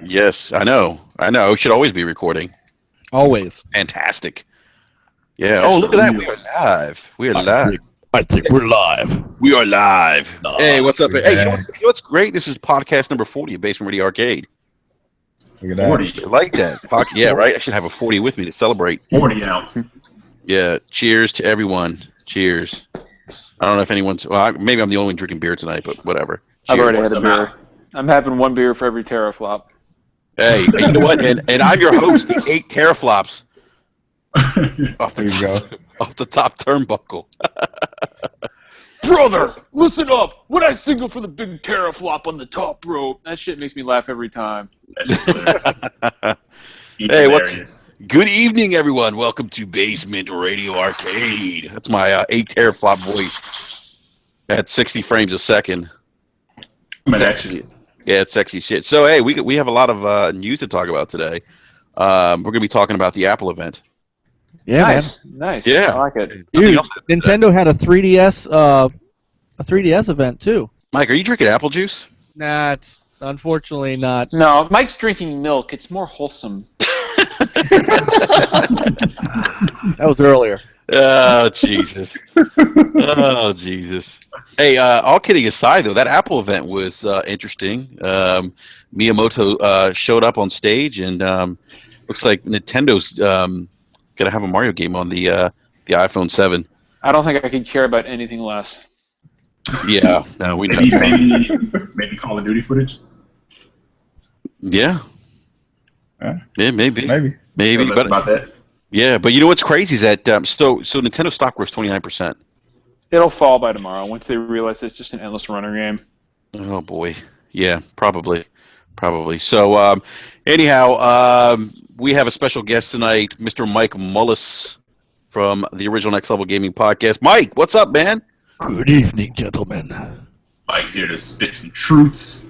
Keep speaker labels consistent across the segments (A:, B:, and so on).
A: Yes, I know. We should always be recording.
B: Always.
A: Fantastic. Yeah. Oh, look at that. We are live.
B: I think we're live.
A: We are live. Hey, what's up?
C: Yeah.
A: Hey, you know what's great? This is podcast number 40 of Basement Radio Arcade.
C: Look at that.
A: 40. I like that. Yeah, right? I should have a 40 with me to celebrate.
D: 40 ounce.
A: Yeah. Cheers to everyone. Cheers. I don't know if anyone's... Well, maybe I'm the only one drinking beer tonight, but whatever. Cheers.
E: I've already had a beer. I'm having one beer for every teraflop.
A: Hey, you know what? And I'm your host, the 8 teraflops off the top turnbuckle.
E: Brother, listen up! When I signal for the big teraflop on the top rope, that shit makes me laugh every time.
A: Hey, good evening, everyone. Welcome to Basement Radio Arcade. That's my 8 teraflop voice at 60 frames a second. Sexy. Yeah, it's sexy shit. So, hey, we have a lot of news to talk about today. We're going to be talking about the Apple event.
B: Yeah,
E: Nice.
A: Yeah.
E: I like it.
B: Dude, Nintendo had a 3DS event too.
A: Mike, are you drinking apple juice?
B: Nah, it's unfortunately not.
E: No, Mike's drinking milk. It's more wholesome.
B: That was earlier.
A: Oh, Jesus. Oh, Jesus. Hey, all kidding aside, though, that Apple event was interesting. Miyamoto showed up on stage, and looks like Nintendo's going to have a Mario game on the iPhone 7.
E: I don't think I could care about anything less.
A: Yeah, no, we know.
D: Maybe Call of Duty footage.
A: Yeah. Yeah, maybe.
D: But about that.
A: Yeah, but you know what's crazy is that so Nintendo stock rose 29%.
E: It'll fall by tomorrow once they realize it's just an endless runner game.
A: Oh boy, yeah, probably. So anyhow, we have a special guest tonight, Mr. Mike Mullis from the original Next Level Gaming Podcast. Mike, what's up, man?
B: Good evening, gentlemen.
D: Mike's here to spit some truths,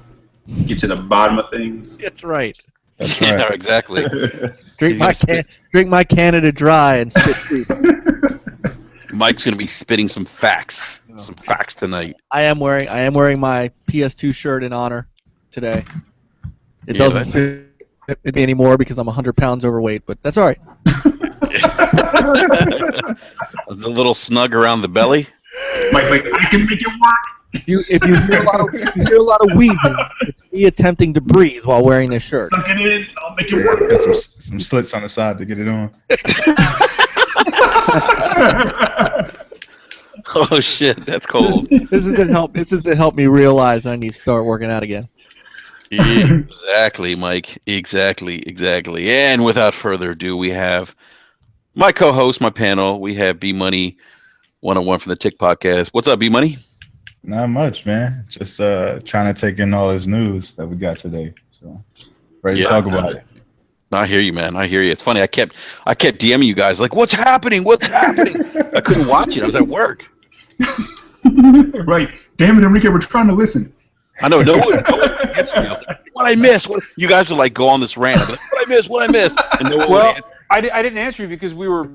D: get to the bottom of things.
B: That's right.
C: That's
A: Yeah,
C: right.
A: exactly.
B: Drink my Canada Dry and spit truth.
A: Mike's gonna be spitting some facts tonight.
B: I am wearing my PS2 shirt in honor today. It
A: Yeah,
B: doesn't fit me anymore because I'm 100 pounds overweight, but that's all right.
A: Was it a little snug around the belly?
D: Mike's like, I can make it work.
B: If you hear a lot of weaving, it's me attempting to breathe while wearing this shirt.
D: Suck it in. I'll make it work.
C: Got some slits on the side to get it on.
A: Oh shit, that's cold.
B: This is to help me realize I need to start working out again.
A: Exactly, Mike. Exactly. And without further ado, we have my co-host, my panel. We have B Money 101 from the Tick Podcast. What's up, B Money?
C: Not much, man. Just trying to take in all this news that we got today. So ready to talk about it.
A: I hear you, man. I hear you. It's funny. I kept DMing you guys like, "What's happening? I couldn't watch it. I was at work.
D: Right. Damn it, Enrique, we're trying to listen.
A: I know. No one answered me. I was like, "What I miss?" What you guys would like go on this rant. I'd be like, "What I miss?" And no one would answer.
E: I didn't answer you because we were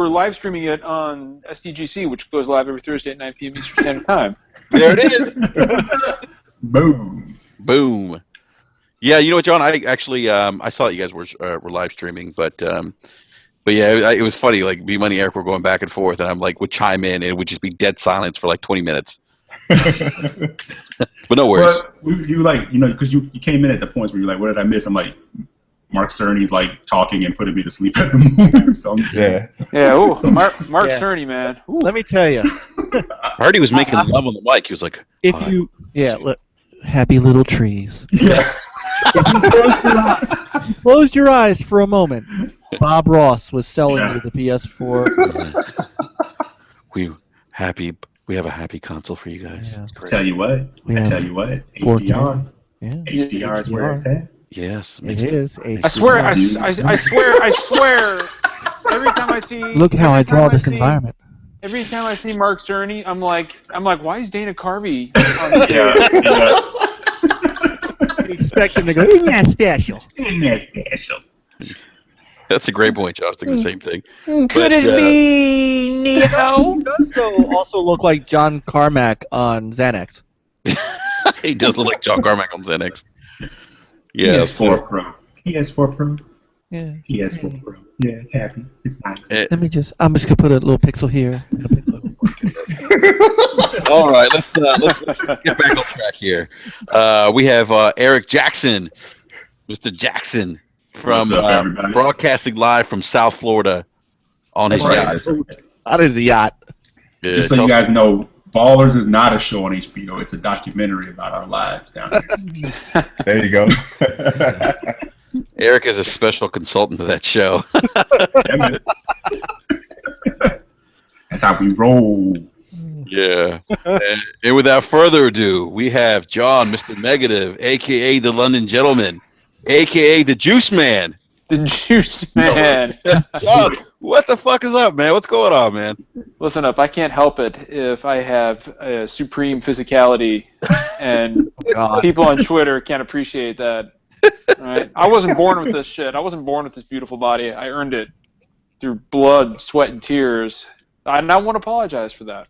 E: live streaming it on SDGC, which goes live every Thursday at 9 p.m. Eastern Standard Time.
A: There it is.
D: Boom.
A: Yeah, you know what, John? I actually I saw that you guys were live streaming, but yeah, it was funny. Like B Money, Eric were going back and forth, and I'm like, would chime in, and it would just be dead silence for like 20 minutes. But no worries.
D: But you like, because you came in at the points where you're like, what did I miss? I'm like, Mark Cerny's like talking and putting me to sleep at the moment. So
C: Yeah.
E: Yeah, ooh, Mark
B: Yeah.
E: Cerny, man. Ooh.
B: Let me tell you,
A: I heard he was making love on the mic. He was like,
B: look, happy little trees.
D: yeah.
B: If you closed your eyes for a moment, Bob Ross was selling you the PS4.
A: we have a happy console for you guys.
B: Yeah.
A: It's great.
D: Tell you what. HDR.
B: Yeah.
D: HDR is where it's at.
A: Yes,
B: It is.
E: I swear. Every time I see.
B: Look how I draw this environment.
E: Every time I see Mark Cerny, I'm like, why is Dana Carvey on the
D: Yeah.
B: Expect him to go, isn't that special?
A: That's a great point, Joe. I was thinking the same thing.
E: Could it be Neo?
B: He does also look like John Carmack on Xanax.
A: He does look like John Carmack on Xanax. Yeah.
D: PS4 Pro. PS4 Pro.
B: Yeah.
D: PS4 Pro. Yeah, it's happy. It's nice.
B: I'm just gonna put a little pixel here and a pixel.
A: All right, let's get back on track here. We have Eric Jackson, Mr. Jackson, from
D: What's up, everybody?
A: broadcasting live from South Florida on his
D: That's right,
A: yacht.
D: that's right.
B: That is a yacht.
A: Yeah,
D: Just so you guys know, Ballers is not a show on HBO. It's a documentary about our lives down here.
C: There you go.
A: Eric is a special consultant to that show.
D: Yeah, man. That's how we roll.
A: Yeah. And without further ado, we have John, Mr. Negative, a.k.a. the London Gentleman, a.k.a. the Juice Man.
E: The Juice Man.
A: John, what the fuck is up, man? What's going on, man?
E: Listen up, I can't help it if I have a supreme physicality, and people on Twitter can't appreciate that. Right? I wasn't born with this shit. I wasn't born with this beautiful body. I earned it through blood, sweat, and tears. And I want to apologize for that.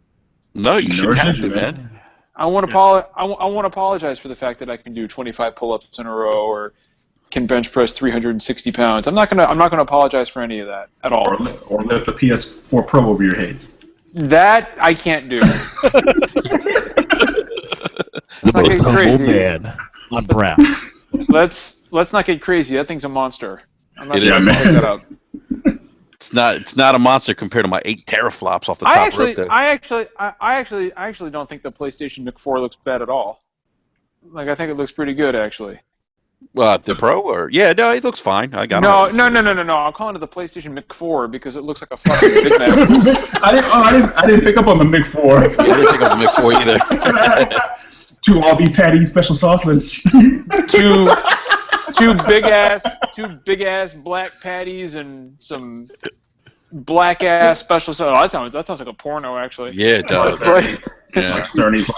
A: No, you shouldn't have to, man.
E: I want to apologize for the fact that I can do 25 pull-ups in a row or can bench press 360 pounds. I'm not gonna apologize for any of that at all.
D: Or lift the PS4 Pro over your head.
E: That I can't do. Let's not get crazy.
B: Man on brown.
E: Let's not get crazy. That thing's a monster. I'm not
A: It
E: gonna
A: is.
E: pick that up.
A: It's not a monster compared to my 8 teraflops off the top rope there.
E: I actually don't think the PlayStation Mech 4 looks bad at all. Like, I think it looks pretty good, actually.
A: The Pro, or yeah, no, it looks fine. I got
E: No. I'm calling it the PlayStation Mech 4 because it looks like a fucking Big Mac.
D: I didn't pick up on the Mic 4.
A: I didn't think of the Mech 4 either.
D: 2 all beef patties, special sauce lunch.
E: two big ass black patties and some black ass special sauce. Oh, that sounds like a porno, actually.
A: Yeah, it does.
E: Right.
A: Yeah.
D: Cerny's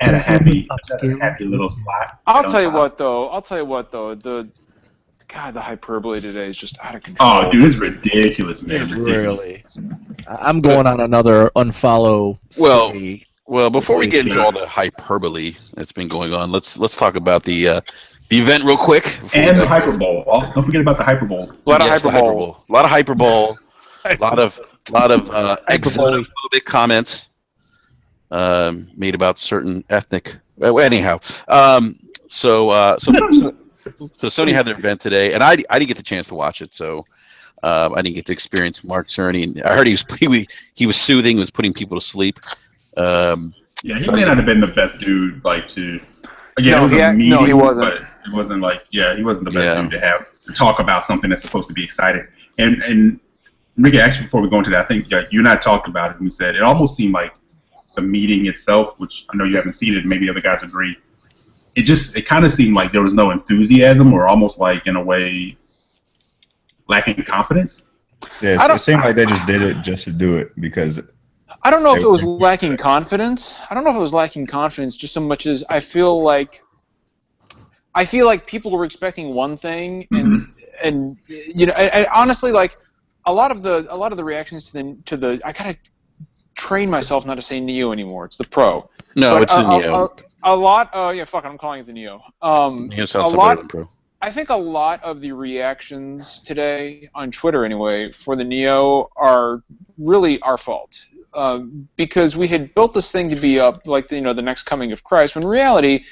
D: and a happy little slot.
E: I'll tell you what though. The hyperbole today is just out of control.
D: Oh, dude, it's ridiculous, man.
B: Really. I'm going on another unfollow.
A: Well, before we get into all the hyperbole that's been going on, let's talk about the event real quick.
D: And the Hyperbole. Oh, don't forget about the Hyperbole.
A: A lot of hyperbole. A lot of hyperbole. A lot of xenophobic comments made about certain ethnic. Well, anyhow, so Sony had their event today, and I didn't get the chance to watch it, so I didn't get to experience Mark Cerny. And I heard he was soothing, was putting people to sleep.
D: Yeah, he may not have been the best dude, it was a meeting,
E: no, he wasn't.
D: But it wasn't he wasn't the best dude to have to talk about something that's supposed to be exciting. And Ricky, actually, before we go into that, I think you and I talked about it, and we said it almost seemed like the meeting itself, which I know you haven't seen it, maybe other guys agree. It kind of seemed like there was no enthusiasm, or almost like in a way lacking confidence.
C: Yeah, it seemed like they just did it just to do it because.
E: I don't know if it was lacking confidence. Just so much as I feel like people were expecting one thing, and honestly, like a lot of the reactions to the I kind of train myself not to say Neo anymore. It's the Pro.
A: No,
E: but
A: it's the Neo.
E: A lot. Fuck it, I'm calling it the Neo.
A: Neo sounds better than Pro.
E: I think a lot of the reactions today on Twitter, anyway, for the Neo are really our fault. Because we had built this thing to be up like the next coming of Christ, when in reality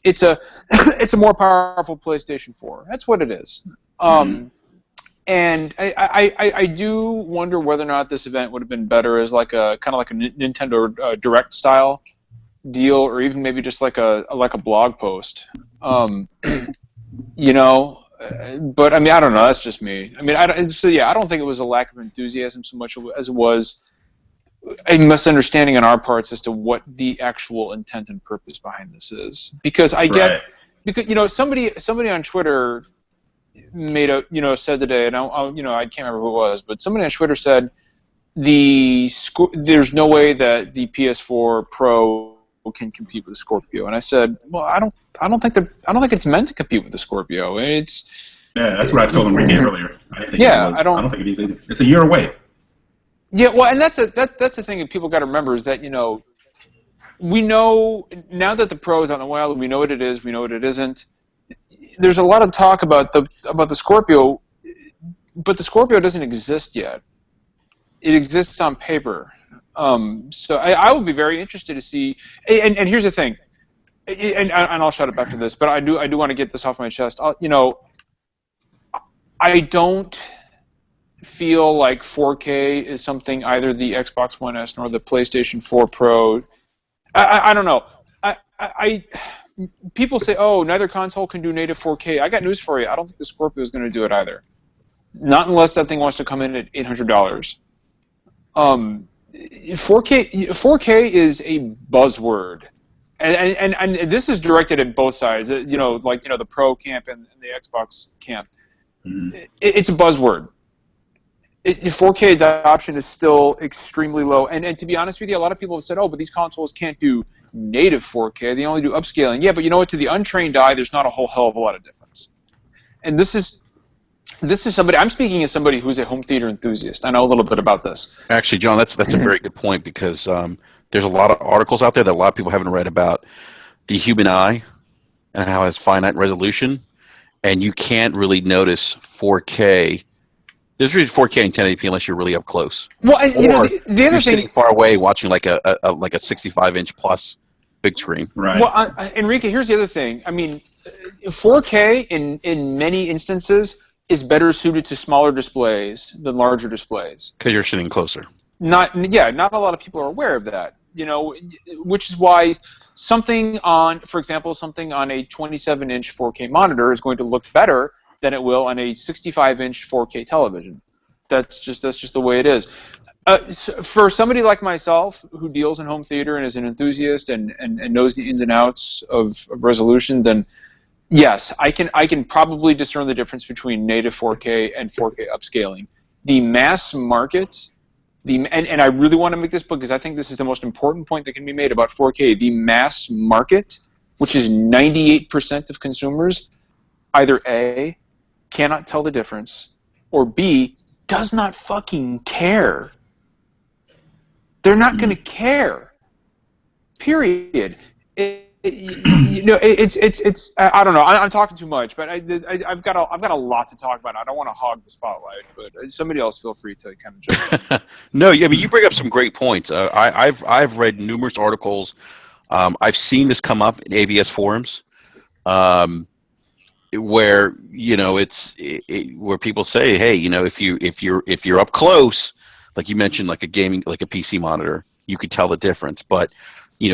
E: it's a more powerful PlayStation 4. That's what it is. And I do wonder whether or not this event would have been better as like a kind of like a Nintendo Direct style deal, or even maybe just like a blog post. But I mean, I don't know. That's just me. I mean, I don't think it was a lack of enthusiasm so much as it was a misunderstanding on our parts as to what the actual intent and purpose behind this is. Because because somebody on Twitter said today, and I can't remember who it was, but somebody on Twitter said there's no way that the PS4 Pro can compete with the Scorpio, and I said, well, I don't think it's meant to compete with the Scorpio.
D: That's what I told him earlier. I don't think it is either. It's a year away.
E: Yeah, well, and that's the thing that people got to remember is that we know now that the Pro is on the wild, we know what it is, we know what it isn't. there's a lot of talk about the Scorpio, but the Scorpio doesn't exist yet. It exists on paper. So I will be very interested to see. And here's the thing, and I'll shut up after this. But I do want to get this off my chest. I don't feel like 4K is something either the Xbox One S nor the PlayStation 4 Pro. I don't know. People say, oh, neither console can do native 4K. I got news for you. I don't think the Scorpio is going to do it either. Not unless that thing wants to come in at $800. 4K is a buzzword, and this is directed at both sides. The Pro camp and the Xbox camp. Mm-hmm. It's a buzzword. 4K adoption is still extremely low, and to be honest with you, a lot of people have said, oh, but these consoles can't do native 4K. They only do upscaling. Yeah, but you know what? To the untrained eye, there's not a whole hell of a lot of difference. And this is somebody. I'm speaking as somebody who's a home theater enthusiast. I know a little bit about this.
A: Actually, John, that's a very good point, because there's a lot of articles out there that a lot of people haven't read about the human eye and how it has finite resolution, and you can't really notice 4K. There's really 4K and 1080p unless you're really up close.
E: Well, and, the other
A: you're
E: thing,
A: sitting far away watching like a 65-inch plus big screen.
D: Right.
E: Well, Enrique, here's the other thing. I mean, 4K in many instances is better suited to smaller displays than larger displays.
A: Because you're sitting closer.
E: Not a lot of people are aware of that. Which is why something on a 27-inch 4K monitor is going to look better than it will on a 65-inch 4K television. That's just the way it is. For somebody like myself who deals in home theater and is an enthusiast and knows the ins and outs of resolution, then yes, I can probably discern the difference between native 4K and 4K upscaling. The mass market, and I really want to make this point because I think this is the most important point that can be made about 4K. The mass market, which is 98% of consumers, either A, cannot tell the difference, or B, does not fucking care. They're not going to care. Period. It's I don't know. I'm talking too much, but I've got a lot to talk about. I don't want to hog the spotlight, but somebody else feel free to kind of jump.
A: No, yeah, but you bring up some great points. I've read numerous articles. I've seen this come up in AVS forums, where where people say, hey, if you're up close, like you mentioned, like a PC monitor, you could tell the difference, but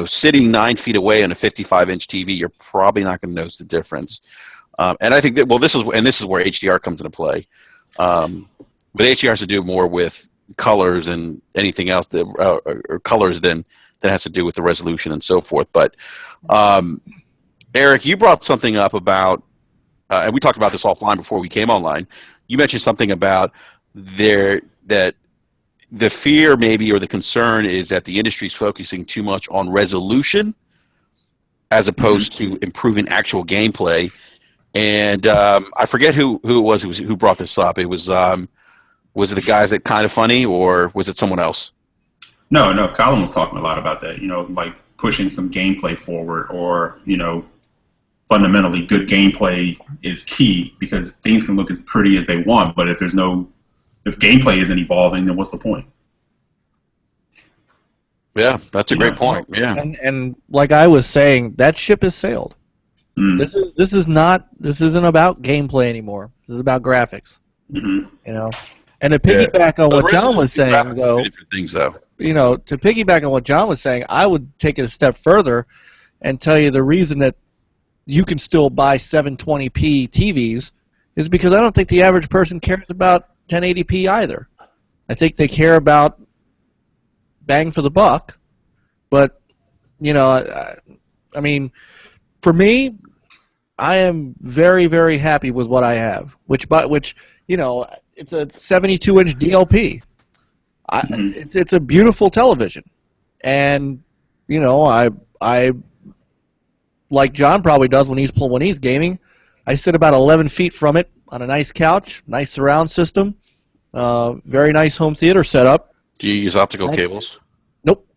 A: sitting 9 feet away on a 55-inch TV, you're probably not going to notice the difference. And I think that this is where HDR comes into play. But HDR has to do more with colors and anything else or colors than has to do with the resolution and so forth. But Eric, you brought something up about, and we talked about this offline before we came online. You mentioned something about that the fear maybe or the concern is that the industry is focusing too much on resolution as opposed to improving actual gameplay. And I forget who it was who brought this up. It was it the guys at Kind of Funny, or was it someone else?
D: No, Colin was talking a lot about that, like pushing some gameplay forward, or, fundamentally good gameplay is key, because things can look as pretty as they want, but if gameplay isn't evolving, then what's the point?
A: Yeah, that's a great point. Yeah,
B: and like I was saying, that ship has sailed. Mm. This isn't about gameplay anymore. This is about graphics. Mm-hmm. And to piggyback on what John was saying, though, to piggyback on what John was saying, I would take it a step further and tell you the reason that you can still buy 720p TVs is because I don't think the average person cares about 1080p either. I think they care about bang for the buck, but I mean, for me, I am very, very happy with what I have, which it's a 72-inch DLP. It's a beautiful television, and I like John probably does when he's gaming. I sit about 11 feet from it on a nice couch, nice surround system, very nice home theater setup.
A: Do you use optical cables?
B: Nope.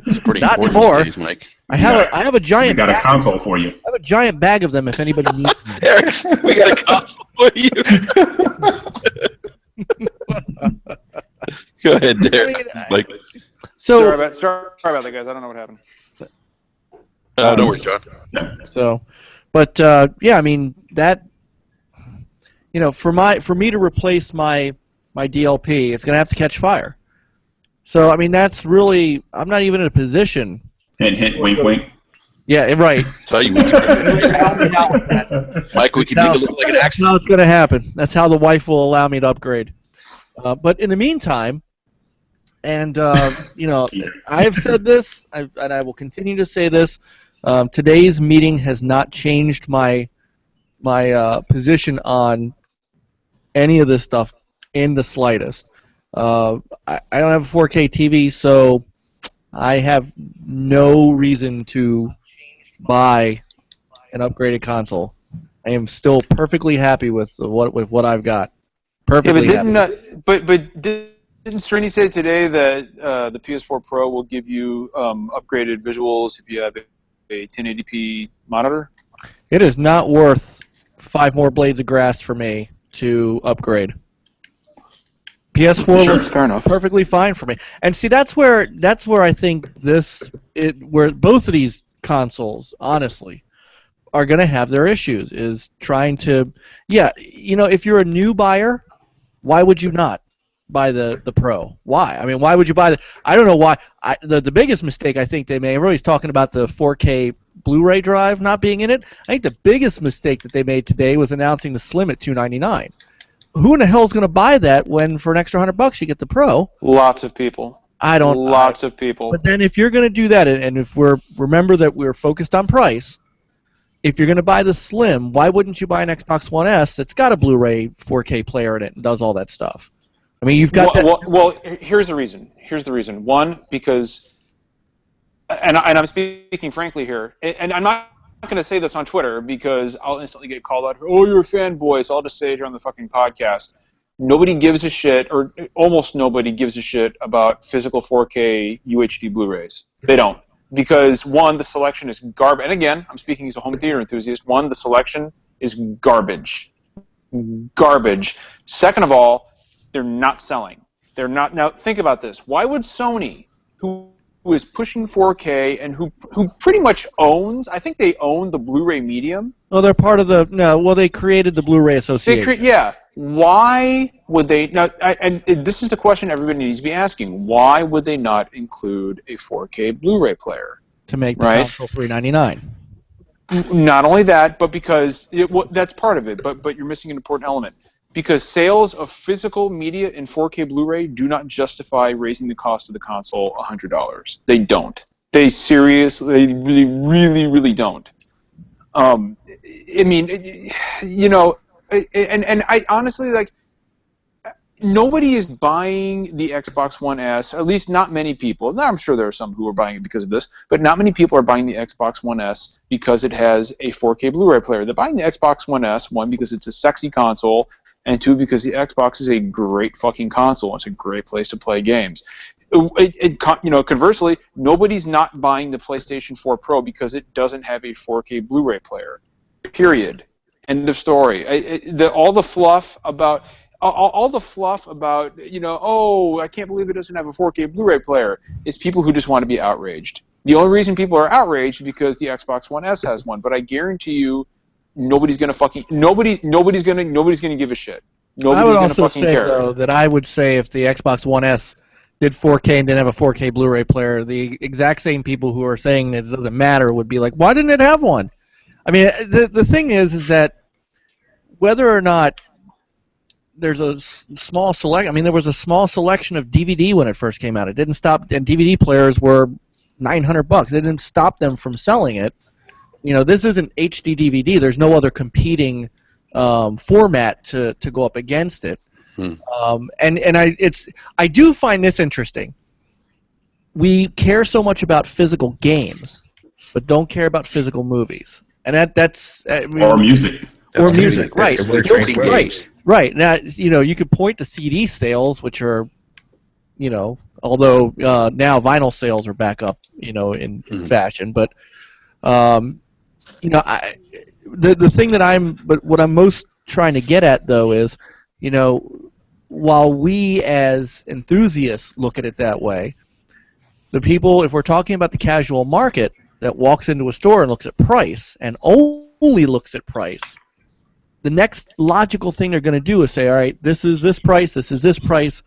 A: It's pretty
B: Not
A: important
B: anymore.
A: these days, Mike.
B: I have a giant.
D: We got a console for you.
B: I have a giant bag of them. If anybody needs them.
A: Eric, we got a console for you. Go ahead, Derek. Like,
B: so
E: sorry about that, guys. I don't know what happened.
A: don't worry, John.
B: So, but yeah, I mean that. You know, for me to replace my DLP, it's gonna have to catch fire. So I mean, that's really, I'm not even in a position.
D: Hint, hint, wink, wink.
B: Yeah, right.
A: Tell you, we can Mike, we can make it look like an
B: That's
A: accident.
B: how it's gonna happen. That's how the wife will allow me to upgrade. But in the meantime, and you know, I have said this, and I will continue to say this. Today's meeting has not changed my position on any of this stuff in the slightest. I don't have a 4K TV, so I have no reason to buy an upgraded console. I am still perfectly happy with what I've got. Perfectly happy.
E: But didn't Srini say today that the PS4 Pro will give you upgraded visuals if you have a 1080p monitor?
B: It is not worth 5 more blades of grass for me to upgrade. PS4 looks
E: fair enough.
B: Perfectly fine for me. And see, that's where I think where both of these consoles, honestly, are going to have their issues, is trying to, you know, if you're a new buyer, why would you not buy the Pro? Why? I mean, why would you buy I don't know why. The biggest mistake I think they made, everybody's talking about the 4K Blu-ray drive not being in it. I think the biggest mistake that they made today was announcing the Slim at $299. Who in the hell is going to buy that when for an extra $100 you get the Pro?
E: Lots of people. Lots of people.
B: But then if you're going to do that, and if remember that we're focused on price, if you're going to buy the Slim, why wouldn't you buy an Xbox One S that's got a Blu-ray 4K player in it and does all that stuff? I mean, you've got
E: well, here's the reason. One, because, and I'm speaking frankly here, and I'm not going to say this on Twitter because I'll instantly get called out. Oh, you're a fanboy, so I'll just say it here on the fucking podcast. Nobody gives a shit, or almost nobody gives a shit about physical 4K UHD Blu-rays. They don't. Because, one, the selection is garbage. And again, I'm speaking as a home theater enthusiast. One, the selection is garbage. Garbage. Second of all, they're not selling. They're not. Now, think about this. Why would Sony, who is pushing 4K and who pretty much owns, I think they own the Blu-ray medium.
B: Well, they're part of they created the Blu-ray Association.
E: Why would they, now, and this is the question everybody needs to be asking, why would they not include a 4K Blu-ray player?
B: To make the console $399.
E: Not only that, but because, that's part of it, but you're missing an important element. Because sales of physical media in 4K Blu-ray do not justify raising the cost of the console $100. They don't. They really, really, really don't. I mean, you know, and I honestly, like, nobody is buying the Xbox One S, at least not many people. Now, I'm sure there are some who are buying it because of this, but not many people are buying the Xbox One S because it has a 4K Blu-ray player. They're buying the Xbox One S, one, because it's a sexy console, and two, because the Xbox is a great fucking console. It's a great place to play games. You know, conversely, nobody's not buying the PlayStation 4 Pro because it doesn't have a 4K Blu-ray player. Period. End of story. All the fluff about, you know, oh, I can't believe it doesn't have a 4K Blu-ray player, is people who just want to be outraged. The only reason people are outraged is because the Xbox One S has one. But I guarantee you, nobody's gonna give a shit. Nobody's
B: I would also
E: fucking
B: say
E: care.
B: though that I would say if the Xbox One S did 4K and didn't have a 4K Blu-ray player, the exact same people who are saying that it doesn't matter would be like, why didn't it have one? I mean, the thing is that whether or not there's a small select, I mean, there was a small selection of DVD when it first came out. It didn't stop, and DVD players were $900. It didn't stop them from selling it. You know, this isn't HD DVD. There's no other competing format to go up against it. And I do find this interesting. We care so much about physical games, but don't care about physical movies, and that's
D: or music.
B: Or music, right?
A: Right.
B: Right. Now, you know, you could point to CD sales, which are, you know, although now vinyl sales are back up, in fashion. But the thing what I'm most trying to get at though is, while we as enthusiasts look at it that way, the people, if we're talking about the casual market that walks into a store and looks at price and only looks at price, the next logical thing they're going to do is say, all right, this is this price, this is this price,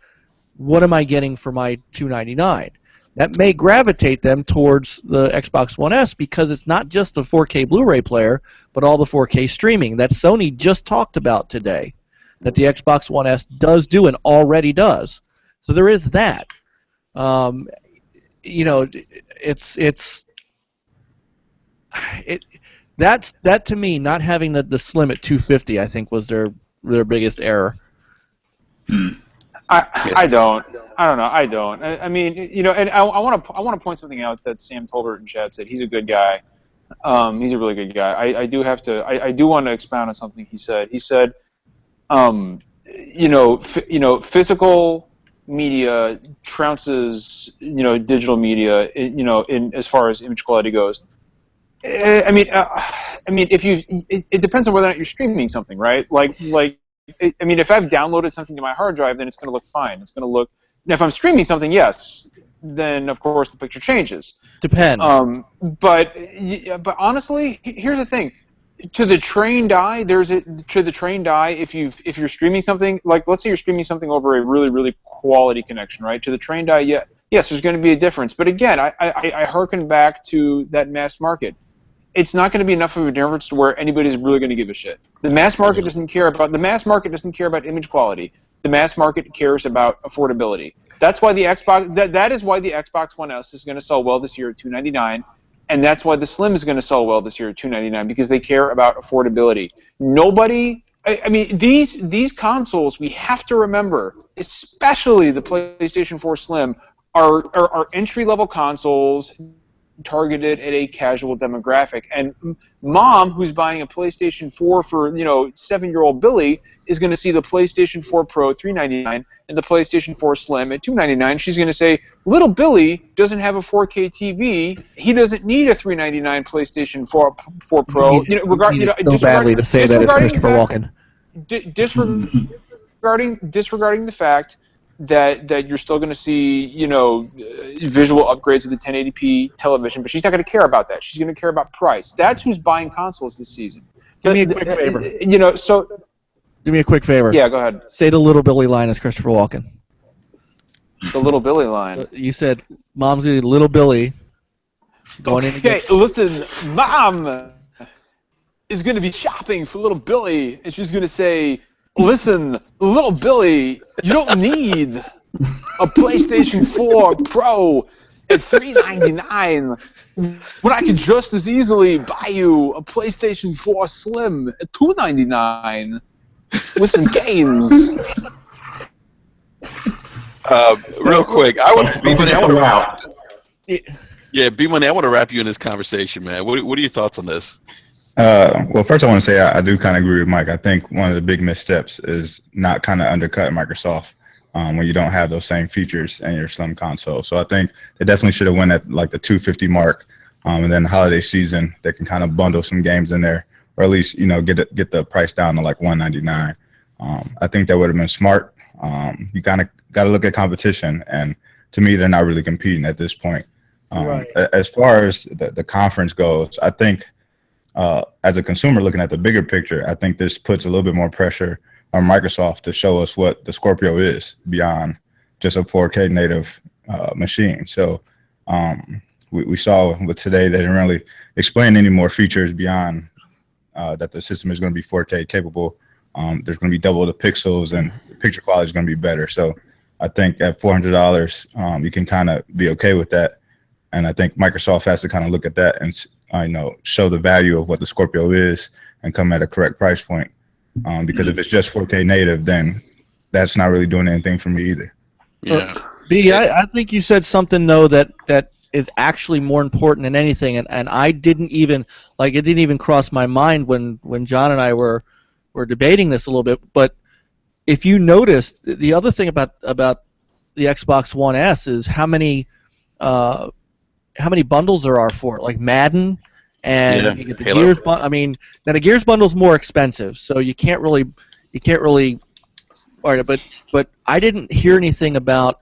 B: what am I getting for my $299? That may gravitate them towards the Xbox One S because it's not just the 4K Blu-ray player, but all the 4K streaming that Sony just talked about today, that the Xbox One S does do and already does. So there is that. That to me, not having the Slim at 250, I think was their biggest error.
E: I don't know. I mean, and I want to point something out that Sam Tolbert in chat said. He's a good guy. He's a really good guy. I do want to expound on something he said. He said, physical media trounces, digital media, in as far as image quality goes. I mean, it depends on whether or not you're streaming something, right? If I've downloaded something to my hard drive, then it's going to look fine. It's going to look. Now, if I'm streaming something, yes, then of course the picture changes.
B: Depends.
E: But honestly, here's the thing: to the trained eye, if you're streaming something, like let's say you're streaming something over a really, really quality connection, right? To the trained eye, yes, there's going to be a difference. But again, I hearken back to that mass market. It's not going to be enough of a difference to where anybody's really going to give a shit. The mass market doesn't care about image quality. The mass market cares about affordability. That's why the Xbox. That is why the Xbox One S is going to sell well this year at $299, and that's why the Slim is going to sell well this year at $299 because they care about affordability. Nobody. I mean, these consoles, we have to remember, especially the PlayStation 4 Slim, are entry-level consoles targeted at a casual demographic. And mom, who's buying a PlayStation 4 for 7-year-old Billy, is going to see the PlayStation 4 Pro at $399 and the PlayStation 4 Slim at $299. She's going to say, little Billy doesn't have a 4K TV. He doesn't need a $399 PlayStation 4 Pro.
B: Badly to say that it's Christopher Walken.
E: Disregarding the fact that you're still going to see, visual upgrades of the 1080p television, but she's not going to care about that. She's going to care about price. That's who's buying consoles this season.
B: Do me a quick favor.
E: Do
B: me a quick favor.
E: Yeah, go ahead.
B: Say the Little Billy line as Christopher Walken.
E: The Little Billy line.
B: You said mom's going to Little Billy going in.
E: Okay, listen, mom is going to be shopping for Little Billy, and she's going to say, listen, little Billy, you don't need a PlayStation 4 Pro at $399 when I could just as easily buy you a PlayStation 4 Slim at $299 with some games.
A: Real quick, I want to wrap you in this conversation, man. What are your thoughts on this?
C: Well, first I want to say I do kind of agree with Mike. I think one of the big missteps is not kind of undercut Microsoft when you don't have those same features in your Slim console. So I think they definitely should have went at like the 250 mark, and then holiday season they can kind of bundle some games in there, or at least get the price down to like $199. I think that would have been smart. You kind of got to look at competition, and to me they're not really competing at this point.
B: Right.
C: As far as the conference goes, I think. As a consumer looking at the bigger picture, I think this puts a little bit more pressure on Microsoft to show us what the Scorpio is beyond just a 4K native machine. So we saw with today they didn't really explain any more features beyond that the system is going to be 4K capable. There's going to be double the pixels and the picture quality is going to be better. So I think at $400, you can kind of be okay with that. And I think Microsoft has to kind of look at that and show the value of what the Scorpio is and come at a correct price point. Because if it's just 4K native, then that's not really doing anything for me either.
A: Yeah.
B: B, I think you said something though that is actually more important than anything, and I didn't even it didn't even cross my mind when John and I were debating this a little bit. But if you noticed, the other thing about the Xbox One S is how many bundles there are for it, like Madden, and you get the
A: Halo.
B: Gears. I mean, now the Gears bundle's more expensive, so you can't really. All right, but I didn't hear anything about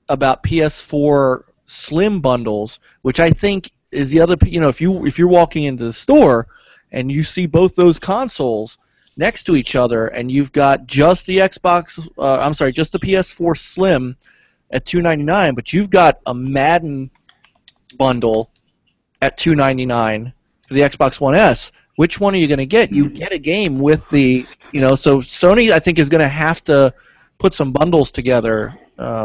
B: PS4 Slim bundles, which I think is the other. If you're walking into the store and you see both those consoles next to each other, and you've got just the just the PS4 Slim at $299, but you've got a Madden bundle at $299 for the Xbox One S. Which one are you going to get? You get a game with the, so Sony, I think, is going to have to put some bundles together,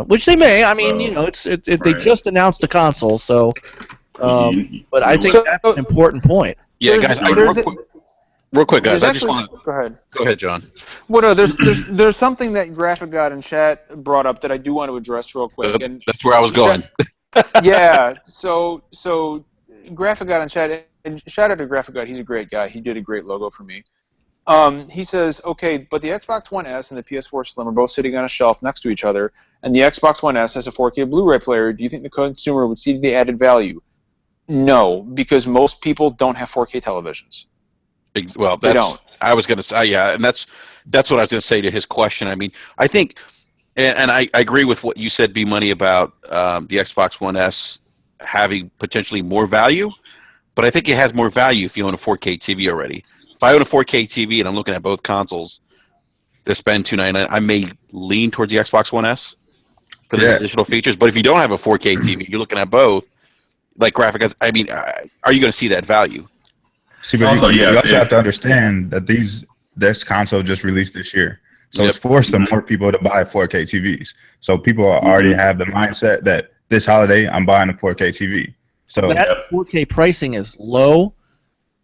B: which they may. I mean, they just announced the console, so. But I think that's an important point.
A: Yeah, guys. Real quick, guys. I just want to.
E: Go ahead.
A: Go ahead, John.
E: Well, no, there's something that Graphic God in chat brought up that I do want to address real quick. And
A: that's where I was going.
E: Yeah. So Graphic God in chat, and shout out to Graphic God. He's a great guy. He did a great logo for me. He says, okay, but the Xbox One S and the PS4 Slim are both sitting on a shelf next to each other, and the Xbox One S has a 4K Blu-ray player. Do you think the consumer would see the added value? No, because most people don't have 4K televisions.
A: Well,
E: they don't.
A: I was going to say, yeah, and that's what I was going to say to his question. I mean, I think, and I agree with what you said, B-Money, about the Xbox One S having potentially more value, but I think it has more value if you own a 4K TV already. If I own a 4K TV and I'm looking at both consoles to spend $299, I may lean towards the Xbox One S for the additional features. But if you don't have a 4K TV, you're looking at both, like Graphic. I mean, are you going to see that value?
C: See, but also, you also have to understand that this console just released this year. So it's forced more people to buy 4K TVs. So people already have the mindset that this holiday I'm buying a 4K TV. So
B: that 4K pricing is low,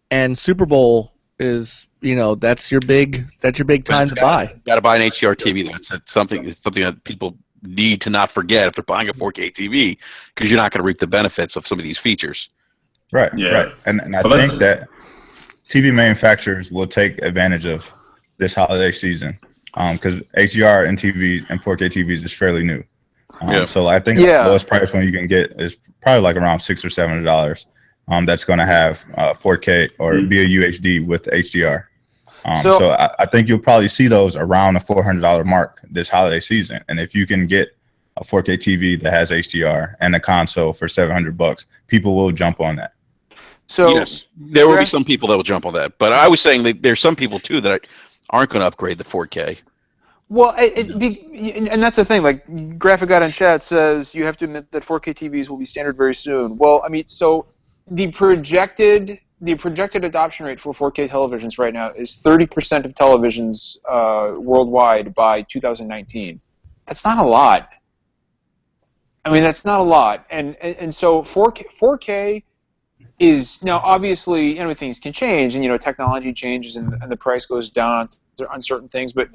B: and Super Bowl is, that's your big time to buy.
A: Got to buy an HDR TV. That's something that people need to not forget if they're buying a 4K TV, because you're not going to reap the benefits of some of these features.
C: Right. Yeah. Right. And I think that TV manufacturers will take advantage of this holiday season, because HDR and TVs and 4K TVs is fairly new. So I think the lowest price one you can get is probably like around $600 or $700. That's going to have 4K or be a UHD with HDR. So I think you'll probably see those around the $400 mark this holiday season. And if you can get a 4K TV that has HDR and a console for $700, people will jump on that.
E: So
A: yes, there will be some people that will jump on that. But I was saying that there's some people too that aren't going to upgrade the 4K.
E: Well, and that's the thing. Like Graphic God in chat says, you have to admit that 4K TVs will be standard very soon. Well, I mean, so the projected adoption rate for 4K televisions right now is 30% of televisions worldwide by 2019. That's not a lot. I mean, that's not a lot. And so 4K is now, obviously, things can change, and technology changes, and the price goes down on certain things. But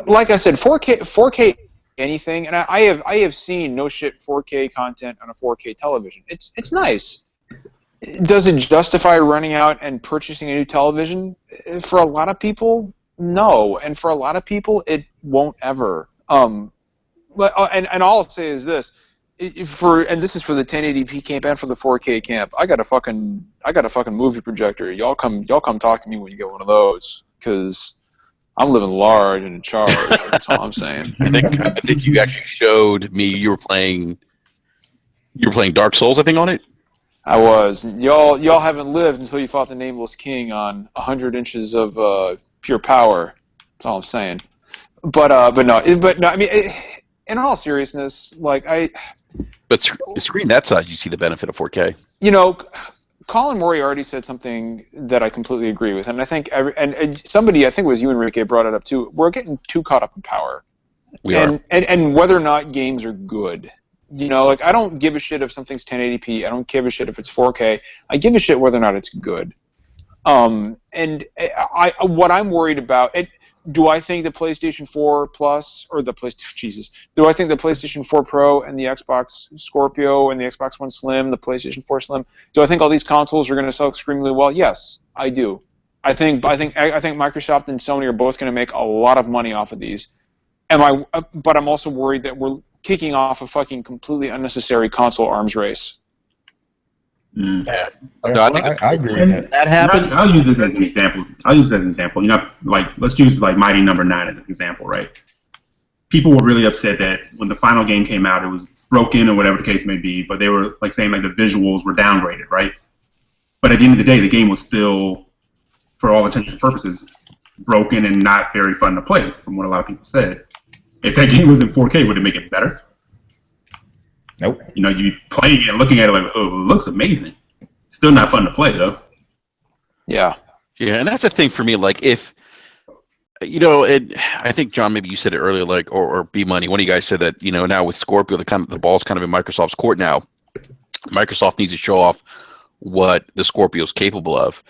E: like I said, 4K anything, and I have seen 4K content on a 4K television. It's nice. Does it justify running out and purchasing a new television? For a lot of people, no, and for a lot of people, it won't ever. And all I'll say is this: and this is for the 1080p camp and for the 4K camp. I got a fucking movie projector. Y'all come talk to me when you get one of those, because I'm living large and in charge. That's all I'm saying.
A: I think you actually showed me you were playing Dark Souls, I think, on it.
E: I was. Y'all haven't lived until you fought the Nameless King on 100 inches of pure power. That's all I'm saying. But no. I mean, in all seriousness,
A: But screen that size, you see the benefit of 4K.
E: Colin Moriarty said something that I completely agree with, and I think somebody, I think it was you, Enrique, brought it up too. We're getting too caught up in power.
A: We are.
E: And whether or not games are good. I don't give a shit if something's 1080p. I don't give a shit if it's 4K. I give a shit whether or not it's good. And what I'm worried about, do I think the PlayStation 4 Plus or do I think the PlayStation 4 Pro and the Xbox Scorpio and the Xbox One Slim, the PlayStation 4 Slim, do I think all these consoles are going to sell extremely well? Yes, I do. I think Microsoft and Sony are both going to make a lot of money off of these. But I'm also worried that we're kicking off a fucking completely unnecessary console arms race.
C: Yeah.
A: No, I think
C: I agree with that.
B: That happened.
D: I'll use this as an example. You know, like let's use like Mighty Number 9 as an example, right? People were really upset that when the final game came out, it was broken or whatever the case may be, but they were like saying like the visuals were downgraded, right? But at the end of the day, the game was still, for all intents and purposes, broken and not very fun to play, from what a lot of people said. If that game was in 4K, would it make it better?
C: Nope.
D: You know, you'd be playing it and looking at it like, oh, it looks amazing. Still not fun to play, though.
E: Yeah.
A: Yeah, and that's the thing for me. Like, if you know, I think John, maybe you said it earlier, like, or B Money. One of you guys said that, you know, now with Scorpio, the ball's kind of in Microsoft's court now. Microsoft needs to show off what the Scorpio's capable of.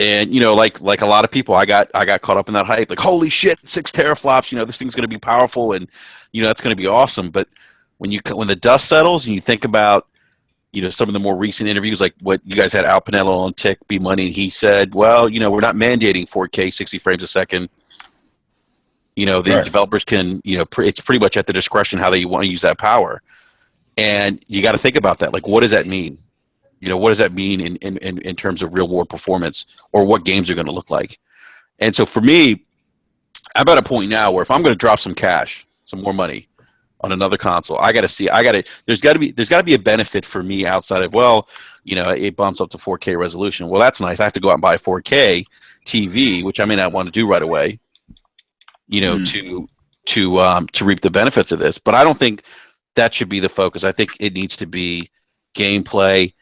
A: And you know, like a lot of people, I got caught up in that hype. Like, holy shit, 6 teraflops! You know, this thing's going to be powerful, and you know, that's going to be awesome. But when the dust settles and you think about, you know, some of the more recent interviews, like what you guys had Al Pinello on Tick B Money, and he said, well, you know, we're not mandating 4K 60 frames a second. You know, the developers can, you know, it's pretty much at the discretion how they want to use that power. And you got to think about that. Like, what does that mean? You know, what does that mean in terms of real world performance, or what games are going to look like? And so for me, I'm at a point now where if I'm going to drop some cash, some more money on another console, there's got to be a benefit for me outside of, well, you know, it bumps up to 4K resolution. Well, that's nice. I have to go out and buy a 4K TV, which I may not want to do right away, you know, to reap the benefits of this. But I don't think that should be the focus. I think it needs to be gameplay,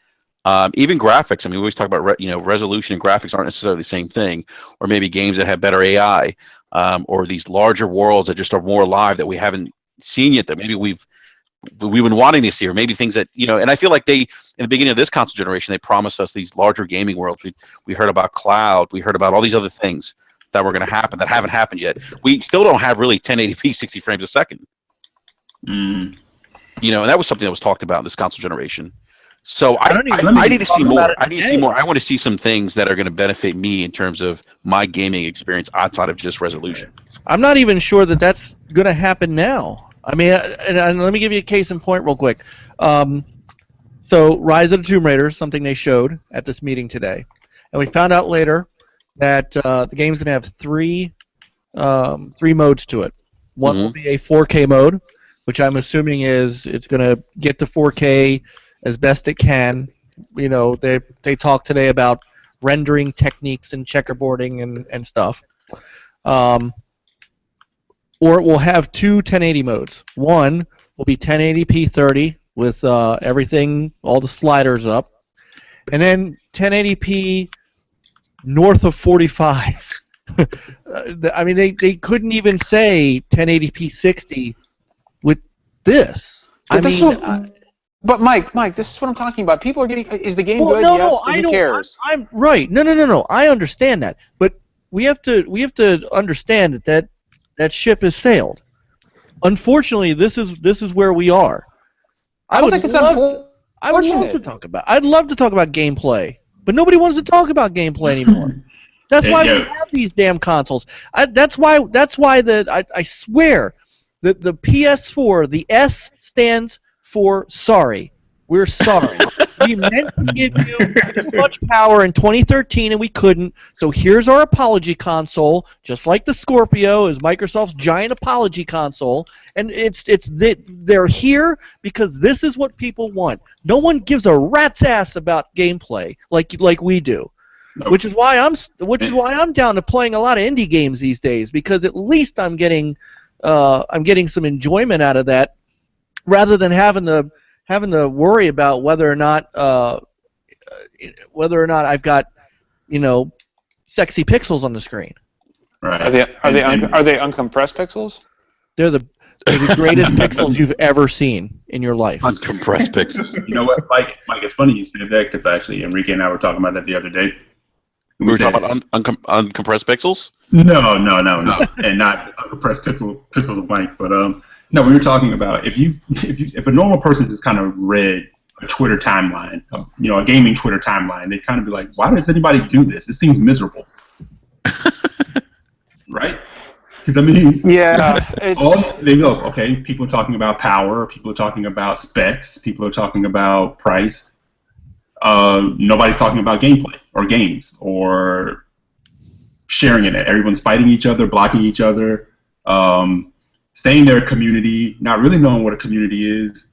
A: even graphics. I mean, we always talk about resolution and graphics aren't necessarily the same thing, or maybe games that have better AI, or these larger worlds that just are more alive that we haven't seen yet, that maybe we've been wanting to see, or maybe things that, you know. And I feel like in the beginning of this console generation, they promised us these larger gaming worlds. We heard about cloud, we heard about all these other things that were going to happen that haven't happened yet. We still don't have really 1080p 60 frames a second. You know, and that was something that was talked about in this console generation. So I need to see more. I need to see more. I want to see some things that are going to benefit me in terms of my gaming experience outside of just resolution.
B: I'm not even sure that that's going to happen now. I mean, and let me give you a case in point real quick. So Rise of the Tomb Raider is something they showed at this meeting today. And we found out later that the game's going to have three modes to it. One will be a 4K mode, which I'm assuming is it's going to get to 4K as best it can. You know, they talked today about rendering techniques and checkerboarding and stuff. Or it will have two 1080 modes. One will be 1080p 30 with everything, all the sliders up. And then 1080p north of 45. I mean, they couldn't even say 1080p 60 with this.
E: But Mike, this is what I'm talking about. People are getting. Is the game good?
B: No,
E: yes.
B: I
E: who
B: don't.
E: cares?
B: I'm right. No. I understand that, but we have to understand that ship has sailed. Unfortunately, this is where we are.
E: I would think it's unfortunate.
B: I'd love to talk about gameplay, but nobody wants to talk about gameplay anymore. That's why we have these damn consoles. That's why I swear that the PS4, the S stands for sorry. We're sorry. We meant to give you this much power in 2013 and we couldn't. So here's our apology console, just like the Scorpio is Microsoft's giant apology console, and they're here because this is what people want. No one gives a rat's ass about gameplay like we do. Nope. Which is why I'm down to playing a lot of indie games these days, because at least I'm getting some enjoyment out of that, rather than having to worry about whether or not I've got, you know, sexy pixels on the screen.
D: Right.
E: Are they uncompressed pixels?
B: They're the greatest pixels you've ever seen in your life.
A: Uncompressed pixels.
D: You know what, Mike? It's funny you said that, because actually Enrique and I were talking about that the other day.
A: We were talking about uncompressed pixels?
D: No, and not uncompressed pixels of Mike, but no, we were talking about if a normal person just kind of read a Twitter timeline, you know, a gaming Twitter timeline, they'd kind of be like, why does anybody do this? It seems miserable. Right? Because I mean,
E: yeah,
D: there you go. Okay, people are talking about power. People are talking about specs. People are talking about price. Nobody's talking about gameplay or games or sharing it. Everyone's fighting each other, blocking each other, saying they're a community, not really knowing what a community is.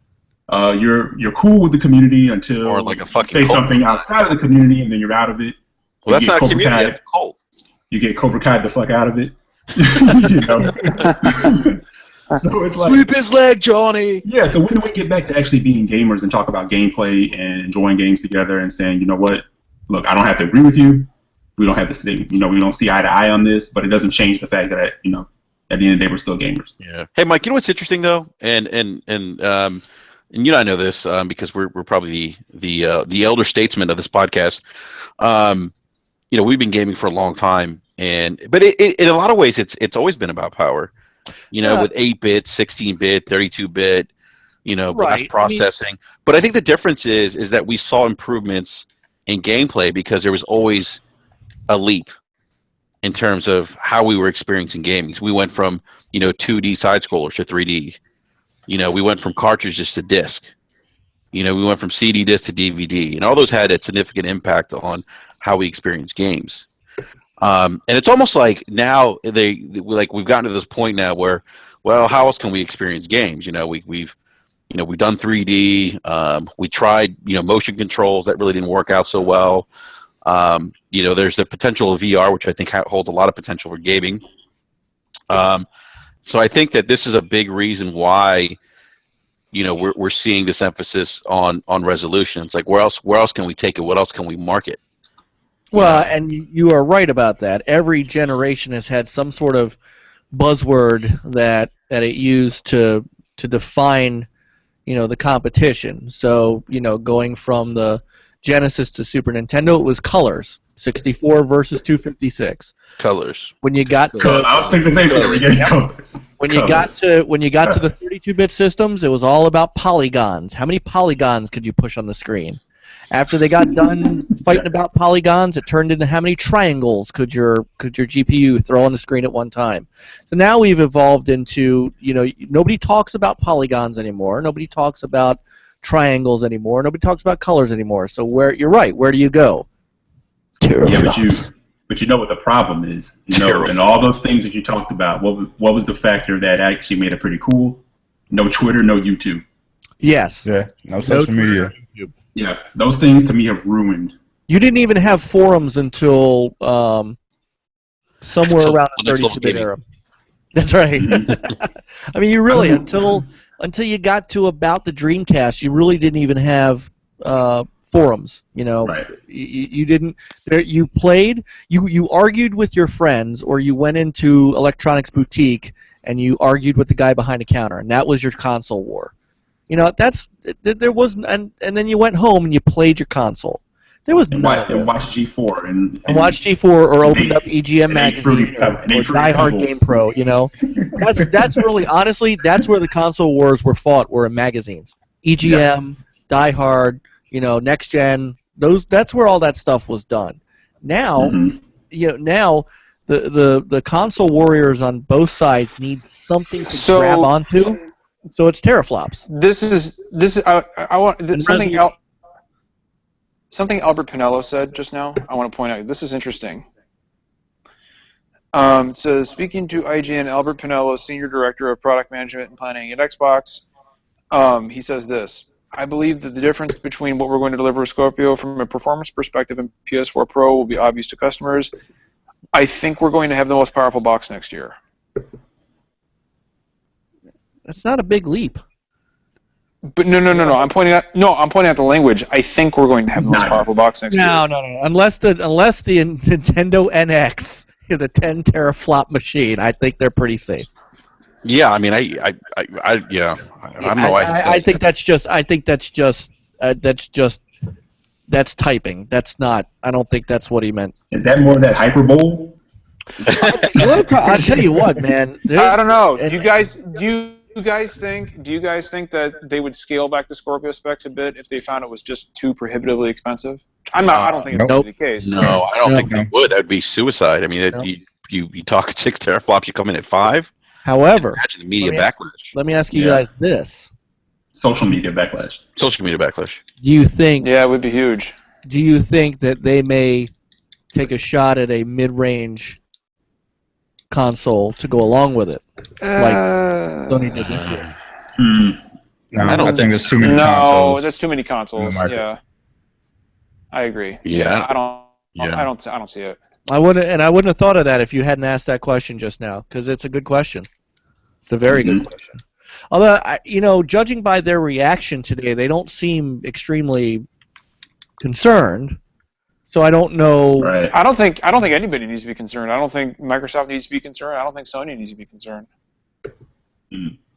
D: You're cool with the community until
A: or like a fucking
D: say
A: cult.
D: something outside of the community, and then you're out of it.
A: Well, that's not a community. That's a cult.
D: You get Cobra Kai the fuck out of it. You know. So it's like,
A: sweep his leg, Johnny.
D: Yeah. So when do we get back to actually being gamers and talk about gameplay and enjoying games together and saying, you know what? Look, I don't have to agree with you. We don't have to see, we don't see eye to eye on this, but it doesn't change the fact that at the end of the day we're still gamers.
A: Yeah. Hey, Mike, you know what's interesting though, and I know this because we're probably the elder statesman of this podcast. We've been gaming for a long time, but in a lot of ways it's always been about power. With 8-bit, 16-bit, 32-bit, blast processing. But I think the difference is that we saw improvements in gameplay because there was always a leap in terms of how we were experiencing gaming. We went from 2D side scrollers to 3D. We went from cartridges to disc. We went from CD disc to DVD, and all those had a significant impact on how we experience games. And it's almost like now we've gotten to this point now where, well, how else can we experience games? We've done 3D. We tried motion controls that really didn't work out so well. There's the potential of VR, which I think holds a lot of potential for gaming. So I think that this is a big reason why we're seeing this emphasis on resolution. It's like where else can we take it? What else can we market?
B: Well, and you are right about that. Every generation has had some sort of buzzword that it used to define, the competition. So, going from the Genesis to Super Nintendo, it was colors. 64 versus 256.
A: Colors.
B: When you got to,
D: I was thinking the same thing. We get colors.
B: When you got to the 32-bit systems, it was all about polygons. How many polygons could you push on the screen? After they got done fighting about polygons, it turned into how many triangles could your GPU throw on the screen at one time. So now we've evolved into, nobody talks about polygons anymore. Nobody talks about triangles anymore. Nobody talks about colors anymore. So you're right. Where do you go?
D: Yeah, but you know what the problem is. And all those things that you talked about, what was the factor that actually made it pretty cool? No Twitter, no YouTube.
B: Yes.
C: Yeah, no social media.
D: Yeah, those things to me have ruined.
B: You didn't even have forums until somewhere around the 32-bit era. That's right. I mean, you really until you got to about the Dreamcast, you really didn't even have forums.
D: Right.
B: You didn't. You played. You argued with your friends, or you went into Electronics Boutique and you argued with the guy behind the counter, and that was your console war. There wasn't, and then you went home and you played your console. There was
D: and watched G4 and
B: watched G4 or opened up EGM magazine or Die Hard Game Pro. That's really honestly that's where the console wars were fought, were in magazines. EGM, Die Hard, Next Gen. That's where all that stuff was done. Now, now the console warriors on both sides need something to grab onto. So it's teraflops.
E: This is I want something Albert Pinello said just now. I want to point out. This is interesting. It says, speaking to IGN, Albert Pinello, Senior Director of Product Management and Planning at Xbox, he says this: I believe that the difference between what we're going to deliver with Scorpio from a performance perspective and PS4 Pro will be obvious to customers. I think we're going to have the most powerful box next year.
B: That's not a big leap.
E: But no. I'm pointing out the language. I think we're going to have the most powerful box next year.
B: No. Unless the Nintendo NX is a 10 teraflop machine, I think they're pretty safe.
A: Yeah, I mean, I don't know why.
B: I think that's typing. That's not. I don't think that's what he meant.
D: Is that more of that hyperbole?
B: I'll tell you what, man.
E: I don't know. Do you guys think that they would scale back the Scorpio specs a bit if they found it was just too prohibitively expensive? I don't think it's going to be the case.
A: No, I don't think they would. That would be suicide. I mean, you talk 6 teraflops, you come in at 5.
B: However,
A: imagine the media backlash.
B: Let me ask you guys this:
D: social media backlash.
A: Social media backlash.
B: Do you think?
E: Yeah, it would be huge.
B: Do you think that they may take a shot at a mid-range console to go along with it, like Sony did this year?
C: No, I think there's too many consoles.
E: No, that's too many consoles. Yeah, I agree.
A: Yeah,
E: I don't see it.
B: I wouldn't have thought of that if you hadn't asked that question just now, because it's a good question. It's a very good question. Although, judging by their reaction today, they don't seem extremely concerned. So I don't know.
D: Right.
E: I don't think anybody needs to be concerned. I don't think Microsoft needs to be concerned. I don't think Sony needs to be concerned.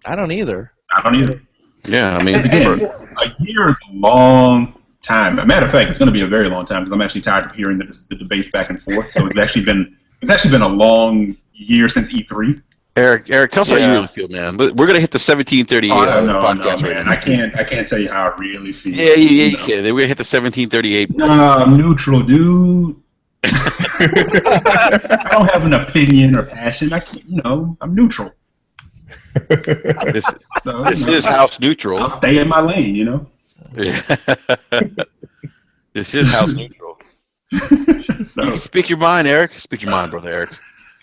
B: I don't either.
A: Yeah, I mean,
D: a year is a long time. As a matter of fact, it's going to be a very long time because I'm actually tired of hearing the debates back and forth. So it's actually been a long year since E3.
A: Eric, tell us how you really feel, man. But we're gonna hit the 1738 podcast
D: man. I can't tell you how I really feel.
A: Yeah, you can. We're gonna hit the 1738.
D: Nah, I'm neutral, dude. I don't have an opinion or passion. I'm neutral.
A: This is house neutral.
D: I'll stay in my lane,
A: Yeah. This is house neutral.
D: So,
A: you can speak your mind, Eric. Speak your mind, brother Eric.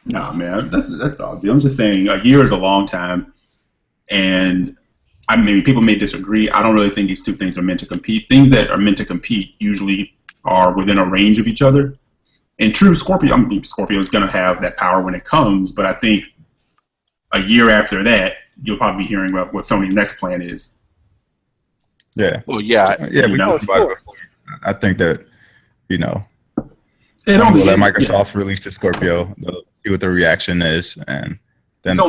D: Nah, man, that's all. I'm just saying, a year is a long time, and people may disagree. I don't really think these two things are meant to compete. Things that are meant to compete usually are within a range of each other. And true, Scorpio is going to have that power when it comes, but I think a year after that, you'll probably be hearing about what Sony's next plan is.
C: Yeah.
A: Well, yeah.
C: We talked about it before. I think that,
D: we'll
C: let Microsoft release the Scorpio, they'll see what the reaction is, and then
D: it's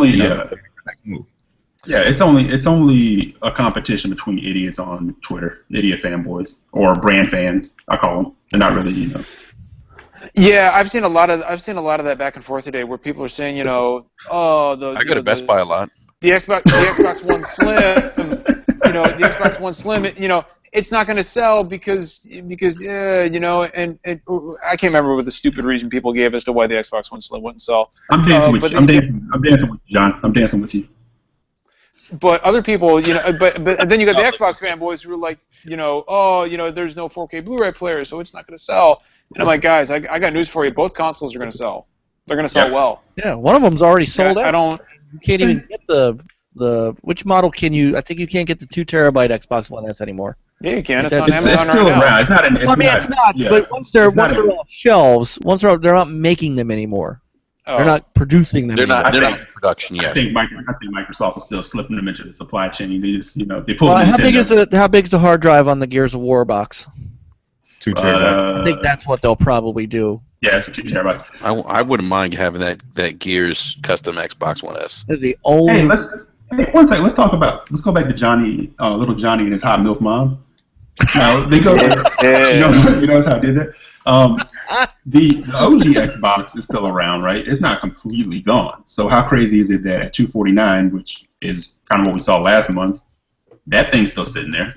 D: only it's only a competition between idiots on Twitter, idiot fanboys or brand fans. I call them. They're not really,
E: Yeah, I've seen a lot of that back and forth today, where people are saying, I
A: go to Best Buy a lot.
E: The Xbox One Slim, the Xbox One Slim, it's not going to sell because and I can't remember what the stupid reason people gave as to why the Xbox One Slim wouldn't sell.
D: I'm dancing with you. I'm dancing with you, John. I'm dancing with you.
E: But other people, but then you got the Xbox fanboys who are like, there's no 4K Blu-ray player, so it's not going to sell. And I'm like, guys, I got news for you. Both consoles are going to sell. They're going to sell well.
B: Yeah, one of them's already sold out. You can't even get the which model can you? I think you can't get the 2 terabyte Xbox One S anymore.
E: Yeah, you can. It's on Amazon
D: it's still
E: right now.
D: around. It's not.
B: It's not.
D: Yeah.
B: But once they're off shelves, they're not making them anymore.
E: Oh.
B: They're not producing them.
A: They're not in production yet.
D: I think Microsoft is still slipping them into the supply chain. They just, they pull.
B: How big's the hard drive on the Gears of War box?
C: 2 terabyte.
B: I think that's what they'll probably do.
D: Yeah, it's a 2 terabyte.
A: I wouldn't mind having that Gears custom Xbox One S.
B: That's the only.
D: Hey, one second. Let's go back to Johnny, little Johnny and his hot milf mom. Now they go. You know how I did that. The OG Xbox is still around, right? It's not completely gone. So how crazy is it that at $249, which is kind of what we saw last month, that thing's still sitting there?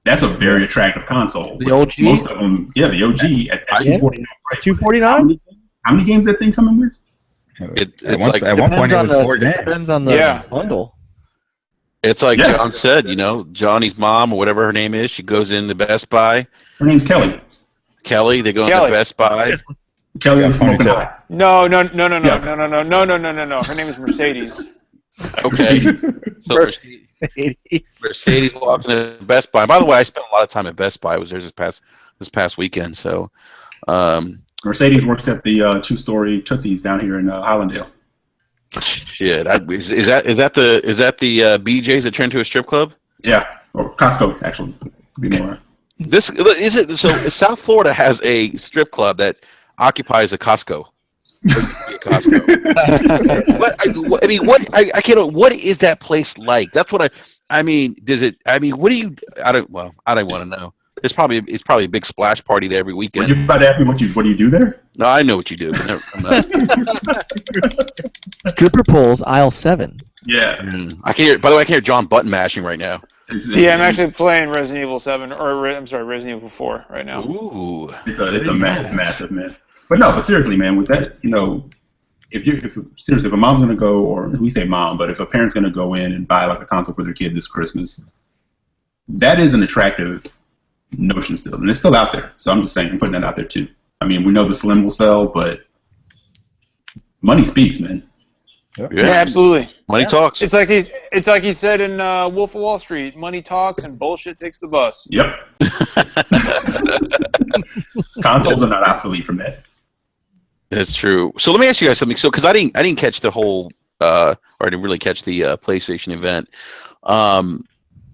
D: That's a very attractive console.
B: The OG?
D: Most of them, the OG at $249.
B: $249?
D: How many games that thing coming with?
C: At one point it was 4 games.
B: Depends on the bundle.
A: It's like John said, Johnny's mom or whatever her name is, she goes into Best Buy.
D: Her name's Kelly.
A: They go into Best Buy.
D: Kelly was smoking hot.
E: No. Her name is Mercedes.
A: Okay. So Mercedes walks into Best Buy. By the way, I spent a lot of time at Best Buy. I was there this past weekend. So
D: Mercedes works at the 2-story Tootsie's down here in Hollandale.
A: Shit, is that the BJ's that turned to a strip club?
D: Yeah, or Costco actually. To be more.
A: This is it. So South Florida has a strip club that occupies a Costco. What is that place like? That's what I mean. Does it? I mean, what do you? I don't want to know. It's probably a big splash party there every weekend.
D: You're about to ask me what do you do there?
A: No, I know what you do. But I'm not.
B: Stripper poles, aisle 7.
D: Yeah.
A: I can hear. By the way, I can hear John button mashing right now.
E: I'm actually playing Resident Evil 7, or I'm sorry, Resident Evil 4 right now.
A: Ooh.
D: It's a massive, man. But seriously, man, with that, seriously, if a mom's gonna go, or we say mom, but if a parent's gonna go in and buy like a console for their kid this Christmas, that is an attractive notion still, and it's still out there. So I'm just saying, I'm putting that out there too. I mean, we know the Slim will sell, but money speaks, man.
C: Yep.
E: Yeah, absolutely.
A: Money talks.
E: It's like he said in Wolf of Wall Street. Money talks and bullshit takes the bus.
D: Yep. Consoles are not obsolete from that.
A: That's true. So let me ask you guys something. So because I didn't catch the whole, or I didn't really catch the PlayStation event.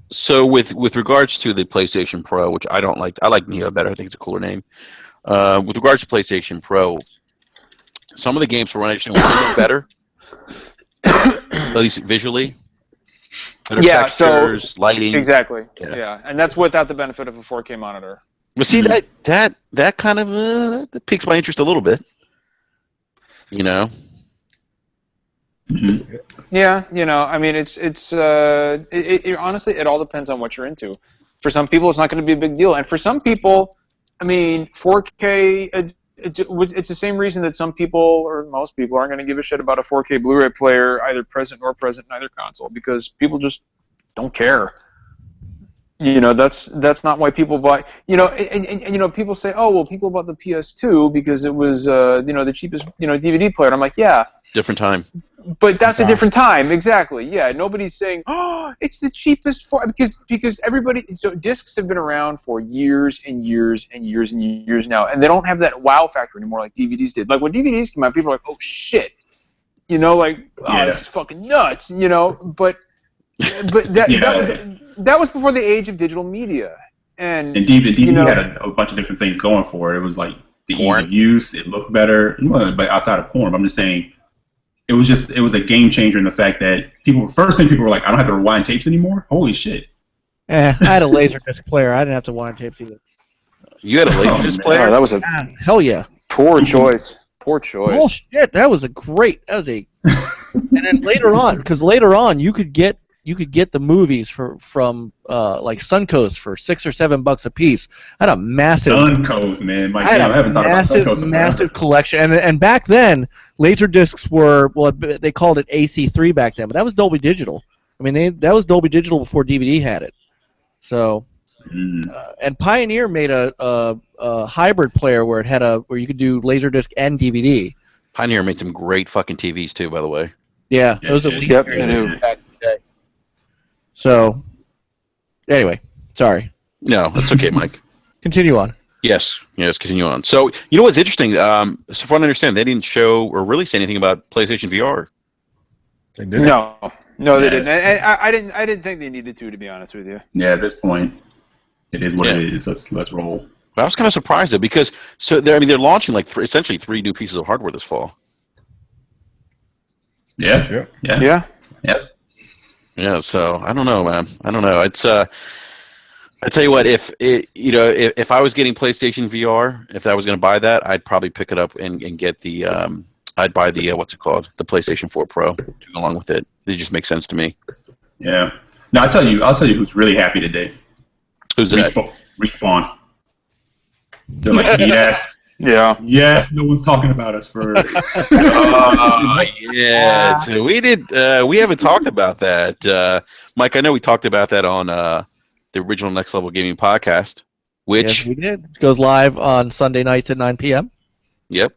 A: So with regards to the PlayStation Pro, which I don't like, I like Neo better. I think it's a cooler name. With regards to PlayStation Pro, some of the games for one actually a little better, at least visually. Better textures, lighting.
E: Exactly. Yeah, and that's without the benefit of a 4K monitor.
A: But see, that kind of that piques my interest a little bit. You know.
D: Mm-hmm.
E: Yeah, I mean, it's honestly, it all depends on what you're into. For some people, it's not going to be a big deal, and for some people, I mean, 4K. It's the same reason that some people or most people aren't going to give a shit about a 4K Blu-ray player, either present nor present in either console, because people just don't care. That's not why people buy. And people say, oh well, people bought the PS2 because it was the cheapest DVD player. And I'm like, yeah,
A: different time.
E: But that's a different time, exactly. Yeah, nobody's saying, oh, it's the cheapest because everybody. So discs have been around for years and years and years and years now, and they don't have that wow factor anymore like DVDs did. Like when DVDs came out, people were like, oh shit, this is fucking nuts, But that was before the age of digital media, and
D: DVD had a bunch of different things going for it. It was like the ease of use, it looked better, but outside of porn. I'm just saying. It was a game changer in the fact that people were like, I don't have to rewind tapes anymore? Holy shit.
B: I had a Laserdisc player. I didn't have to wind tapes either.
A: You had a Laserdisc player?
E: Oh, that was
B: hell yeah.
E: Poor choice. Oh
B: shit, that was and then later on you could get the movies from like Suncoast for $6 or $7 a piece. I had a massive
D: Suncoast, man. I haven't thought about Suncoast.
B: Massive collection, and back then Laserdiscs were they called it AC3 back then, but that was Dolby Digital. I mean that was Dolby Digital before DVD had it. So, and Pioneer made a hybrid player where you could do Laserdisc and DVD.
A: Pioneer made some great fucking TVs too, by the way.
B: Yeah, those are
E: yep,
B: back in the day. So, anyway, sorry.
A: No, that's okay, Mike.
B: Continue on.
A: Yes, continue on. So, you know what's interesting? So, from what I understand, they didn't show or really say anything about PlayStation VR.
C: They didn't.
E: No, they didn't. I didn't think they needed to be honest with you.
D: Yeah, at this point, it is what it is. Let's roll.
A: I was kind of surprised though, because they're launching like essentially 3 new pieces of hardware this fall.
D: Yeah.
A: Yeah, so I don't know, man. I don't know. It's I tell you what, if I was getting PlayStation VR, if I was going to buy that, I'd probably pick it up and get the I'd buy the what's it called, the PlayStation 4 Pro to go along with it. It just makes sense to me.
D: Yeah. No, I'll tell you who's really happy today.
A: Who's that?
D: Respawn. They're like, yes.
E: Yeah.
D: Yes, no one's talking about us for.
A: Yeah, so we did. We haven't talked about that, Mike. I know we talked about that on the original Next Level Gaming podcast, which
B: we did. It goes live on Sunday nights at 9 p.m.
A: Yep.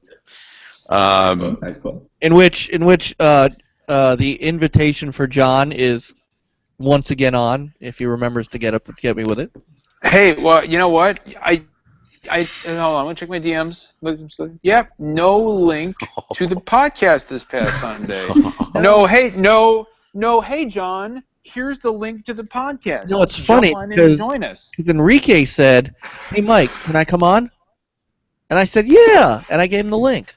D: Nice club.
B: In which the invitation for John is once again on, if he remembers to get me with it.
E: Hey, well, you know what? Hold on, I'm gonna check my DMs. Yep, no link to the podcast this past Sunday. Hey, John, here's the link to the podcast.
B: No, it's funny because Enrique said, "Hey, Mike, can I come on?" And I said, "Yeah," and I gave him the link.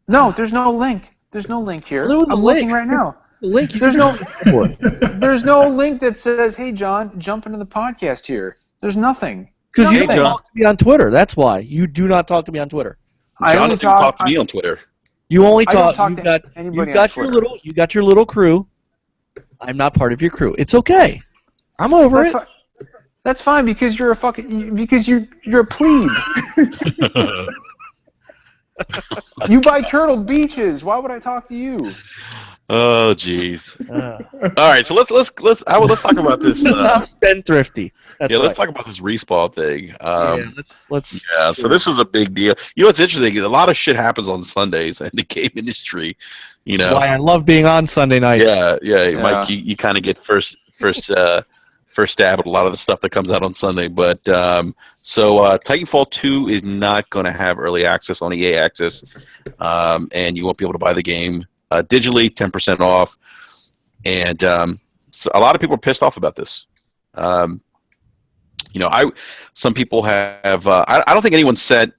E: No, there's no link. There's no link here. I'm looking right now.
B: The link.
E: There's no link that says, "Hey, John, jump into the podcast here." There's nothing.
B: Because you don't talk to me on Twitter. That's why. You do not talk to me on Twitter.
A: John doesn't talk to me on Twitter.
B: You only talk to anybody on Twitter. You got your little crew. I'm not part of your crew. It's okay. I'm over it.
E: That's fine because you're a plebe. You buy Turtle Beaches. Why would I talk to you?
A: Oh, jeez. All right, so let's talk about this.
B: I'm spendthrifty. That's
A: yeah,
B: right.
A: let's talk about this respawn thing.
B: Let's.
A: Yeah, so this was a big deal. You know what's interesting? A lot of shit happens on Sundays in the game industry. You know,
B: that's why I love being on Sunday nights.
A: yeah. Mike, you kind of get first stab at a lot of the stuff that comes out on Sunday. But so Titanfall 2 is not going to have early access on EA Access, and you won't be able to buy the game digitally, 10% off. And so a lot of people are pissed off about this. Some people have. I don't think anyone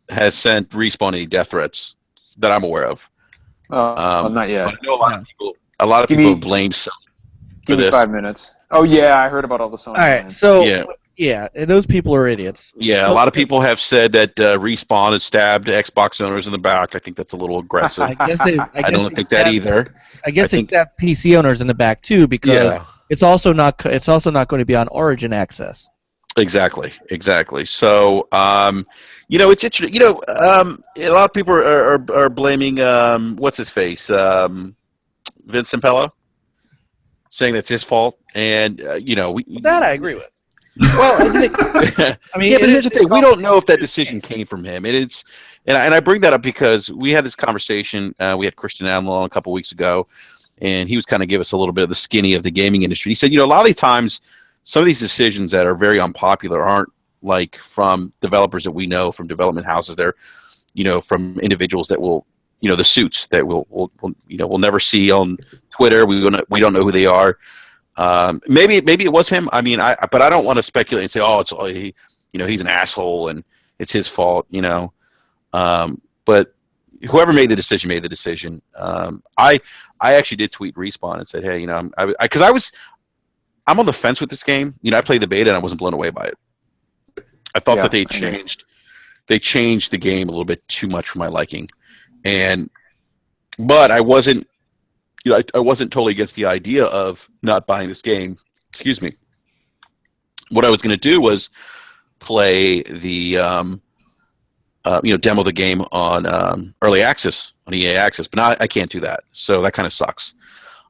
A: has sent Respawn any death threats that I'm aware of.
E: Not yet.
A: But I know a lot of people have blamed Sony for
E: Give me
A: this.
E: 5 minutes. Oh yeah, I heard about all the Sony.
B: All right,
E: plans.
B: so yeah, those people are idiots.
A: Yeah, a lot of people have said that Respawn has stabbed Xbox owners in the back. I think that's a little aggressive. I don't think that either.
B: I guess they stabbed PC owners in the back too, because it's also not going to be on Origin access. Exactly.
A: So, it's interesting. A lot of people are blaming what's his face, Vincent Pello, saying that's his fault, and
B: that I agree with.
A: Well, but here's the thing: we don't know if that decision came from him. And I bring that up because we had this conversation. We had Christian Allen on a couple weeks ago, and he was kind of give us a little bit of the skinny of the gaming industry. He said, a lot of these times, some of these decisions that are very unpopular aren't like from developers that we know, from development houses. They're, from individuals that will, the suits that we'll never see on Twitter. We don't know who they are. Maybe it was him. But I don't want to speculate and say, he's an asshole and it's his fault. But whoever made the decision. I actually did tweet Respawn and said, hey, because I'm on the fence with this game. I played the beta and I wasn't blown away by it. I thought that they changed the game a little bit too much for my liking, but I wasn't. I wasn't totally against the idea of not buying this game. Excuse me. What I was going to do was play the, demo the game on early access, on EA Access, but now I can't do that. So that kind of sucks.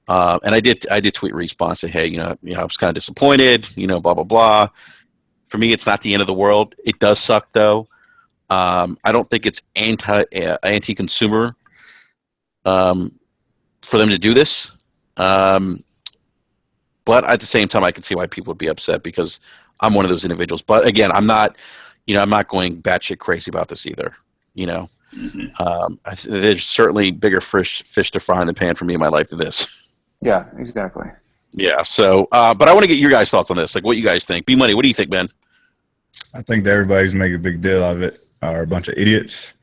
A: And I did tweet Respawn and say, hey, I was kind of disappointed, blah, blah, blah. For me, it's not the end of the world. It does suck, though. I don't think it's anti-consumer for them to do this. But at the same time, I can see why people would be upset because I'm one of those individuals. But again, I'm not going batshit crazy about this either. There's certainly bigger fish to fry in the pan for me in my life than this.
E: Yeah, exactly.
A: Yeah. So, but I want to get your guys' thoughts on this. Like, what you guys think? B-Money, what do you think, Ben?
C: I think that everybody's making a big deal of it are a bunch of idiots.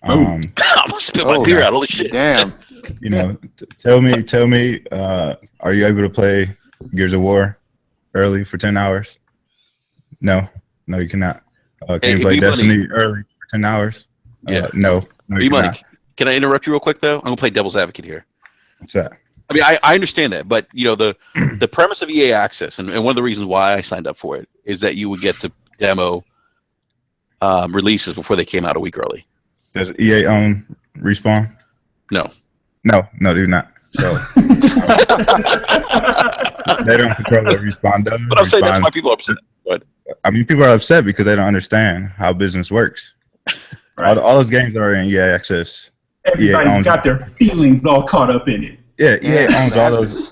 A: I'm gonna spit my beer out. Holy shit!
E: Damn.
C: Tell me, are you able to play Gears of War early for 10 hours? No, you cannot. Can you play Destiny early for 10 hours?
A: Yeah.
C: No, you cannot.
A: Can I interrupt you real quick, though? I'm gonna play devil's advocate here.
C: What's that?
A: I understand that, but the premise of EA Access, and one of the reasons why I signed up for it is that you would get to demo releases before they came out a week early.
C: Does EA own Respawn?
A: No,
C: they do not. So they don't control what Respawn does.
A: But I'm saying that's why people are upset. But
C: people are upset because they don't understand how business works. Right. All those games are in EA Access.
D: Everybody's got their feelings all caught up in it.
C: Yeah, EA owns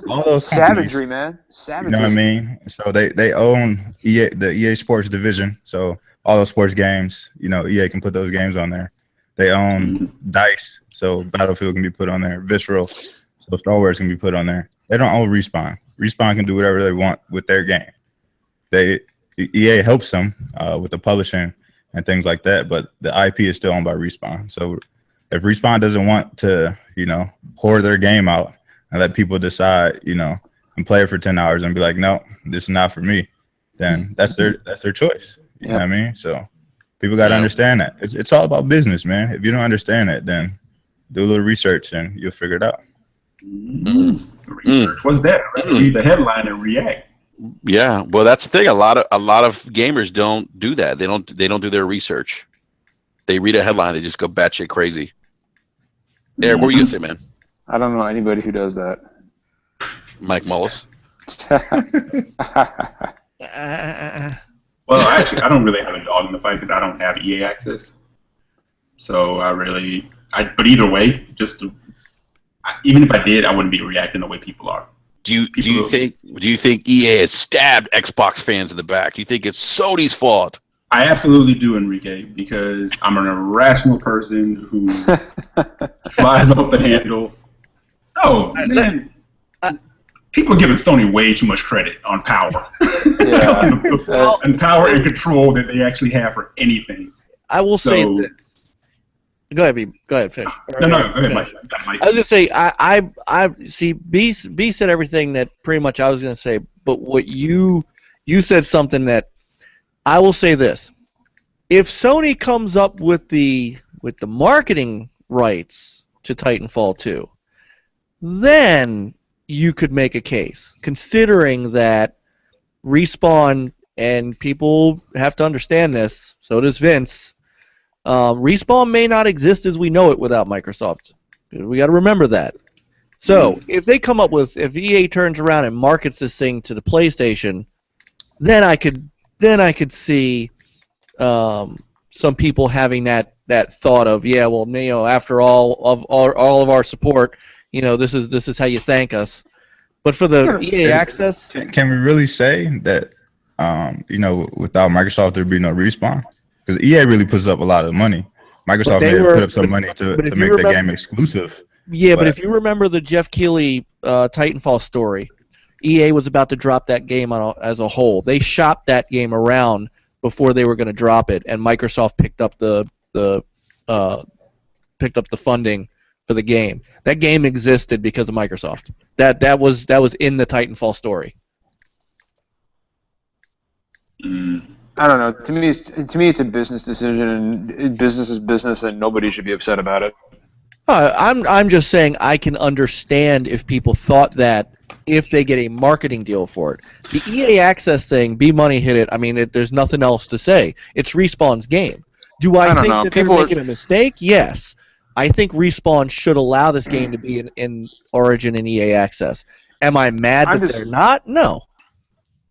C: all those
E: savagery, man. Savagery.
C: You know what I mean? So they own EA, the EA Sports division. So all those sports games, EA can put those games on there. They own DICE, so Battlefield can be put on there. Visceral, so Star Wars can be put on there. They don't own Respawn. Respawn can do whatever they want with their game. EA helps them with the publishing and things like that, but the IP is still owned by Respawn. So if Respawn doesn't want to, pour their game out and let people decide, and play it for 10 hours and be like, no, this is not for me, then that's their choice. You know what I mean? So people got to understand that. It's all about business, man. If you don't understand it, then do a little research and you'll figure it out.
D: Research. What's that? Read the headline and react.
A: Yeah, well, that's the thing. A lot of gamers don't do that. They don't do their research. They read a headline, they just go batshit crazy. Eric, what were you gonna say, man?
E: I don't know anybody who does that.
A: Mike Mullis.
D: Well, actually, I don't really have a dog in the fight because I don't have EA access. So but either way, even if I did, I wouldn't be reacting the way people are.
A: Do you think EA has stabbed Xbox fans in the back? Do you think it's Sony's fault?
D: I absolutely do, Enrique, because I'm an irrational person who flies off the handle. No, man. People are giving Sony way too much credit on power.
E: Yeah.
D: And power and control that they actually have for anything.
B: I will say this. Go ahead, B. Go ahead, finish.
D: No, go ahead, Mike.
B: I was gonna say I see B said everything that pretty much I was gonna say, but what you said something that I will say this: if Sony comes up with the marketing rights to Titanfall 2, then you could make a case, considering that Respawn, and people have to understand this, so does Vince. Respawn may not exist as we know it without Microsoft. We got to remember that. So if EA turns around and markets this thing to the PlayStation, then I could see some people having that thought of, yeah, well, after all of our support, this is how you thank us. But for the EA access,
C: can we really say that without Microsoft there'd be no Respawn? Because EA really puts up a lot of money. Microsoft may have put up some money to make the game exclusive.
B: Yeah, but if you remember the Jeff Keighley Titanfall story, EA was about to drop that game as a whole. They shopped that game around before they were going to drop it, and Microsoft picked up the funding for the game. That game existed because of Microsoft. That was in the Titanfall story.
E: I don't know. To me, it's a business decision, and business is business, and nobody should be upset about it.
B: I'm just saying I can understand if people thought that if they get a marketing deal for it. The EA Access thing, B-Money hit it. I mean, there's nothing else to say. It's Respawn's game. Do I think that they're making a mistake? Yes. I think Respawn should allow this game to be in Origin and EA Access. Am I mad that they're not? No.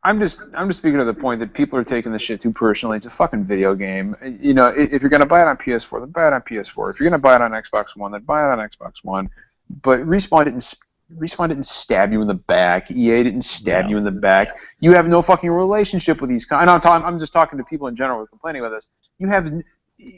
E: I'm just speaking to the point that people are taking this shit too personally. It's a fucking video game. If you're gonna buy it on PS4, then buy it on PS4. If you're gonna buy it on Xbox One, then buy it on Xbox One. But Respawn didn't stab you in the back. EA didn't stab you in the back. You have no fucking relationship with these. And I'm just talking to people in general who are complaining about this.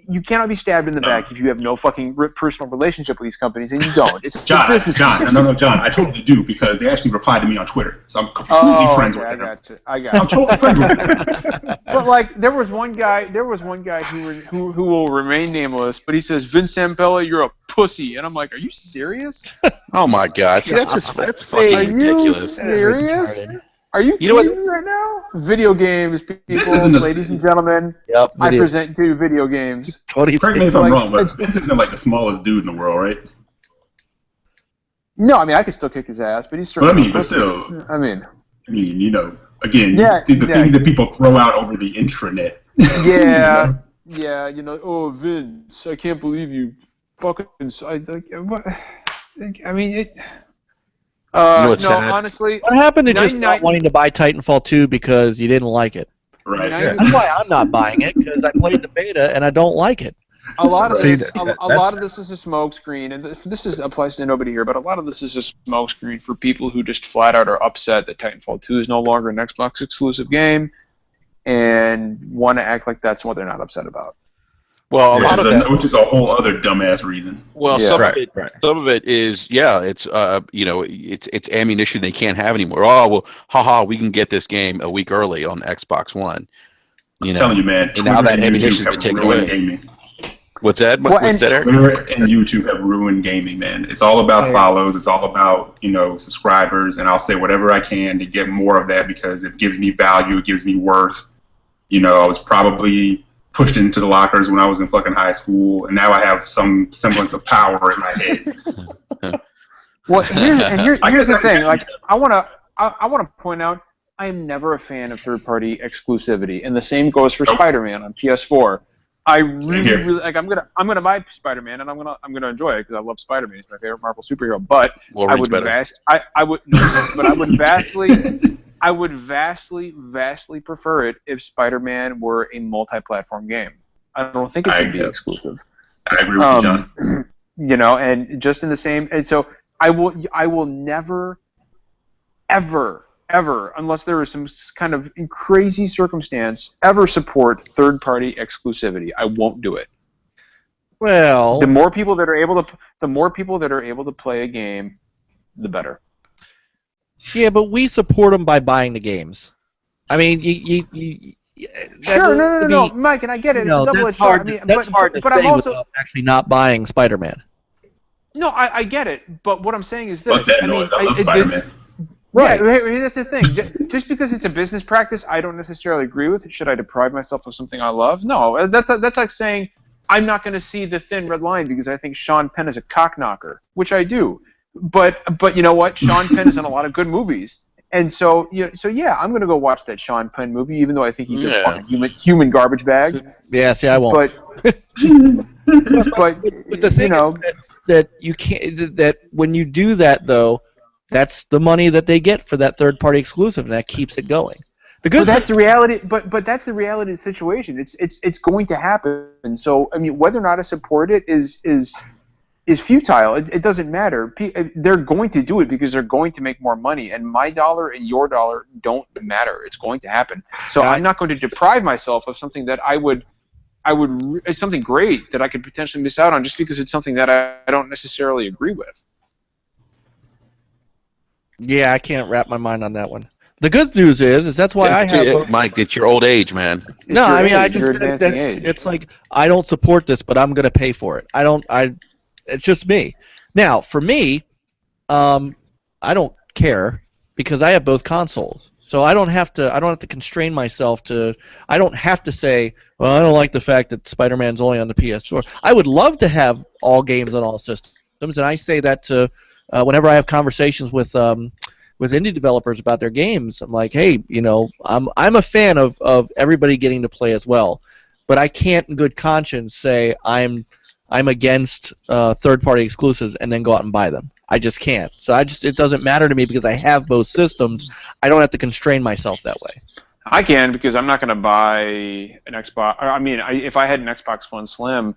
E: You cannot be stabbed in the back if you have no fucking personal relationship with these companies, and you don't. It's
D: John.
E: business.
D: No, John. I totally do because they actually replied to me on Twitter, so I'm completely friends with them.
E: I got you.
D: I'm totally friends with them.
E: But there was one guy who will remain nameless, but he says, Vince Zampella, you're a pussy, and I'm like, are you serious?
A: Oh my God! See, that's fucking ridiculous.
E: Are you serious? Are you kidding right now? Video games, people, ladies and gentlemen.
B: Yep,
E: I present to video games.
D: Correct me if I'm wrong, but this isn't like the smallest dude in the world, right?
E: No, I mean I could still kick his ass, but he's certainly.
D: But still.
E: I mean,
D: again, the things that people throw out over the intranet.
E: Yeah, yeah, oh Vince, I can't believe you fucking. I mean it. Honestly,
B: what happened to just not wanting to buy Titanfall 2 because you didn't like it?
D: Right.
B: That's why I'm not buying it, because I played the beta and I don't like it.
E: A lot of this is a smokescreen, and this applies to nobody here, but a lot of this is a smokescreen for people who just flat out are upset that Titanfall 2 is no longer an Xbox exclusive game, and want to act like that's what they're not upset about.
A: Well,
D: which is a whole other dumbass reason.
A: Well, some of it is, it's ammunition they can't have anymore. Oh, well, haha, we can get this game a week early on Xbox One.
D: I'm telling you, man.
A: And now that ammunition has been taken away.
D: Gaming.
A: What's that? What's that, Eric?
D: Twitter and YouTube have ruined gaming, man. It's all about follows. It's all about subscribers, and I'll say whatever I can to get more of that because it gives me value. It gives me worth. I was probably pushed into the lockers when I was in fucking high school, and now I have some semblance of power in my head.
E: Well, here's the thing. Like, I want to point out, I am never a fan of third-party exclusivity, and the same goes for Spider-Man on PS4. I really like. I'm gonna buy Spider-Man, and I'm gonna enjoy it because I love Spider-Man. He's my favorite Marvel superhero. But
A: Wolverine's better.
E: I would vastly prefer it if Spider-Man were a multi-platform game. I don't think it should be exclusive.
D: I agree with you, John.
E: You know, and just in the same, and so I will never, ever, unless there is some kind of crazy circumstance, ever support third-party exclusivity. I won't do it.
B: Well,
E: the more people that are able to play a game, the better.
B: Yeah, but we support them by buying the games. I mean,
E: sure, no, Mike, and I get it. It's a double-edged sword. I mean,
B: that's hard to say without actually not buying Spider-Man.
E: No, I get it, but what I'm saying is this.
D: Fuck that noise. I love Spider-Man.
E: Right. Yeah, that's the thing. Just because it's a business practice, I don't necessarily agree with it. Should I deprive myself of something I love? No, that's like saying I'm not going to see The Thin Red Line because I think Sean Penn is a cock knocker, which I do. But you know what? Sean Penn is in a lot of good movies, and so yeah, I'm going to go watch that Sean Penn movie, even though I think he's a fucking human garbage bag.
B: Yeah, see, I won't.
E: But
B: the thing is that you can't. That when you do that, though, that's the money that they get for that third-party exclusive, and that keeps it going.
E: That's the reality. But that's the reality of the situation. It's going to happen. So I mean, whether or not I support it is futile. It doesn't matter. They're going to do it because they're going to make more money, and my dollar and your dollar don't matter. It's going to happen. So I'm not going to deprive myself of something that it's something great that I could potentially miss out on just because it's something that I don't necessarily agree with.
B: Yeah, I can't wrap my mind on that one. The good news is that's why I have...
A: Mike, it's your old age, man.
B: No, I mean, it's like, I don't support this, but I'm going to pay for it. It's just me. Now, for me, I don't care because I have both consoles. So I don't have to constrain myself to. I don't have to say, well, I don't like the fact that Spider-Man's only on the PS4. I would love to have all games on all systems, and I say that to whenever I have conversations with indie developers about their games. I'm like, hey, I'm a fan of everybody getting to play as well, but I can't in good conscience say I'm against third-party exclusives and then go out and buy them. I just can't. So it doesn't matter to me because I have both systems. I don't have to constrain myself that way.
E: I can because I'm not going to buy an Xbox. I mean, if I had an Xbox One Slim,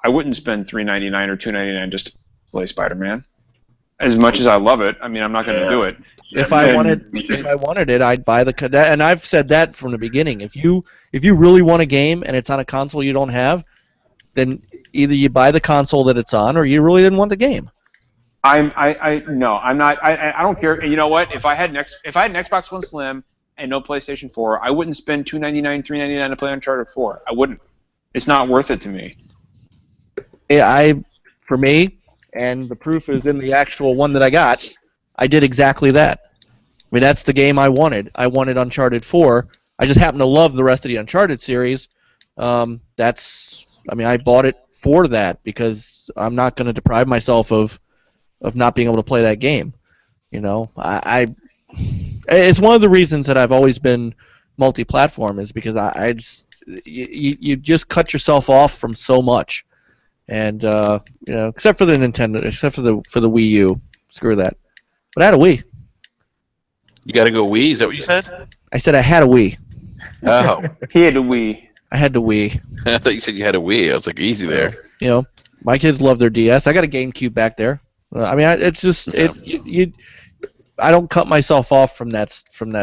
E: I wouldn't spend $399 or $299 just to play Spider-Man. As much as I love it, I mean, I'm not going to do it.
B: If I wanted it, I'd buy and I've said that from the beginning. If you really want a game and it's on a console you don't have, then either you buy the console that it's on, or you really didn't want the game.
E: I'm not. I don't care. And you know what? If I had an Xbox One Slim and no PlayStation 4, I wouldn't spend $299, $399 to play Uncharted 4. I wouldn't. It's not worth it to me.
B: For me, and the proof is in the actual one that I got, I did exactly that. I mean, that's the game I wanted. I wanted Uncharted 4. I just happen to love the rest of the Uncharted series. I bought it for that because I'm not going to deprive myself of not being able to play that game. It's one of the reasons that I've always been multi-platform is because you just cut yourself off from so much, and except for the Nintendo, except for the Wii U, screw that. But I had a Wii.
A: You got to go Wii? Is that what you said?
B: I said I had a Wii.
A: Oh,
E: he had a Wii.
B: I had the Wii.
A: I thought you said you had a Wii. I was like, easy there.
B: My kids love their DS. I got a GameCube back there. I mean, it's just I don't cut myself off from that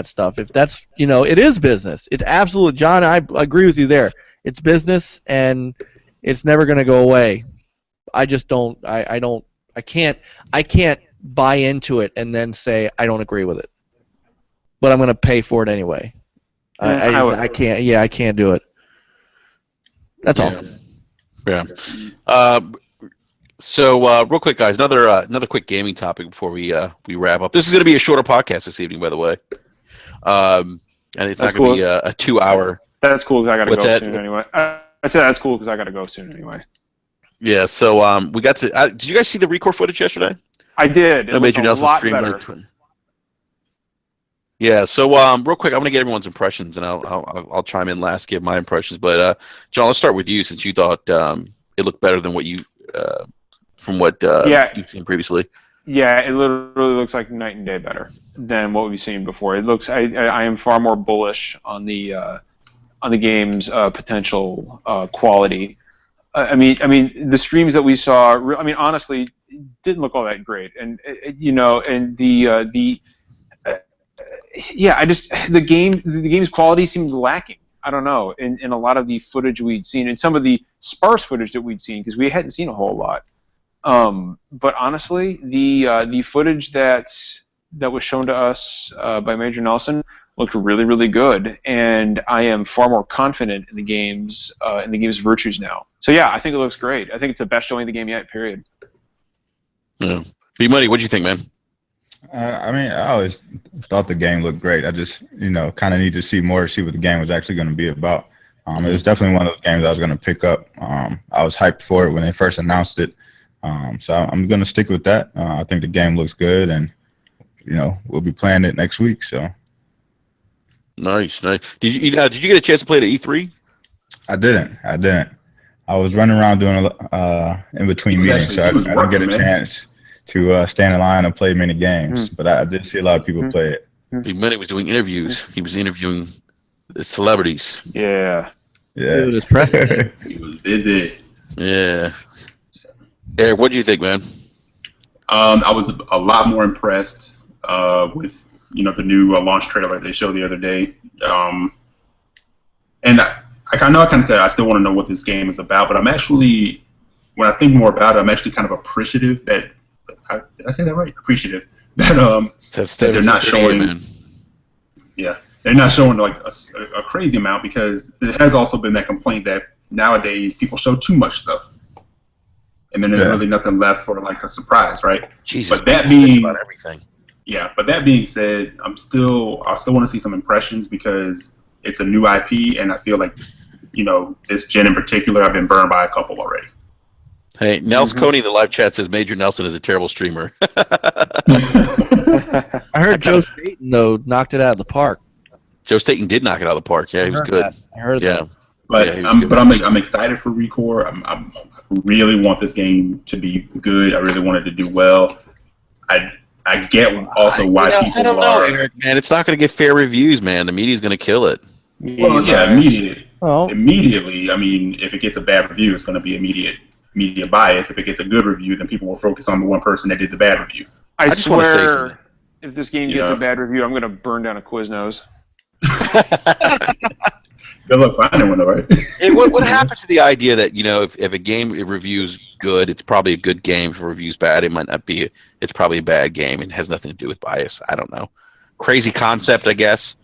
B: stuff. If that's it is business. It's absolute. John, I agree with you there. It's business, and it's never going to go away. I just don't. I can't buy into it and then say I don't agree with it. But I'm going to pay for it anyway. I can't. Yeah, I can't do it. That's all.
A: Yeah. So real quick, guys, another quick gaming topic before we wrap up. This is going to be a shorter podcast this evening, by the way, and it's not going to be a 2-hour.
E: That's cool because I got to go soon anyway. I said that's cool because I got to go soon anyway.
A: Yeah. So we got to. Did you guys see the Recore footage yesterday?
E: I did.
A: It made your Nelson stream. Yeah. So, real quick, I'm gonna get everyone's impressions, and I'll chime in last, give my impressions. But John, let's start with you since you thought it looked better than what you from what you've seen previously.
E: Yeah, it literally looks like night and day better than what we've seen before. It looks. I am far more bullish on the game's potential quality. I mean, the streams that we saw. I mean, honestly, didn't look all that great, and and yeah, the game's quality seemed lacking. I don't know in a lot of the footage we'd seen, and some of the sparse footage that we'd seen because we hadn't seen a whole lot. But honestly, the footage that was shown to us by Major Nelson looked really, really good, and I am far more confident in the game's virtues now. So yeah, I think it looks great. I think it's the best showing of the game yet. Period.
A: Yeah. B-Money, what do you think, man?
C: I mean, I always thought the game looked great. I just, kind of need to see more, see what the game was actually going to be about. It was definitely one of those games I was going to pick up. I was hyped for it when they first announced it. So I'm going to stick with that. I think the game looks good, and, we'll be playing it next week. So
A: Nice. Did you get a chance to play it at E3?
C: I didn't. I was running around doing in between meetings, so I didn't get a chance to stand in line and play many games. But I did see a lot of people play it.
A: B-Money was doing interviews. He was interviewing the celebrities.
E: Yeah.
B: It was pressing.
D: He was busy.
A: Yeah. Eric, what do you think, man?
D: I was a lot more impressed with the new launch trailer they showed the other day. And I know I kind of said I still want to know what this game is about, but I'm actually, when I think more about it, I'm actually kind of appreciative that did I say that right? Appreciative that that they're not showing. Man. Yeah, they're not showing like a crazy amount, because there has also been that complaint that nowadays people show too much stuff, and then there's really nothing left for like a surprise, right?
A: Jesus,
D: but that being
A: about everything.
D: Yeah, but that being said, I still want to see some impressions, because it's a new IP, and I feel like this gen in particular, I've been burned by a couple already.
A: Hey, Nels Coney in the live chat says Major Nelson is a terrible streamer.
B: I heard Joe Staten, though, knocked it out of the park.
A: Joe Staten did knock it out of the park. Yeah, he was good.
B: I heard that.
D: But I'm excited for Recore. I really want this game to be good. I really want it to do well. I get also why people
A: I don't know, Eric, man. It's not going to get fair reviews, man. The media's going to kill it.
D: Well, yeah, immediately. Immediately. I mean, if it gets a bad review, it's going to be immediate media bias. If it gets a good review, then people will focus on the one person that did the bad review.
E: I just want to say something. If this game gets a bad review, I'm going to burn down a Quiznos.
D: Good luck finding one, though, right?
A: What happened to the idea that if a game reviews good, it's probably a good game. If it reviews bad, it might not be. It's probably a bad game. It has nothing to do with bias. I don't know. Crazy concept, I guess.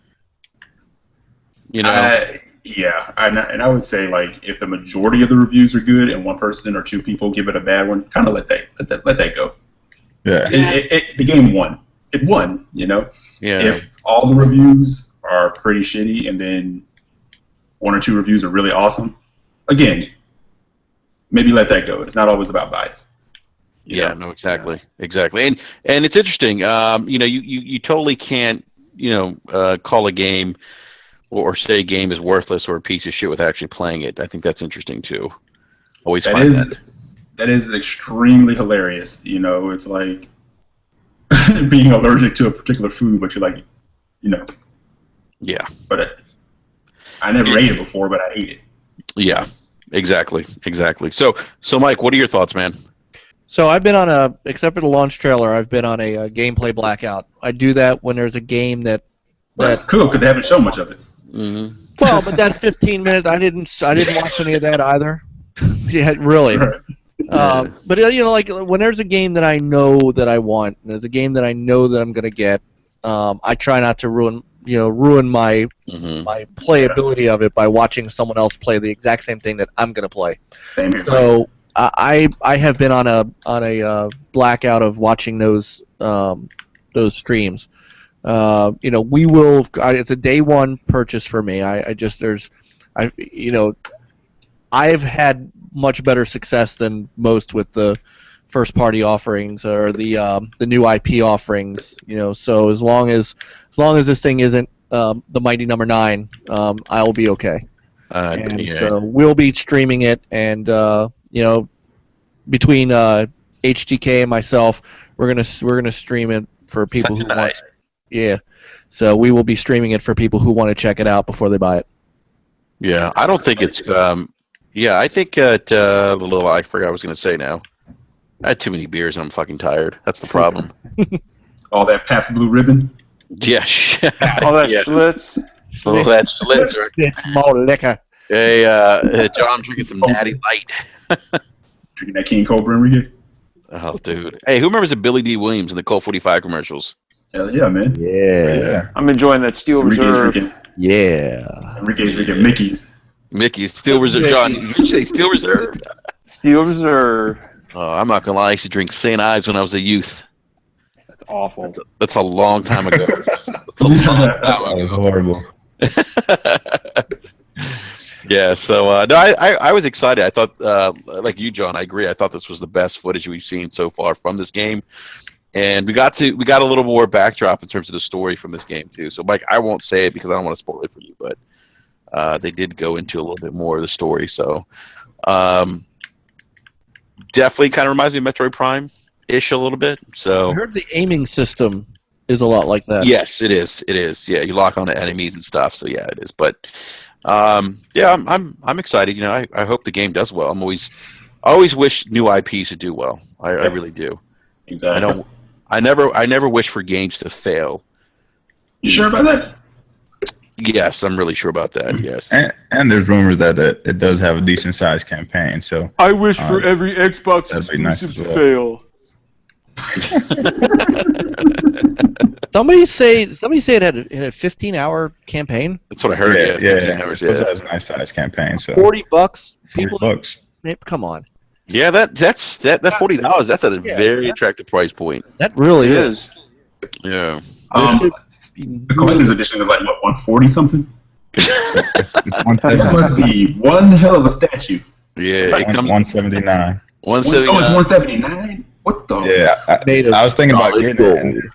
D: Yeah, and I would say, like, if the majority of the reviews are good and one person or two people give it a bad one, kind of let that go.
C: Yeah.
D: The game won. It won.
A: Yeah.
D: If all the reviews are pretty shitty and then one or two reviews are really awesome, again, maybe let that go. It's not always about bias.
A: Yeah. No. Exactly. And it's interesting. You totally can't call a game or say a game is worthless or a piece of shit with actually playing it. I think that's interesting too. Always find that.
D: That is extremely hilarious. It's like being allergic to a particular food, but you're like,
A: Yeah.
D: But I never ate it before, but I ate it.
A: Yeah. Exactly. So Mike, what are your thoughts, man?
B: So I've been except for the launch trailer, I've been on a gameplay blackout. I do that when there's a game that.
D: That's cool, because they haven't shown much of it.
A: Mm-hmm.
B: Well, but that 15 minutes, I didn't watch any of that either. Yeah, really.
D: Right.
B: But like when there's a game that I know that I want, and there's a game that I know that I'm gonna get, I try not to ruin my my playability of it by watching someone else play the exact same thing that I'm gonna play.
D: Same here.
B: So I have been on a blackout of watching those streams. We will. It's a day one purchase for me. I've had much better success than most with the first-party offerings or the new IP offerings. So as long as this thing isn't the mighty number 9, I will be okay. So we'll be streaming it, and between HTK and myself, we're gonna stream it for people who want. Yeah, so we will be streaming it for people who want to check it out before they buy it.
A: Yeah, I don't think it's. I think I forgot what I was going to say now. I had too many beers and I'm fucking tired. That's the problem.
D: All that Pabst Blue Ribbon.
A: Yeah.
E: All that Schlitz.
A: All that Schlitz.
B: It's more liquor.
A: Hey, John, I'm drinking some Natty Light.
D: Drinking that King Cobra, Enrique.
A: Oh, dude. Hey, who remembers the Billy D. Williams in the Colt 45 commercials?
D: Hell yeah, man.
B: Yeah.
E: I'm enjoying that Steel Reserve.
B: Yeah.
D: Enrique's drinking Mickey's
A: Steel Reserve. John, did you say Steel Reserve?
E: Steel Reserve.
A: Oh, I'm not going to lie. I used to drink St. Ives when I was a youth.
E: That's awful.
A: That's a long time ago. That's a long time ago.
C: That was horrible.
A: Yeah, so no, I was excited. I thought, like you, John, I agree. I thought this was the best footage we've seen so far from this game, and we got a little more backdrop in terms of the story from this game too. So, Mike, I won't say it because I don't want to spoil it for you, but they did go into a little bit more of the story. So, definitely kind of reminds me of Metroid Prime-ish a little bit. So
B: I heard the aiming system is a lot like that.
A: Yes, it is. It is. Yeah, you lock on to enemies and stuff. So yeah, it is. But yeah, I'm excited. I hope the game does well. I always wish new IPs to do well. I really do.
D: Exactly.
A: I never wish for games to fail.
D: You sure about that?
A: Yes, I'm really sure about that. Yes.
C: And there's rumors that it does have a decent sized campaign. So
E: I wish for every Xbox exclusive to fail.
B: Somebody say it had a 15-hour campaign.
A: That's what I heard. Yeah, 15 hours. Yeah,
C: it has a nice size campaign. So
B: $40.
C: $40.
B: Come on.
A: Yeah, that's $40. That's at a very attractive price point.
B: That really is.
A: Yeah.
D: The collector's edition is like what, 140 something? That must be one hell of a statue.
A: Yeah, it comes
C: 179.
A: 179.
D: Oh, it's 179. What the?
C: Yeah, I was thinking about getting it, and when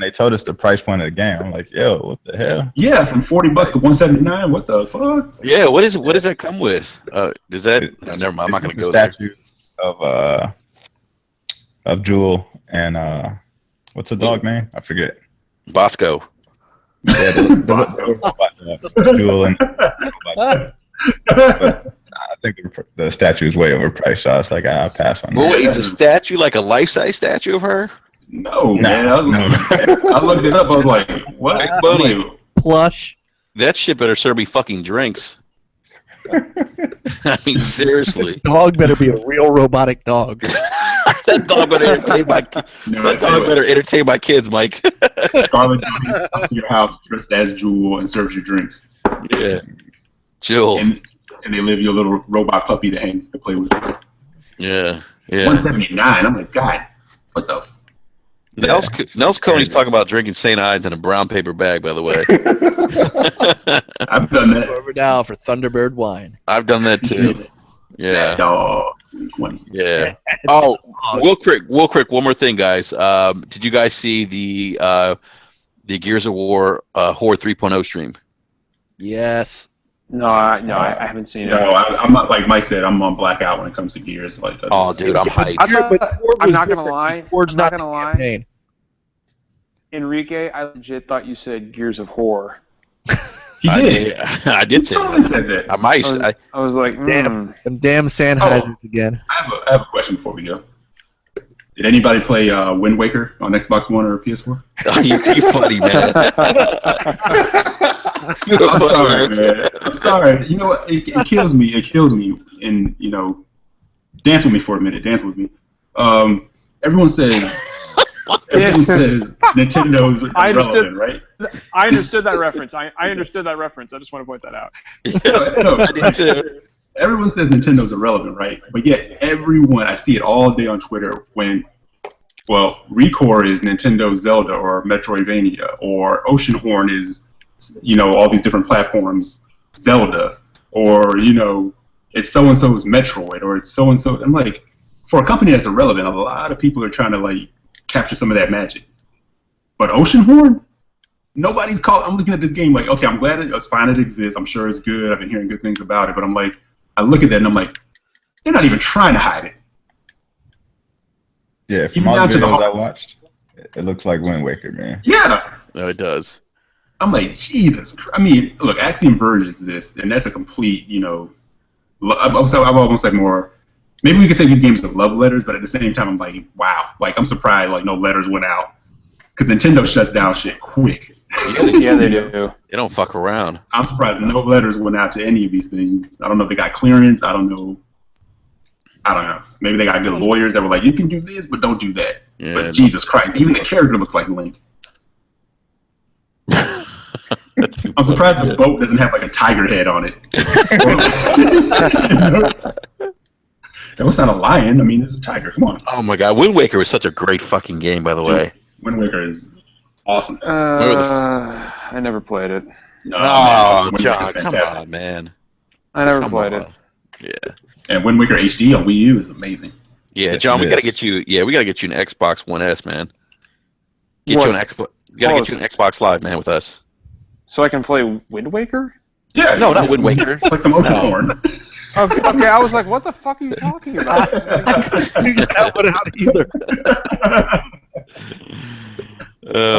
C: they told us the price point of the game, I'm like, yo, what the hell?
D: Yeah, from $40 to 179. What the fuck?
A: Yeah, what does that come with? Does that? No, never mind. I'm not gonna go there.
C: Statue of Jewel and what's the dog name? I forget.
A: Bosco.
C: Yeah, Jewel and. I think the statue is way overpriced, so I was like, I'll pass on that.
A: Well, wait, is a statue like a life-size statue of her?
D: No, man. I looked it up. I was like, what?
B: Plush.
A: That shit better serve me fucking drinks. I mean, seriously.
B: Dog better be a real robotic dog.
A: That dog better entertain my kids, Mike.
D: Scarlett Johansson comes to your house dressed as Jewel and serves you drinks.
A: Yeah. Jewel.
D: And they leave you a little robot puppy to play with.
A: Yeah.
D: 179. I'm like, God, what the?
A: Nels Coney's talking about drinking St. Ides in a brown paper bag, by the way.
D: I've done that.
B: Over now for Thunderbird wine.
A: I've done that too. Yeah.
D: Dog. 20.
A: Yeah. Oh, real quick, one more thing, guys. Did you guys see the Gears of War Horde 3.0 stream?
B: Yes.
E: No, I haven't seen it.
D: No, I'm not, like Mike said, I'm on blackout when it comes to Gears. Like,
A: dude, I'm hyped.
E: I'm not gonna lie.
B: Horde's not gonna lie.
E: Enrique, I legit thought you said Gears of War.
D: He did.
A: I did say
D: totally said that.
E: I was like,
B: damn Sennheisers again.
D: I have a question before we go. Did anybody play Wind Waker on Xbox One or PS4?
A: Oh, you funny, man.
D: I'm sorry, man. I'm sorry. You know what? It kills me. It kills me. And, dance with me for a minute. Dance with me. Everyone says Nintendo's irrelevant, right?
E: I understood that reference. I understood that reference. I just want to point that out.
D: No, I did too. Everyone says Nintendo's irrelevant, right? But yet everyone, I see it all day on Twitter when, Recore is Nintendo Zelda or Metroidvania, or Oceanhorn is, all these different platforms, Zelda, or, it's so-and-so's Metroid, or it's so-and-so. I'm like, for a company that's irrelevant, a lot of people are trying to like capture some of that magic. But Oceanhorn, nobody's called. I'm looking at this game like, okay, I'm glad it's fine it exists. I'm sure it's good. I've been hearing good things about it. But I'm like, I look at that and I'm like, they're not even trying to hide it.
C: Yeah, from all the videos I watched, it looks like Wind Waker, man.
D: Yeah.
A: No, it does.
D: I'm like, Jesus. I mean, look, Axiom Verge exists, and that's a complete, you know, I've almost said more. Maybe we could say these games are love letters, but at the same time, I'm like, wow. Like, I'm surprised, like, no letters went out. Because Nintendo shuts down shit quick.
E: Yeah, they do.
A: They don't fuck around.
D: I'm surprised no letters went out to any of these things. I don't know if they got clearance. I don't know. Maybe they got good lawyers that were like, you can do this, but don't do that.
A: Yeah,
D: but Jesus Christ, even the character looks like Link. I'm surprised the boat doesn't have like a tiger head on it. No, it's not a lion. I mean, it's a tiger. Come on.
A: Oh my God, Wind Waker is such a great fucking game, by the way.
D: Wind Waker is awesome.
E: I never played it.
D: No,
A: oh,
D: man,
A: John, come on, man.
E: I never played it.
A: Yeah.
D: And Wind Waker HD on Wii U is amazing.
A: Yeah, John, we gotta get you. Yeah, we gotta get you an Xbox One S, man. Get you an Xbox. We gotta get you an Xbox Live, man, with us.
E: So I can play Wind Waker?
D: Yeah.
A: No, not Wind Waker.
D: Like some Oceanhorn.
E: Okay, I was like, what the fuck are you talking about?
B: I couldn't figure that one out either.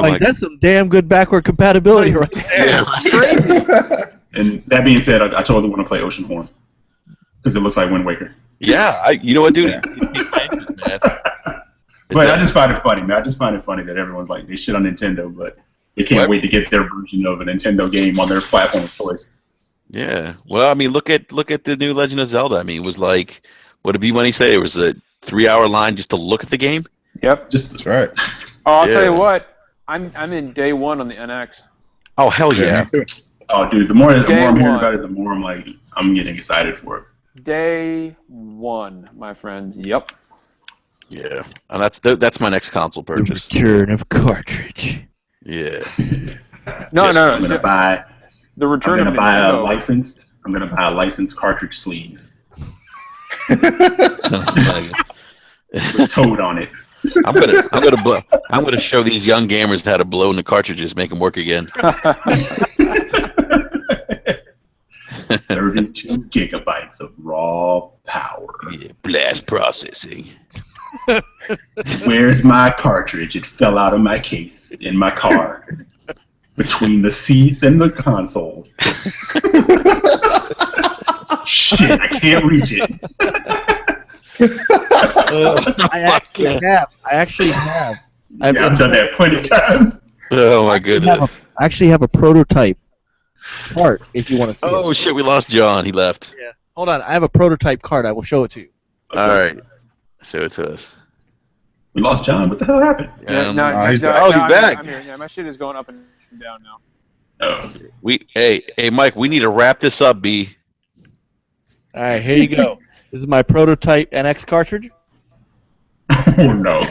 B: Like, that's some damn good backward compatibility right there.
A: Yeah.
D: And that being said, I totally want to play Oceanhorn because it looks like Wind Waker.
A: Yeah, you know what, dude? Man.
D: But I just find it funny, man. I just find it funny that everyone's like, they shit on Nintendo, but they can't wait to get their version of a Nintendo game on their platform of choice.
A: Yeah. Well, I mean, look at the new Legend of Zelda. I mean, it was like, what did B-Money say? It was a 3-hour line just to look at the game?
E: Yep.
C: That's right.
E: Oh, I'll tell you what. I'm in day one on the NX.
A: Oh, hell yeah.
D: Oh, dude, the more I'm hearing about it, the more I'm getting excited for it.
E: Day one, my friends. Yep.
A: Yeah. And that's my next console purchase.
B: The return of cartridge.
A: Yeah.
E: No.
D: I'm gonna buy.
E: The return
D: I'm
E: of
D: gonna buy
E: Nintendo.
D: I'm gonna buy a licensed cartridge sleeve with Toad on it.
A: I'm gonna show these young gamers how to blow in the cartridges, make them work again.
D: 32 gigabytes of raw power.
A: Yeah, blast processing.
D: Where's my cartridge? It fell out of my case in my car between the seats and the console. Shit, I can't reach it.
B: I actually have.
D: I've done that plenty of times.
A: Oh my goodness.
B: I actually have a prototype cart if you want to see it.
A: Oh shit, we lost John. He left.
B: Yeah. Hold on, I have a prototype cart. I will show it to you.
A: All right. Show it to us.
D: We lost John. What the hell happened?
A: He's back.
E: I'm here. Yeah, my shit is going up and down now.
D: Oh.
A: Hey, Mike, we need to wrap this up, B.
B: All right, here you go. This is my prototype NX cartridge.
D: Oh no.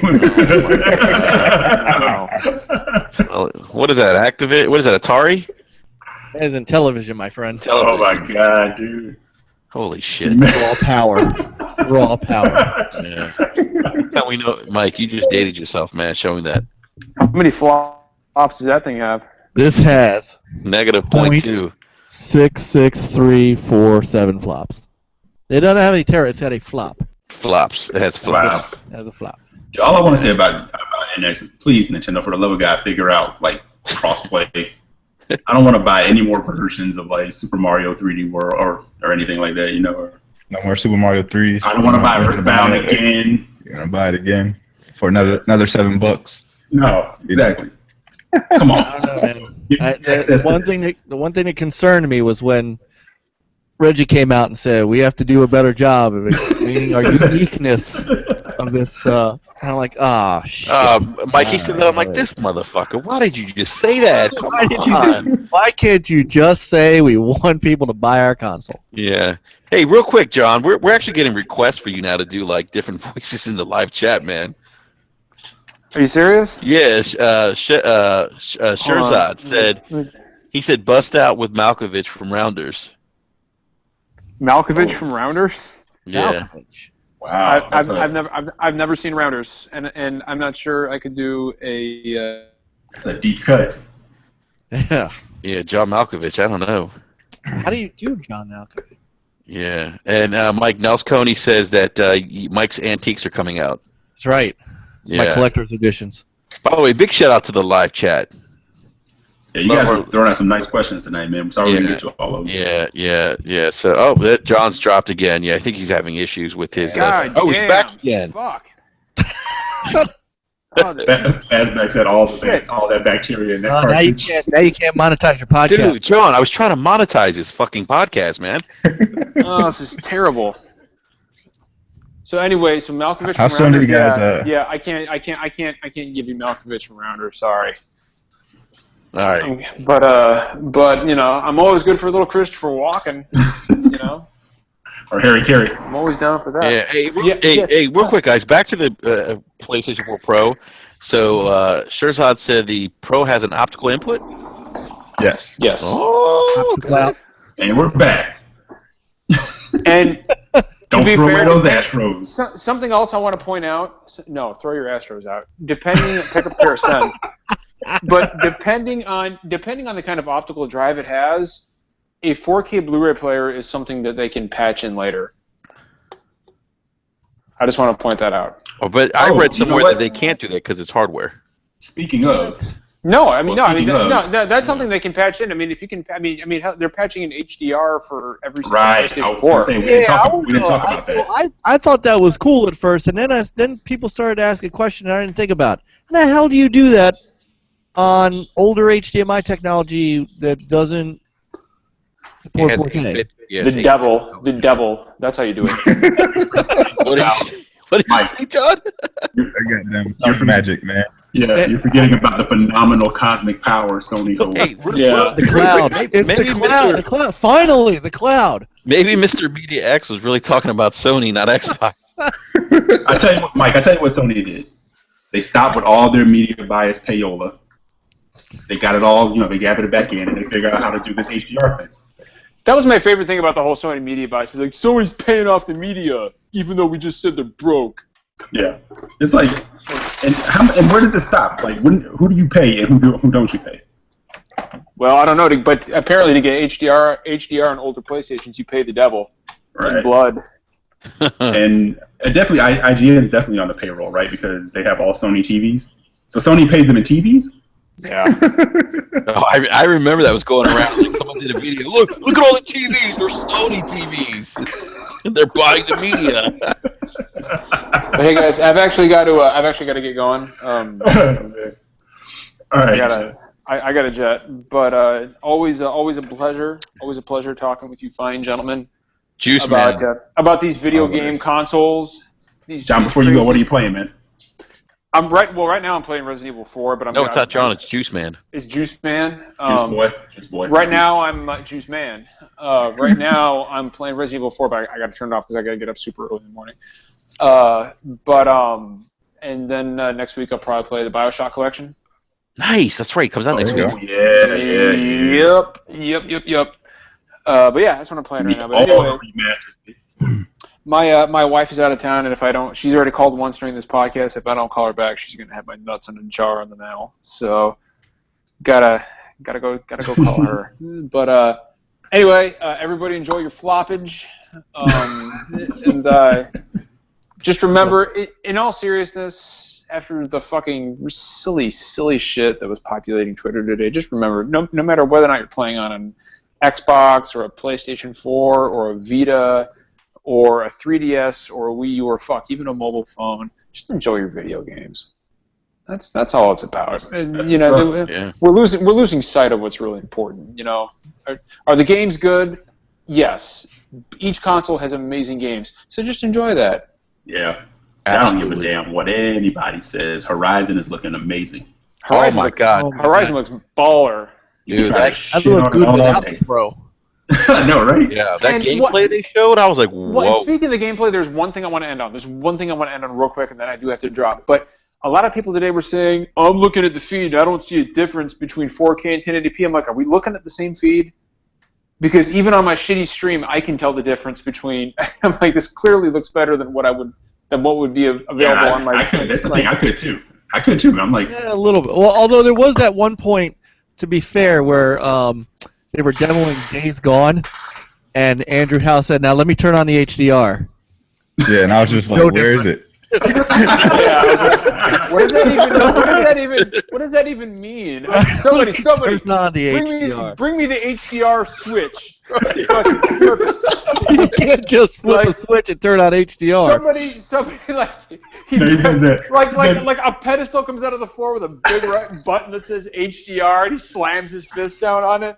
A: What is that? Activate? What is that? Atari?
B: That is in television, my friend.
D: Oh my god, dude.
A: Holy shit.
B: Raw power. Raw power.
A: Yeah. That's how we know, Mike, you just dated yourself, man, showing that.
E: How many flops does that thing have?
B: This has
A: Negative 0.2.
B: 66347 flops. It doesn't have any terror. It's got a flop.
A: Flops. It has flops.
B: It has a flop.
D: All I want to say about NX is, please, Nintendo, for the love of God, figure out like crossplay. I don't want to buy any more versions of like Super Mario 3D World or anything like that, you know. Or,
C: no more Super Mario 3s.
D: I don't want to buy Earthbound again.
C: You're gonna buy it again for another $7.
D: No, exactly. Come on.
B: I don't know, man. The one thing that concerned me was when Reggie came out and said we have to do a better job of explaining our uniqueness of this. Kind of like, shit.
A: Mike, he said that. I'm like, this motherfucker. Why did you just say that? Come on.
B: Why can't you just say we want people to buy our console?
A: Yeah. Hey, real quick, John. We're actually getting requests for you now to do like different voices in the live chat, man.
E: Are you serious?
A: Yes. Shirzad said. He said, "Bust out with Malkovich from Rounders."
E: Malkovich from Rounders?
A: Yeah.
B: Malkovich.
D: Wow.
E: I've never seen routers, and I'm not sure I could do a.
D: That's a deep cut.
B: Yeah.
A: Yeah, John Malkovich. I don't know.
B: How do you do John Malkovich?
A: Yeah, and Mike Nelsconi says that Mike's Antiques are coming out.
B: That's right. It's my
A: Yeah.
B: collector's editions.
A: By the way, big shout out to the live chat.
D: Yeah, you guys were throwing out some nice questions tonight, man. I'm sorry we didn't get to all of them.
A: Yeah. So, John's dropped again. Yeah, I think he's having issues with his.
E: God
A: he's
E: damn,
A: back again.
E: Fuck.
D: Asmax had all that bacteria in that cartridge.
B: Now you can't monetize your podcast.
A: Dude, John, I was trying to monetize this fucking podcast, man.
E: Oh, this is terrible. So anyway, so Malkovich.
C: How soon do you guys?
E: Yeah, I can't give you Malkovich from Rounder. Sorry.
A: All right.
E: But you know, I'm always good for a little Christopher Walken. You know.
D: Or Harry Carey.
E: I'm always down for that.
A: Yeah. Hey, real quick, guys. Back to the PlayStation 4 Pro. So, Shirzad said the Pro has an optical input.
D: Yes.
E: Yes.
A: Oh,
B: Well,
D: And we're back.
E: And
D: Don't
E: be
D: throw
E: fair,
D: away those Astros.
E: something else I want to point out. No, throw your Astros out. Pick up a pair of Suns. But depending on the kind of optical drive it has, a 4K Blu-ray player is something that they can patch in later. I just want to point that out.
A: Oh, but I read somewhere that they can't do that because it's hardware.
D: Speaking of,
E: That's something they can patch in. I mean, if you can, hell, they're patching in HDR for every single PlayStation 4.
D: We didn't talk about that.
B: I thought that was cool at first, and then people started asking questions I didn't think about. How the hell do you do that on older HDMI technology that doesn't support 4K?
E: The devil. That's how you do it.
A: What did you say, John?
C: You're magic, man.
D: Yeah, you're forgetting about the phenomenal cosmic power Sony holds.
A: Hey,
B: the cloud. It's the cloud. The cloud. Finally, the cloud.
A: Maybe Mr. Media X was really talking about Sony, not Xbox.
D: I tell you what, Mike. I tell you what Sony did. They stopped with all their media bias payola. They got it all. They gathered it back in, and they figured out how to do this HDR thing.
E: That was my favorite thing about the whole Sony media bias. It's like, Sony's paying off the media, even though we just said they're broke.
D: Yeah. It's like, and where does it stop? Like, who do you pay and who don't you pay?
E: Well, I don't know, but apparently to get HDR on older PlayStations, you pay the devil.
D: Right.
E: In blood.
D: And definitely, IGN is definitely on the payroll, right? Because they have all Sony TVs. So Sony paid them in TVs?
E: Yeah.
A: I remember that was going around. Like, someone did a video. Look at all the TVs. They're Sony TVs. And they're buying the media.
E: But hey guys, I've actually got to get going.
D: All right.
E: I got a jet, but always a pleasure. Always a pleasure talking with you, fine gentlemen.
A: Juice
E: about these video game consoles.
D: John, before you go, what are you playing, man?
E: Right now I'm playing Resident Evil 4, but
A: it's not John. It's Juice Man.
E: It's Juice Man.
D: Juice boy.
E: Right now I'm Juice Man. Right now I'm playing Resident Evil 4, but I got to turn it off because I got to get up super early in the morning. And then next week I'll probably play the BioShock collection.
A: Nice. That's right. It comes out next week.
D: Yeah.
E: Yep. But yeah, that's what I'm playing right now. But anyway, my wife is out of town, and if I don't, she's already called once during this podcast. If I don't call her back, she's gonna have my nuts in a jar on the mail. So gotta go call her. But anyway, everybody enjoy your floppage, and just remember, in all seriousness, after the fucking silly shit that was populating Twitter today, just remember, no matter whether or not you're playing on an Xbox or a PlayStation 4 or a Vita or a 3DS or a Wii U or even a mobile phone, just enjoy your video games. That's all it's about. And, we're losing sight of what's really important. Are the games good? Yes. Each console has amazing games, so just enjoy that.
D: Yeah. Absolutely. I don't give a damn what anybody says. Horizon is looking amazing.
A: God.
E: Horizon looks baller.
A: Dude,
B: that looked good without the Pro.
D: I know, right?
A: Yeah, that gameplay they showed, I was like, whoa.
E: Well, speaking of the gameplay, there's one thing I want to end on. Real quick, and then I do have to drop. But a lot of people today were saying, I'm looking at the feed, I don't see a difference between 4K and 1080p. I'm like, are we looking at the same feed? because even on my shitty stream, I can tell the difference between. I'm like, this clearly looks better than what would be available on my.
D: That's the thing. I could too. I'm like,
B: yeah, a little bit. Well, although there was that one point, to be fair, where they were demoing Days Gone, and Andrew House said, "Now let me turn on the HDR."
C: Yeah, and I was just like, where is it?
E: Yeah, what does that even mean? Somebody,
B: Turn on the HDR.
E: bring me the HDR switch.
B: You can't just flip a switch and turn on HDR.
E: Somebody like like a pedestal comes out of the floor with a big button that says HDR, and he slams his fist down on it.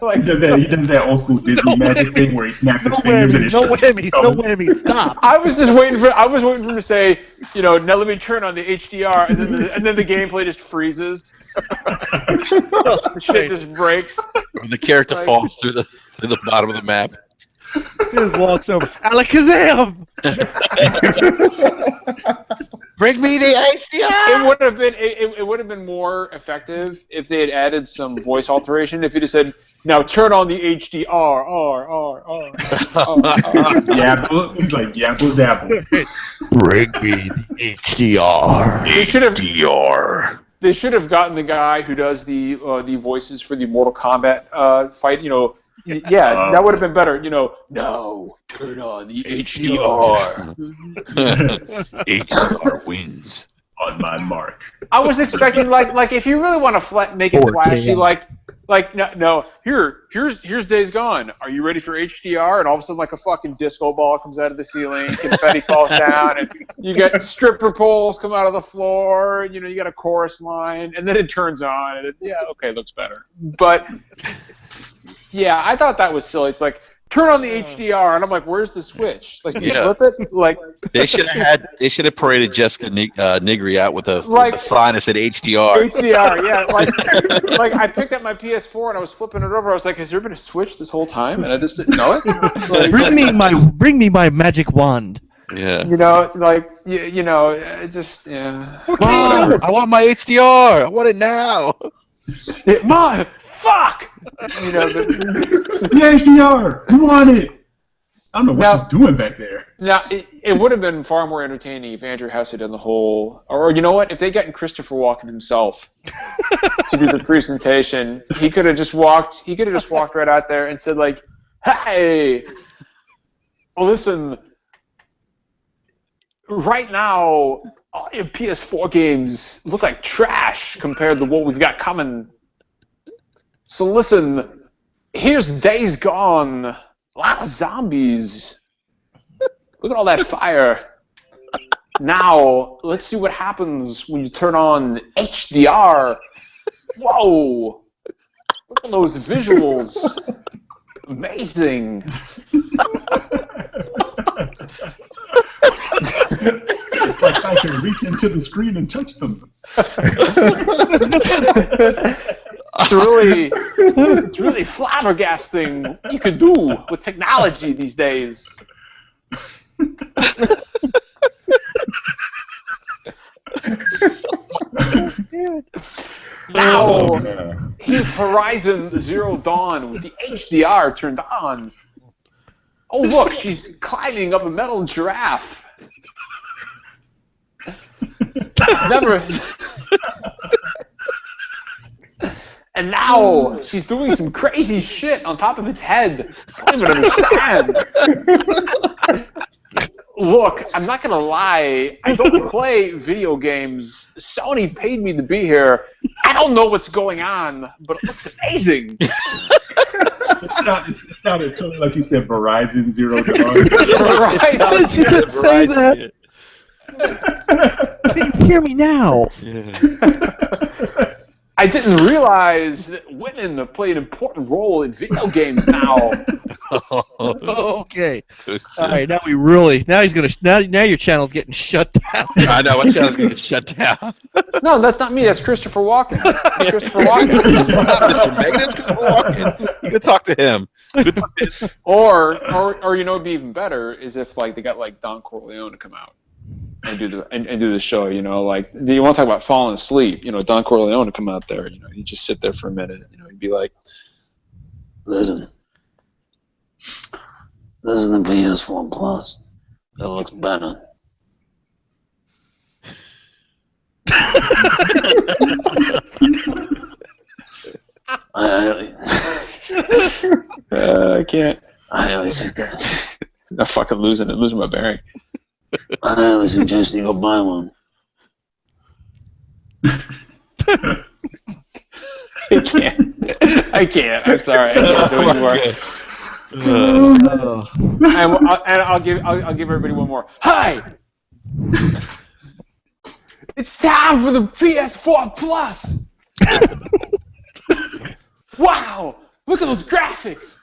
D: Like, he does that old school Disney magic thing where he snaps his fingers and
B: no whammies, stop.
E: I was waiting for him to say, now let me turn on the HDR, and then the gameplay just freezes. The shit just breaks.
A: Or the character falls through the bottom of the map.
B: He just walks over. Alakazam!
A: Bring me the HDR.
E: It would have been more effective if they had added some voice alteration. If you just said, "Now turn on the HDR."
D: Yabble. He's like yabble dabble.
B: Bring me the HDR.
A: HDR.
E: They should have gotten the guy who does the voices for the Mortal Kombat fight. Yeah, that would have been better. No, turn on the HDR.
A: HDR wins.
D: On my mark.
E: I was expecting like if you really want to make it flashy, here's Days Gone. Are you ready for HDR? And all of a sudden, like a fucking disco ball comes out of the ceiling, confetti falls down, and you get stripper poles come out of the floor. You got a chorus line, and then it turns on. And it looks better. But yeah, I thought that was silly. It's like, turn on the HDR, and I'm like, where's the switch? Like, do you flip it? Like,
A: they should have paraded Jessica Nigri out with a sign that said HDR.
E: HDR, yeah. Like I picked up my PS4 and I was flipping it over. I was like, has there been a switch this whole time? And I just didn't know it. Like,
B: bring me my magic wand.
A: Yeah.
E: it just, yeah.
A: Mom, I want my HDR. I want it now.
E: Mom, fuck!
D: The HDR! I want it! I don't know what she's doing back there.
E: Now, it would have been far more entertaining if Andrew House had done the whole... Or you know what? If they gotten Christopher Walken himself to do the presentation, he could have just walked right out there and said, like, hey! Well, listen, right now, all your PS4 games look like trash compared to what we've got coming. So listen, here's Days Gone. A lot of zombies. Look at all that fire. Now, let's see what happens when you turn on HDR. Whoa! Look at those visuals. Amazing.
D: It's like I can reach into the screen and touch them.
E: It's really flabbergasting what you can do with technology these days. Now, here's Horizon Zero Dawn with the HDR turned on. Oh, look, she's climbing up a metal giraffe. Never. And now she's doing some crazy shit on top of its head. I don't even understand. Look, I'm not going to lie. I don't play video games. Sony paid me to be here. I don't know what's going on, but it looks amazing.
D: It sounded totally like you said Verizon Zero Dawn.
B: How did you just say that? Can you hear me now?
A: Yeah.
E: I didn't realize that women play an important role in video games now.
B: Okay. All right. Now now your channel's getting shut down.
A: I know. My channel's going to get shut down.
E: No, that's not me. That's Christopher Walken. That's Christopher Walken.
A: Mr. Megan, it's Christopher Walken. You can talk to him.
E: Or it'd be even better is if they got Don Corleone to come out and do the show. You want to talk about falling asleep? Don Corleone to come out there. He'd just sit there for a minute. He'd be like,
F: Listen. This is the PS4 Plus. It looks better.
E: I can't.
F: I always think that.
E: I'm fucking losing my bearing.
F: I always suggest you go buy one.
E: I can't. I'm sorry. I can't do it anymore. And I'll give everybody one more. Hi. It's time for the PS4 Plus. Wow! Look at those graphics.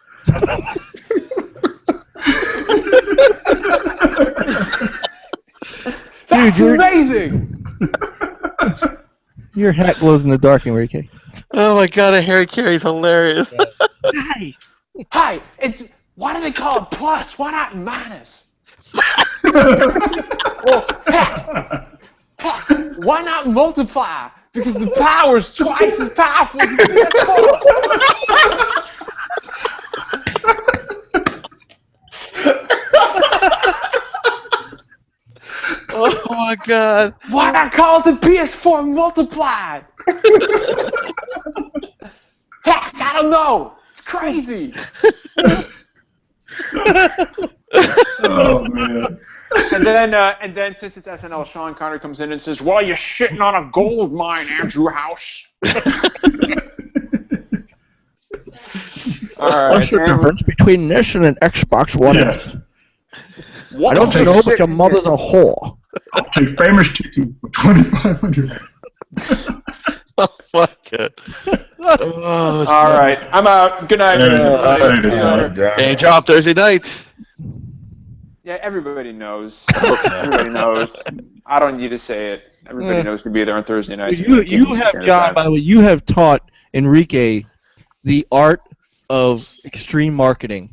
E: That's amazing.
B: Your hat glows in the dark, Enrique.
A: Oh my god, Harry Carey's hilarious.
E: Hi. It's why do they call it plus? Why not minus? Well, heck, why not multiply? Because the power's twice as powerful as the PS4.
A: Oh my god.
E: Why not call it the PS4 multiplied? Heck, I don't know. It's crazy.
D: Oh man.
E: And then since it's SNL, Sean Connery comes in and says, "Well, you're shitting on a gold mine, Andrew House." All right.
B: What's the difference between this and an Xbox One S? I don't know, but your mother's a whore.
D: I'll take famous chicken for $2,500.
A: Oh my god. Oh,
E: all right, I'm out. Good night.
A: Day job Thursday night.
E: Yeah, everybody knows. Everybody knows. I don't need to say it. Everybody knows to be there on Thursday nights.
B: You have, John, by the way, you have taught Enrique the art of extreme marketing.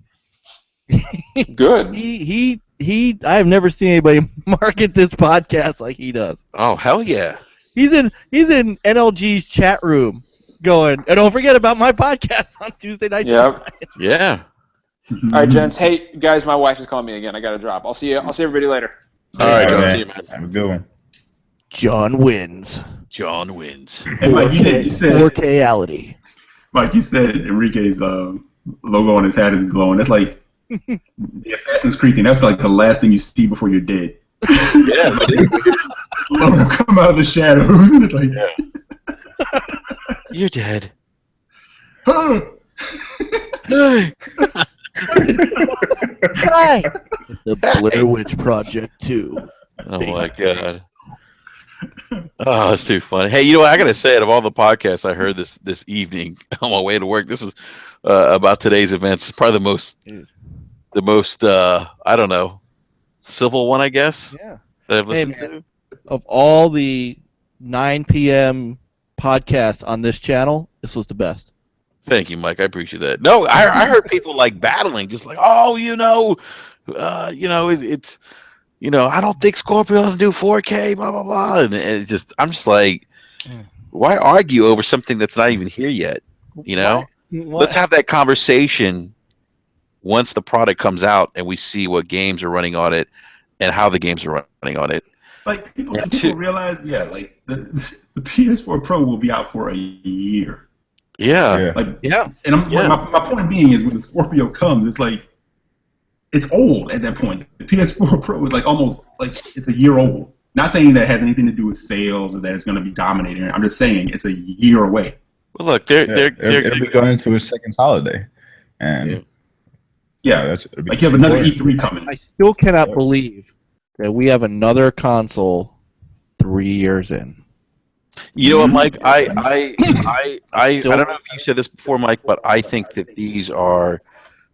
E: Good.
B: I have never seen anybody market this podcast like he does.
A: Oh hell yeah.
B: He's in NLG's chat room going, and don't forget about my podcast on Tuesday nights.
E: Yep.
A: Yeah.
E: All right, gents. Hey, guys, my wife is calling me again. I got to drop. I'll see everybody later.
A: All right, John. See you, man.
C: Have a good one.
B: John wins.
A: John wins.
D: Hey, Mike, you said
B: 4K-ality.
D: Mike, you said Enrique's logo on his hat is glowing. That's like the Assassin's Creed thing. That's like the last thing you see before you're dead.
A: Yeah, but
D: Logo come out of the shadows, and it's like,
A: you're dead.
D: huh.
B: Hi. The Blair Witch Project 2.
A: Oh my god. Oh, that's too funny. Hey, you know what? I gotta say, out of all the podcasts I heard this evening on my way to work, this is about today's events. It's probably the most I don't know, civil one, I guess.
B: Yeah.
A: That I've listened to.
B: Of all the 9 p.m. podcasts on this channel, this was the best.
A: Thank you, Mike. I appreciate that. No, I heard people like battling, just like, oh, it's. I don't think Scorpio doesn't do 4K, blah blah blah, and it's just, I'm just like, why argue over something that's not even here yet? What? Let's have that conversation once the product comes out and we see what games are running on it and how the games are running on it.
D: Like people realize, like the PS4 Pro will be out for a year.
A: Yeah.
D: And my point being is, when the Scorpio comes, it's like, it's old at that point. The PS4 Pro is like almost like it's a year old. Not saying that it has anything to do with sales or that it's going to be dominating. I'm just saying it's a year away.
A: Well, look, they're
C: be going into its second holiday, and
D: that's like you have another E3 coming.
B: I still cannot believe that we have another console 3 years in.
A: You know what, Mike? I don't know if you said this before, Mike, but I think that these are.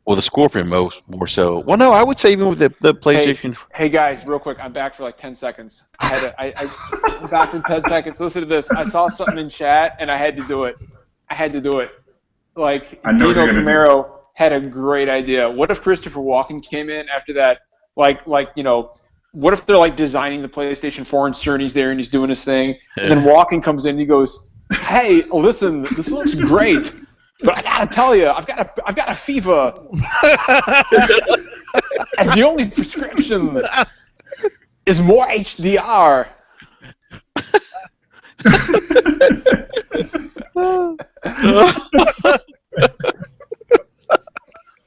A: Well, the Scorpion more so. Well, no, I would say even with the PlayStation.
E: Hey guys, real quick, I'm back for like 10 seconds. I'm back for 10 seconds. Listen to this. I saw something in chat and I had to do it. Like, Dino Camaro had a great idea. What if Christopher Walken came in after that? What if they're like designing the PlayStation 4 and Cerny's there and he's doing his thing, and then Walken comes in and he goes, "Hey, listen, this looks great. But I gotta tell you, I've got a fever, and the only prescription is more HDR.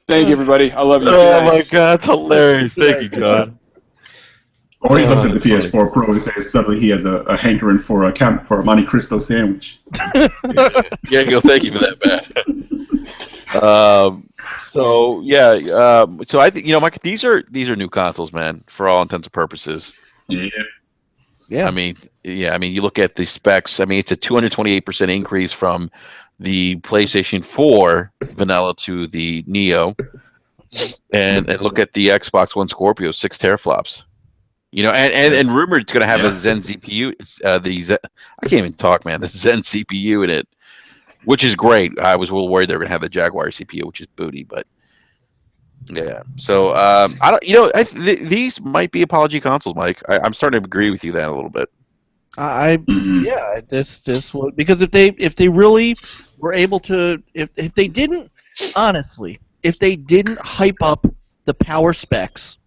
E: Thank you, everybody. I love you.
A: Oh my god, that's hilarious. Thank you, John.
D: Or he looks at the PS4 Pro and says suddenly he has a hankering for a Monte Cristo sandwich.
A: Yeah, go. Thank you for that, man. So I think Mike, these are new consoles, man, for all intents and purposes.
D: Yeah.
A: I mean, you look at the specs. I mean, it's a 228% increase from the PlayStation 4 vanilla to the Neo, and look at the Xbox One Scorpio, 6 teraflops. And rumored it's going to have a Zen CPU. I can't even talk, man. The Zen CPU in it, which is great. I was a little worried they were going to have the Jaguar CPU, which is booty, but yeah. So I don't. These might be apology consoles, Mike. I'm starting to agree with you that a little bit.
B: This would, because if they really were able to, if they didn't hype up the power specs,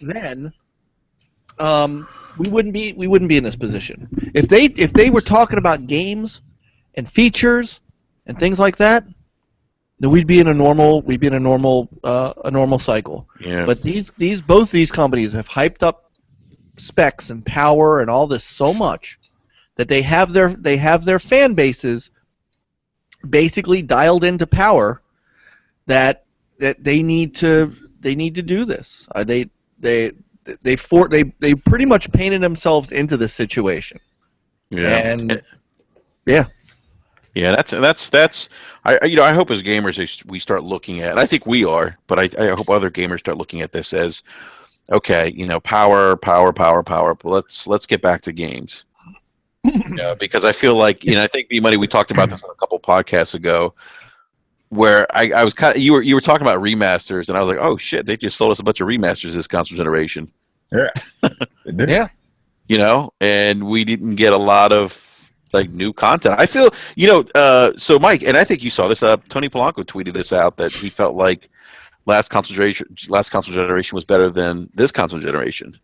B: then we wouldn't be in this position. If they were talking about games and features and things like that, then we'd be in a normal cycle.
A: Yeah.
B: But both these companies have hyped up specs and power and all this so much that they have their fan bases basically dialed into power that they need to do this. They pretty much painted themselves into this situation.
A: Yeah.
B: And yeah.
A: Yeah, that's I hope as gamers we start looking at, and I think we are, but I hope other gamers start looking at this as, okay, power, but let's get back to games. Because I feel like, I think B-Money, we talked about this on a couple podcasts ago, where I was kind of, you were talking about remasters, and I was like, oh shit, they just sold us a bunch of remasters this console generation.
C: Yeah. They did.
B: Yeah.
A: And we didn't get a lot of new content. I feel, so Mike, and I think you saw this, Tony Polanco tweeted this out, that he felt like last console generation was better than this console generation.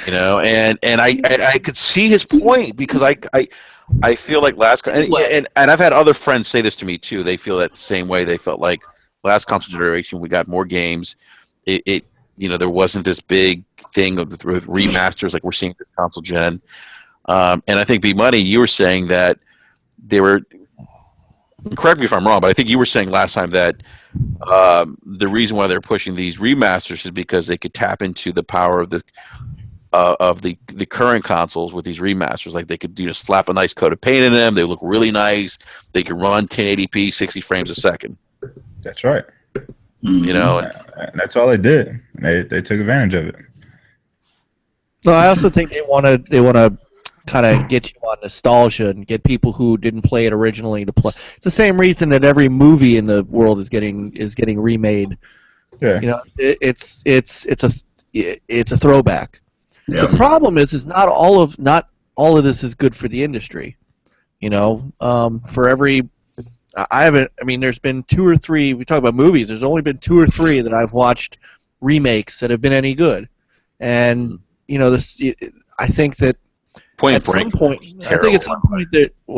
A: And I could see his point, because I feel like and I've had other friends say this to me too. They feel that the same way. They felt like last console generation we got more games. There wasn't this big thing with remasters like we're seeing this console gen. And I think B-Money, you were saying that they were. Correct me if I'm wrong, but I think you were saying last time that the reason why they're pushing these remasters is because they could tap into the power of the current consoles with these remasters. Like they could slap a nice coat of paint in them. They look really nice. They could run 1080p, 60 frames a second.
C: That's right.
A: And
C: that's all they did. They took advantage of it.
B: So I also think they want to kind of get you on nostalgia and get people who didn't play it originally to play. It's the same reason that every movie in the world is getting remade.
C: Yeah.
B: It's a throwback.
D: Yeah.
B: The problem is not all of this is good for the industry. For every there's been 2 or 3. We talk about movies. There's only been 2 or 3 that I've watched remakes that have been any good, and I think that
A: Point
B: at
A: Break.
B: some point, I think at some point that a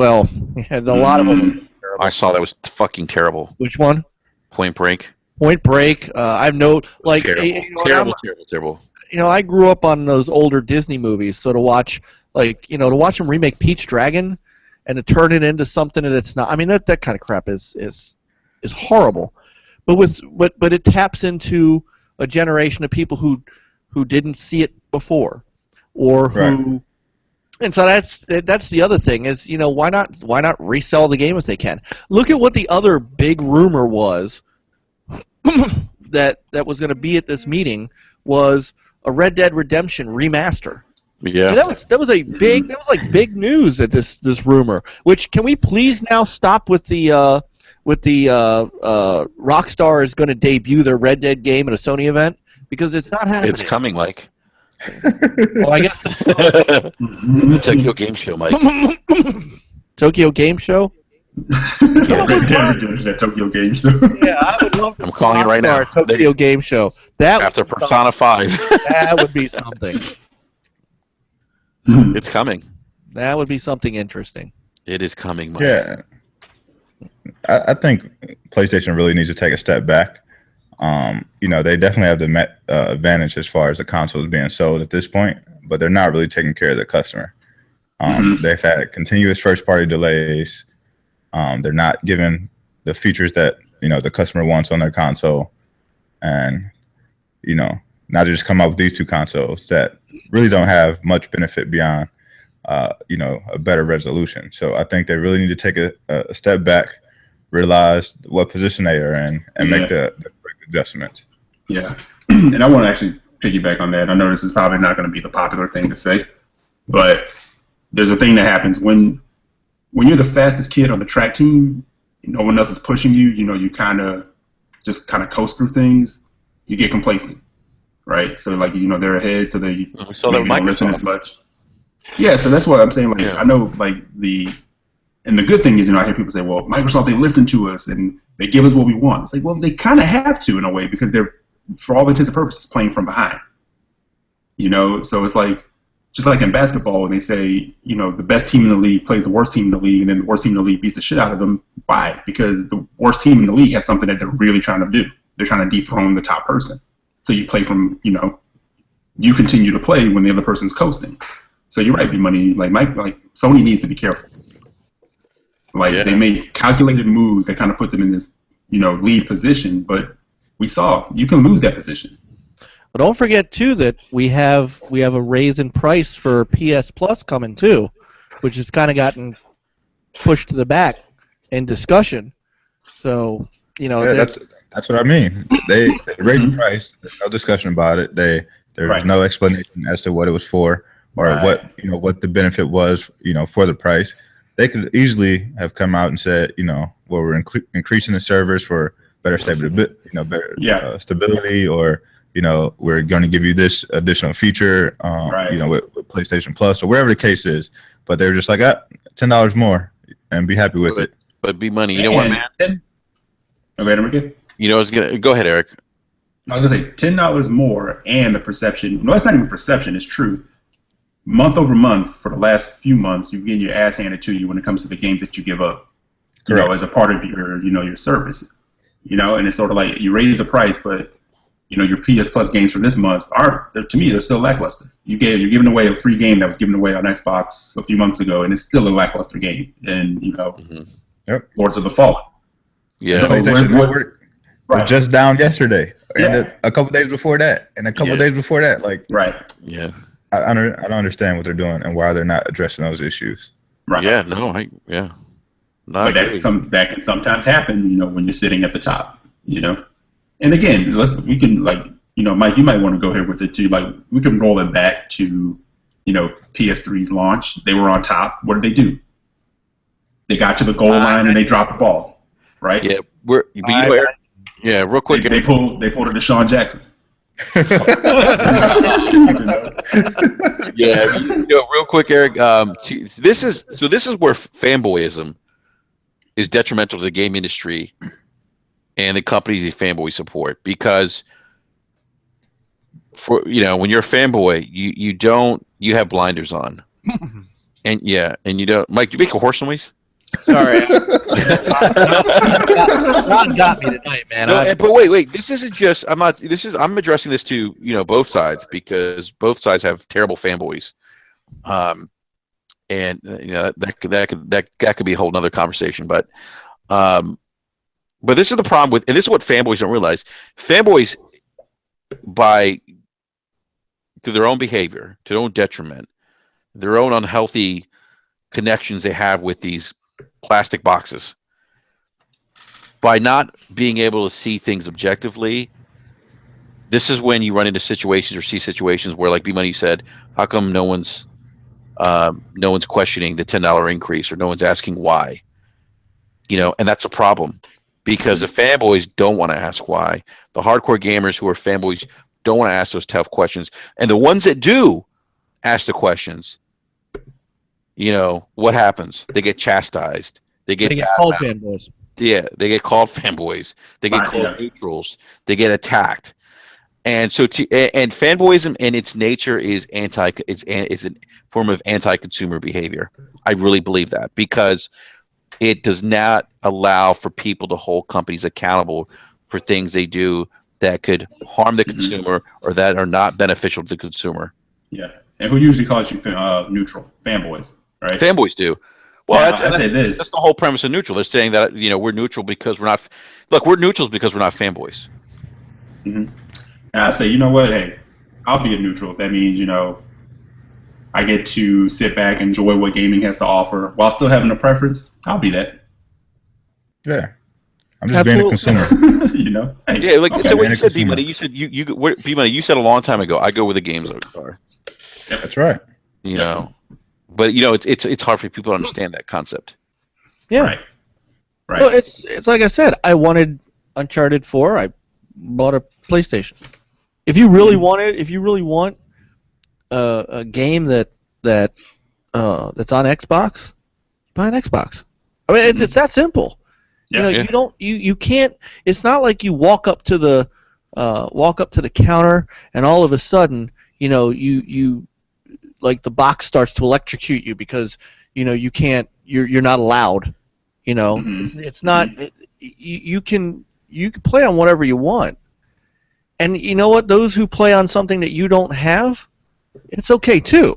B: lot of them.
A: I saw that was fucking terrible.
B: Which one?
A: Point Break.
B: Point Break. I've
A: Terrible.
B: I grew up on those older Disney movies, so to watch them remake Pete's Dragon and to turn it into something that it's not. I mean, that kind of crap is horrible. But it taps into a generation of people who didn't see it before, or who.
C: Right.
B: And so that's the other thing is, why not resell the game if they can? Look at what the other big rumor was that was going to be at this meeting was a Red Dead Redemption remaster.
A: Yeah.
B: And that was big news at this rumor. Which, can we please now stop with the Rockstar is going to debut their Red Dead game at a Sony event, because it's not happening.
A: It's coming, Mike.
B: Well, I guess
A: Tokyo Game Show, Mike.
B: Tokyo Game Show.
D: That Tokyo Game Show.
B: Yeah, I would love.
A: I'm calling it right now.
B: Tokyo Game Show. That
A: after Persona 5.
B: That would be something.
A: It's coming.
B: That would be something interesting.
A: It is coming, Mike.
C: Yeah. I think PlayStation really needs to take a step back. They definitely have the advantage as far as the consoles being sold at this point, but they're not really taking care of the customer. They've had continuous first-party delays. They're not giving the features that the customer wants on their console, and now they just come up with these two consoles that really don't have much benefit beyond a better resolution. So I think they really need to take a step back, realize what position they are in, and make the correct adjustments.
D: Yeah, and I want to actually piggyback on that. I know this is probably not going to be the popular thing to say, but there's a thing that happens when you're the fastest kid on the track team, no one else is pushing you, you kind of coast through things, you get complacent, right? So they're ahead, so they don't listen as much. Yeah, so that's what I'm saying. I know and the good thing is, I hear people say, well, Microsoft, they listen to us and they give us what we want. It's like, well, they kind of have to in a way, because they're, for all intents and purposes, playing from behind. So it's like, just like in basketball, when they say, the best team in the league plays the worst team in the league, and then the worst team in the league beats the shit out of them. Why? Because the worst team in the league has something that they're really trying to do. They're trying to dethrone the top person. So you play from, you continue to play when the other person's coasting. So you're right, B-Money. Sony needs to be careful. They made calculated moves that kind of put them in this, lead position, but we saw you can lose that position.
B: But don't forget too that we have a raise in price for PS Plus coming too, which has kind of gotten pushed to the back in discussion. So
C: that's what I mean. They raised the price. There's no discussion about it. There was no explanation as to what it was for, or what the benefit was for the price. They could easily have come out and said, we're increasing the servers for better stability, stability, or we're going to give you this additional feature, with PlayStation Plus or wherever the case is. But they were just like, $10 more, and be happy with it.
A: But B-Money, you know what, man? Go ahead, Eric.
D: I was going to say $10 more, and the perception. No, it's not even perception. It's true. Month over month, for the last few months, you're getting your ass handed to you when it comes to the games that you give up. As a part of your, your service. And it's sort of like you raise the price, but your PS Plus games for this month to me, they're still lackluster. You're giving away a free game that was given away on Xbox a few months ago, and it's still a lackluster game. And Lords of the Fallen.
C: Yeah, so we're just down yesterday, and a couple days before that, and a couple days before that.
A: Yeah.
C: I don't understand what they're doing and why they're not addressing those issues.
D: Right.
A: Yeah. No. But
D: that can sometimes happen, when you're sitting at the top, And again, we can Mike, you might want to go here with it too. We can roll it back to, PS3's launch. They were on top. What did they do? They got to the goal line and they dropped the ball, right?
A: Yeah. Real quick.
D: They pulled a Deshaun Jackson.
A: Real quick, Eric. This is where fanboyism is detrimental to the game industry and the companies the fanboys support, because when you're a fanboy, you have blinders on, and you don't. Mike, do you make a horse noise?
B: Sorry. Ron got me tonight, man.
A: No, but wait. This isn't just. I'm addressing this to both sides, because both sides have terrible fanboys, and that could be a whole nother conversation. But this is the problem with, and this is what fanboys don't realize. Fanboys, through their own behavior, to their own detriment, their own unhealthy connections they have with these plastic boxes, by not being able to see things objectively, this is when you run into situations or see situations where, like B-Money said, how come no one's questioning the $10 increase, or no one's asking why? And that's a problem, because the fanboys don't want to ask why. The hardcore gamers who are fanboys don't want to ask those tough questions, and the ones that do ask the questions, what happens? They get chastised. They get
B: called fanboys.
A: Yeah, they get called fanboys. They get called neutrals. They get attacked. And so, and fanboyism in its nature is is a form of anti-consumer behavior. I really believe that because it does not allow for people to hold companies accountable for things they do that could harm the consumer or that are not beneficial to the consumer.
D: Yeah, and who usually calls you neutral? Fanboys, right?
A: Fanboys do. Well,
D: yeah,
A: that's the whole premise of neutral. They're saying that we're neutral because we're not. Look, we're neutrals because we're not fanboys.
D: And I say, you know what? Hey, I'll be a neutral. If that means I get to sit back, enjoy what gaming has to offer while still having a preference. I'll be that.
C: Yeah. I'm just being a consumer.
D: Hey,
A: yeah, like
C: okay,
A: so what you said, B-Money. You said B-Money. You said a long time ago. I go where the games are.
D: Yep.
C: That's right.
A: But it's hard for people to understand that concept.
B: Yeah.
D: Right.
B: Well, it's like I said. I wanted Uncharted 4. I bought a PlayStation. If you really want a game that's on Xbox, buy an Xbox. I mean, it's that simple.
D: Yeah,
B: you can't. It's not like you walk up to the counter and all of a sudden, you like the box starts to electrocute you because you can't. You're not allowed. It's not. You can play on whatever you want, and you know what? Those who play on something that you don't have, it's okay too.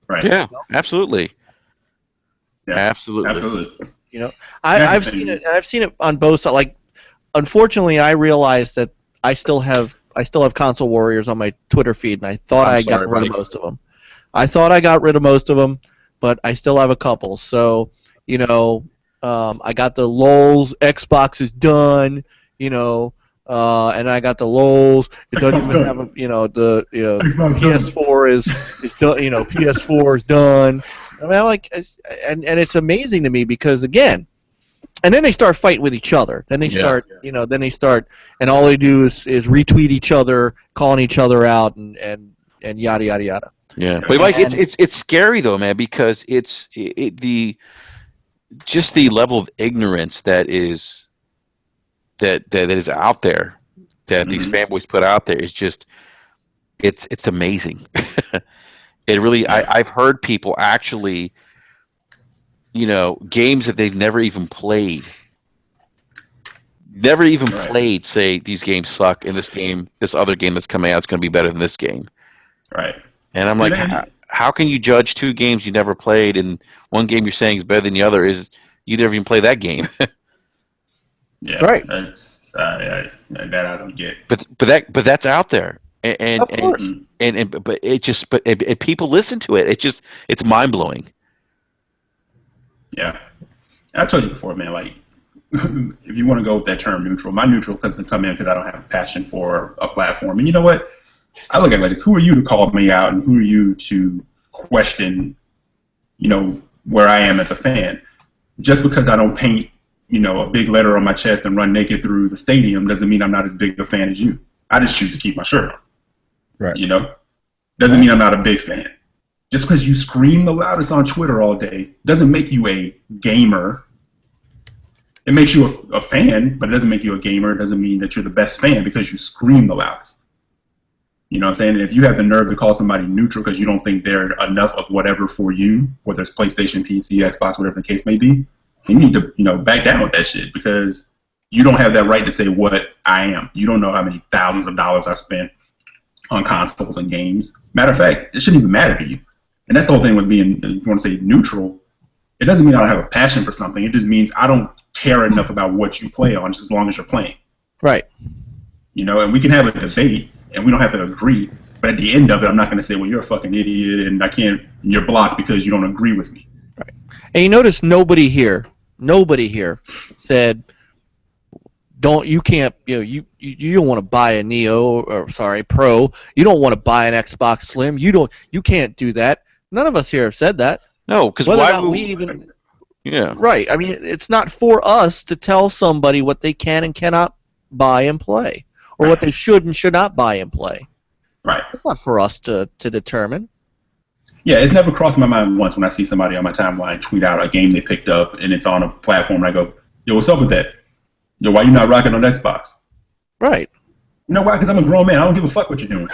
D: Right.
A: Yeah. Absolutely.
D: Yeah.
A: Absolutely.
B: I've seen it. I've seen it on both sides. Like, unfortunately, I realized that I still have console warriors on my Twitter feed, and I thought I got rid of most of them. But I still have a couple. So, I got the LOLs. Xbox is done. And I got the LOLs. It doesn't even have the PS4 is done. PS4 is done. I mean, and it's amazing to me because again, and then they start fighting with each other. Then they start, and all they do is retweet each other, calling each other out, and yada yada yada.
A: Yeah, but Mike, it's scary though, man, because the level of ignorance that is out there, that these fanboys put out there is just it's amazing. It really, I've heard people actually, games that they've never even played, say these games suck, and this other game that's coming out is going to be better than this game.
D: Right.
A: And I'm like, how can you judge two games you never played, and one game you're saying is better than the other is you never even play that game?
D: Yeah.
B: Right.
D: That's that I don't get.
A: But that's out there. And
B: of course.
A: But people listen to it. It's mind blowing.
D: Yeah, I told you before, man. Like, if you want to go with that term neutral, my neutral doesn't come in because I don't have a passion for a platform. And you know what? I look at it like this: who are you to call me out, and who are you to question? Where I am as a fan. Just because I don't paint, a big letter on my chest and run naked through the stadium doesn't mean I'm not as big a fan as you. I just choose to keep my shirt on.
C: Right.
D: Doesn't mean I'm not a big fan. Just because you scream the loudest on Twitter all day doesn't make you a gamer. It makes you a fan, but it doesn't make you a gamer. It doesn't mean that you're the best fan because you scream the loudest. You know what I'm saying? And if you have the nerve to call somebody neutral because you don't think they're enough of whatever for you, whether it's PlayStation, PC, Xbox, whatever the case may be, you need to, back down with that shit because you don't have that right to say what I am. You don't know how many thousands of dollars I spent on consoles and games. Matter of fact, it shouldn't even matter to you. And that's the whole thing with being, if you want to say neutral, it doesn't mean I don't have a passion for something. It just means I don't care enough about what you play on just as long as you're playing.
B: Right.
D: And we can have a debate and we don't have to agree, but at the end of it, I'm not going to say, well, you're a fucking idiot and you're blocked because you don't agree with me.
B: Right. And you notice nobody here said, you don't want to buy a Pro. You don't want to buy an Xbox Slim. You can't do that. None of us here have said that.
A: No, because why would we even? Yeah.
B: Right. I mean, it's not for us to tell somebody what they can and cannot buy and play, or what they should and should not buy and play.
D: Right.
B: It's not for us to determine.
D: Yeah, it's never crossed my mind once when I see somebody on my timeline tweet out a game they picked up and it's on a platform and I go, yo, what's up with that? Yo, why you not rocking on Xbox?
B: Right.
D: You know why? Because I'm a grown man. I don't give a fuck what you're doing.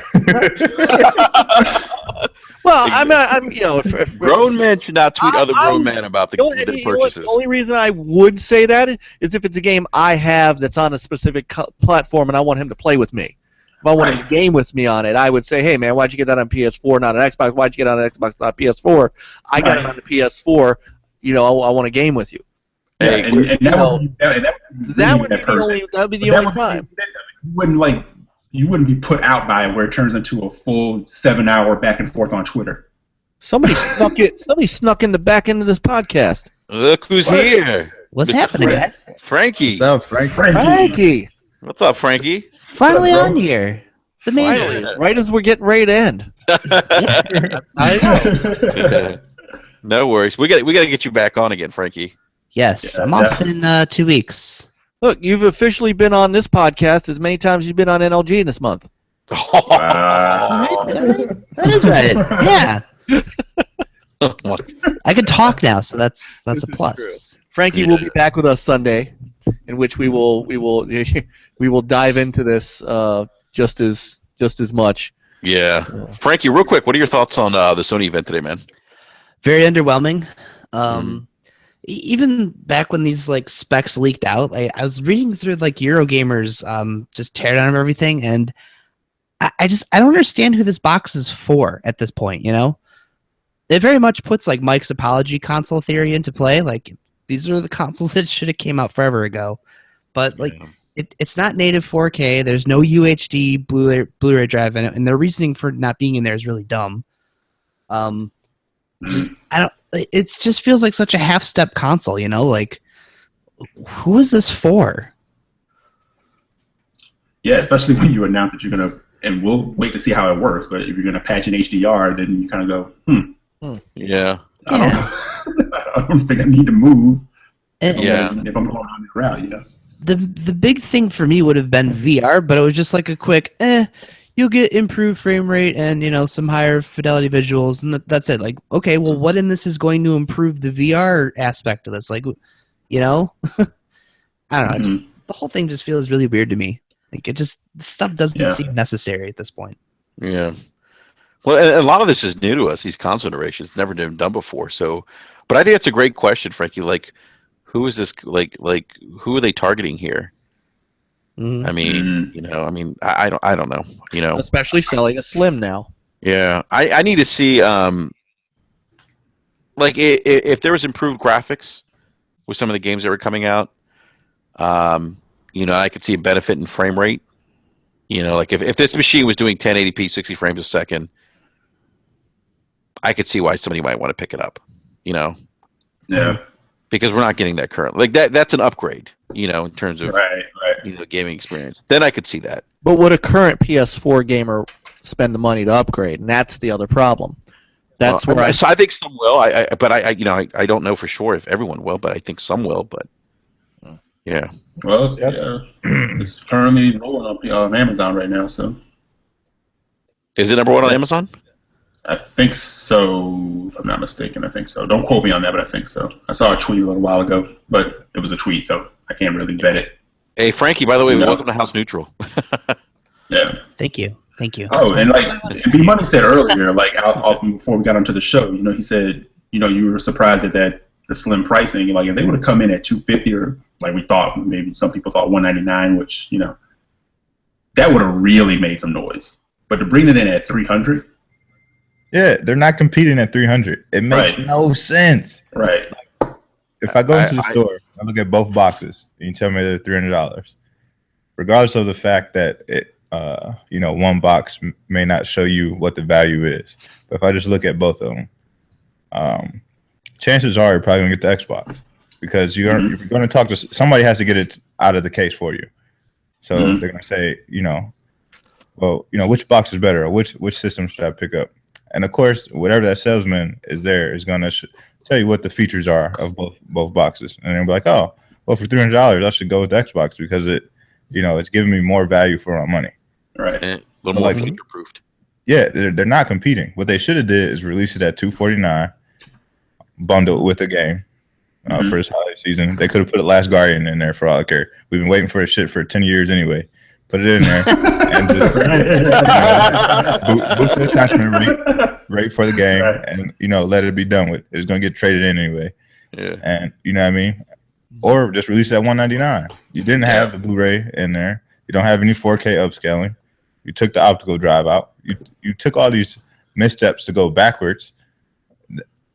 B: Well, I'm if
A: grown men should not tweet other grown men about their purchases.
B: The only reason I would say that is if it's a game I have that's on a specific platform and I want him to play with me. If I want him to game with me on it, I would say, hey, man, why'd you get that on PS4, not on Xbox? Why'd you get it on Xbox, not PS4? I got it on the PS4. I want to game with you.
A: Hey,
B: that would be the only time.
D: You wouldn't be put out by it where it turns into a full 7-hour back and forth on Twitter.
B: Somebody snuck in the back end of this podcast.
A: Look who's here.
G: What's happening, guys?
A: Frankie.
C: What's up,
B: Frankie?
A: What's up, Frankie?
G: Finally on here. It's amazing.
B: Finally, right as we're getting ready to end.
G: That's how I know.
A: No worries. We got to get you back on again, Frankie.
G: Yes, I'm off in 2 weeks.
B: Look, you've officially been on this podcast as many times as you've been on NLG in this month.
G: That's all right. That is right. Yeah. I can talk now, so that's a plus.
B: Frankie will be back with us Sunday, in which we will dive into this just as much.
A: Yeah. Frankie, real quick, what are your thoughts on the Sony event today, man?
G: Very underwhelming. Even back when these specs leaked out, I was reading through Eurogamer's just teardown of everything, and I don't understand who this box is for at this point. It very much puts Mike's apology console theory into play. These are the consoles that should have came out forever ago, but it's not native 4K. There's no UHD Blu-ray drive in it, and their reasoning for not being in there is really dumb. It just feels like such a half-step console, who is this for?
D: Yeah, especially when you announce that you're gonna, and we'll wait to see how it works. But if you're gonna patch in HDR, then you kind of go,
A: Yeah.
D: I don't think I need to move. If I'm going on the route,
G: The big thing for me would have been VR, but it was just a quick, you'll get improved frame rate and some higher fidelity visuals, and that's it. Okay, well, what in this is going to improve the VR aspect of this? I don't know. The whole thing just feels really weird to me. This stuff doesn't seem necessary at this point.
A: Yeah. Well, a lot of this is new to us. These console iterations never been done before. So, but I think that's a great question, Frankie. Who is this? Who are they targeting here? I mean, I don't know.
B: Especially selling a Slim now.
A: Yeah, I need to see if there was improved graphics with some of the games that were coming out. I could see a benefit in frame rate. If this machine was doing 1080p 60 frames a second, I could see why somebody might want to pick it up.
D: Yeah.
A: Because we're not getting that current. That's an upgrade. In terms of gaming experience. Then I could see that.
B: But would a current PS4 gamer spend the money to upgrade? And that's the other problem. That's where
A: I think some will. I don't know for sure if everyone will, but I think some will. But yeah.
D: Well, it's currently rolling on Amazon right now. So
A: is it number one on Amazon?
D: I think so. If I'm not mistaken, I think so. Don't quote me on that, but I think so. I saw a tweet a little while ago, but it was a tweet, so I can't really bet it.
A: Hey, Frankie, by the way, welcome to House Neutral.
D: Yeah.
G: Thank you. Oh,
D: and B Money said earlier, before we got onto the show, he said, you were surprised at the slim pricing. If they would have come in at $250 or we thought, maybe some people thought $199, which that would have really made some noise. But to bring it in at $300.
C: Yeah, they're not competing at $300. It makes no sense.
D: Right.
C: If I go into the store, I look at both boxes, and you tell me they're $300, regardless of the fact that one box may not show you what the value is. But if I just look at both of them, chances are you're probably going to get the Xbox because you're going to talk to somebody has to get it out of the case for you. So they're going to say, which box is better or which system should I pick up? And of course, whatever that salesman is there is going to tell you what the features are of both boxes. And they'll be like, oh, well, for $300, I should go with the Xbox because it's giving me more value for my money.
D: Right.
A: A little more future-proofed.
C: Yeah, they're not competing. What they should have did is release it at $249, bundle it with a game for this holiday season. They could have put Last Guardian in there for all I care. We've been waiting for this shit for 10 years anyway. Put it in there and just boost the attachment rate for the game, and let it be done with. It's gonna get traded in anyway.
A: Yeah.
C: And you know what I mean? Or just release it at $199. You didn't have the Blu-ray in there. You don't have any 4K upscaling. You took the optical drive out. You took all these missteps to go backwards.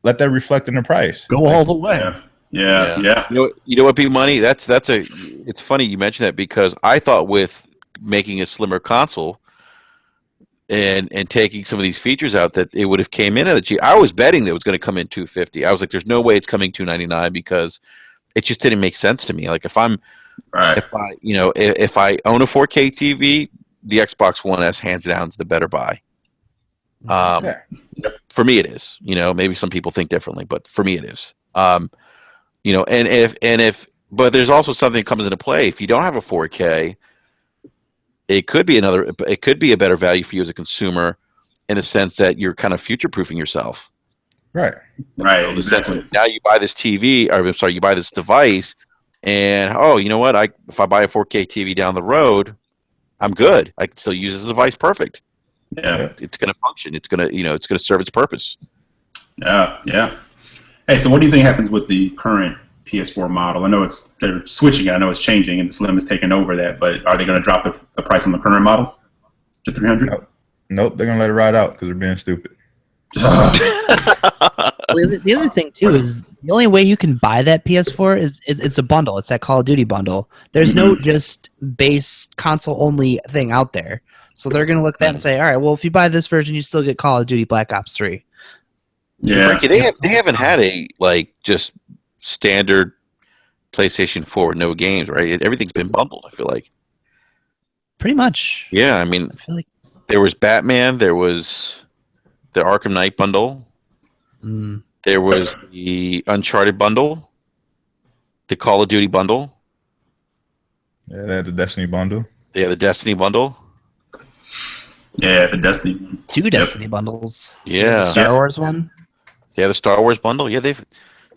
C: Let that reflect in the price.
B: Go all the way.
D: Yeah.
A: You know what, P Money? It's funny you mention that, because I thought with making a slimmer console and taking some of these features out that it would have came in at a cheap. I was betting that it was going to come in $250. I was like, there's no way it's coming $299, because it just didn't make sense to me. Like if I own a 4K TV, the Xbox One S hands down is the better buy. For me it is. Maybe some people think differently, but for me it is. But there's also something that comes into play. If you don't have a 4K, it could be a better value for you as a consumer, in the sense that you're kind of future-proofing yourself.
C: Right.
A: In the sense that now you buy this you buy this device, and you know what? If I buy a 4K TV down the road, I'm good. I can still use this device perfect.
D: Yeah.
A: It's going to function. It's going to serve its purpose.
D: Yeah. Hey, so what do you think happens with the current PS4 model? I know they're switching. I know it's changing, and the Slim is taking over that. But are they going to drop the price on the current model to $300?
C: Nope. They're going to let it ride out because they're being stupid.
G: The other thing too is the only way you can buy that PS4 is it's a bundle. It's that Call of Duty bundle. There's no just base console only thing out there. So they're going to look at that and say, all right, well, if you buy this version, you still get Call of Duty Black Ops 3.
D: Yeah.
A: Frankie, they haven't had a just standard PlayStation 4 with no games, right? Everything's been bundled, I feel like.
G: Pretty much.
A: Yeah, I mean,
G: I feel like
A: there was Batman, there was the Arkham Knight bundle, there was the Uncharted bundle, the Call of Duty bundle.
C: Yeah, they had the Destiny bundle.
A: They had the Destiny bundle.
D: Yeah, the Destiny.
G: 2 Destiny bundles.
A: Yeah.
G: The Star Wars one.
A: Yeah, the Star Wars bundle. Yeah,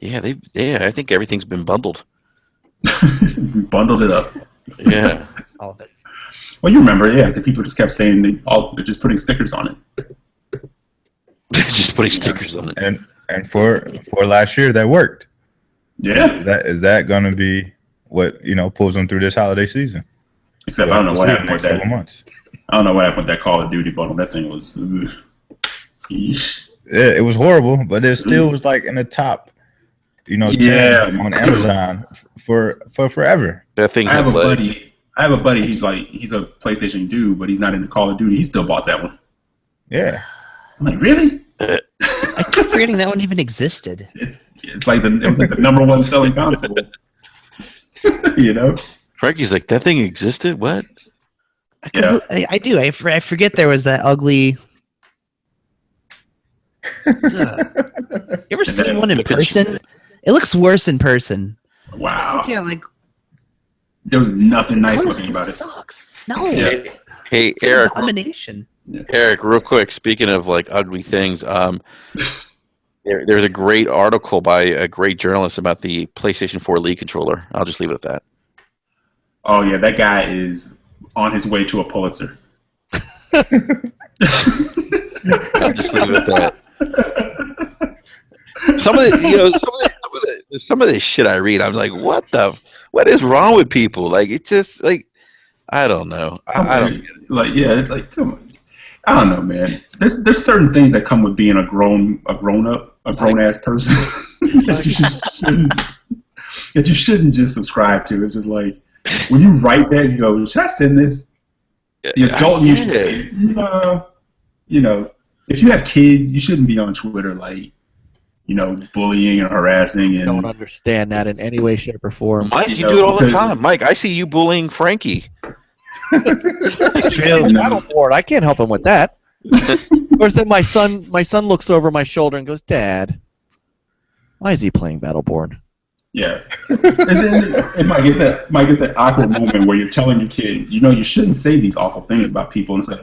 A: I think everything's been bundled.
D: Bundled it up.
A: Yeah.
G: All of it.
D: Well, you remember, because people just kept saying they're just putting stickers on it.
A: Just putting stickers on it.
C: And for last year, that worked.
D: Yeah.
C: Is that going to be what pulls them through this holiday season?
D: Except I don't know what happened with that.
C: Months.
D: I don't know what happened with that Call of Duty bundle. That thing was.
C: It was horrible, but it still was like in the top. 10 on Amazon for forever.
A: That thing.
D: I have a buddy. He's a PlayStation dude, but he's not into Call of Duty. He still bought that one.
C: Yeah.
D: I'm like, really?
G: I keep forgetting that one even existed.
D: It was like the number one selling console.
A: Frankie's like, that thing existed? What?
G: I do. I forget there was that ugly. You ever seen one in person? It looks worse in person.
D: Wow.
G: Yeah, like
D: there was nothing nice looking about it.
G: Sucks. No.
D: Yeah.
A: Hey, Eric.
G: Abomination.
A: Eric, real quick. Speaking of ugly things, there's a great article by a great journalist about the PlayStation 4 League controller. I'll just leave it at that.
D: Oh yeah, that guy is on his way to a Pulitzer.
A: I'll just leave it at that. Some of the shit I read, I'm like, what is wrong with people? Like, it's just like, I don't know. I don't.
D: It's like, come on. I don't know, man. There's certain things that come with being a grown ass person that you shouldn't just subscribe to. It's just like when you write that, you go, should I send this? The adult you should say, no. If you have kids, you shouldn't be on Twitter bullying and harassing. And
B: don't understand that in any way, shape, or form.
A: Mike, you do it all the time. Mike, I see you bullying Frankie.
B: It's true. Battleborn. I can't help him with that. Of course, then my son looks over my shoulder and goes, "Dad, why is he playing Battleborn?"
D: Yeah. And then Mike, it's that awkward moment where you're telling your kid, you shouldn't say these awful things about people, and say,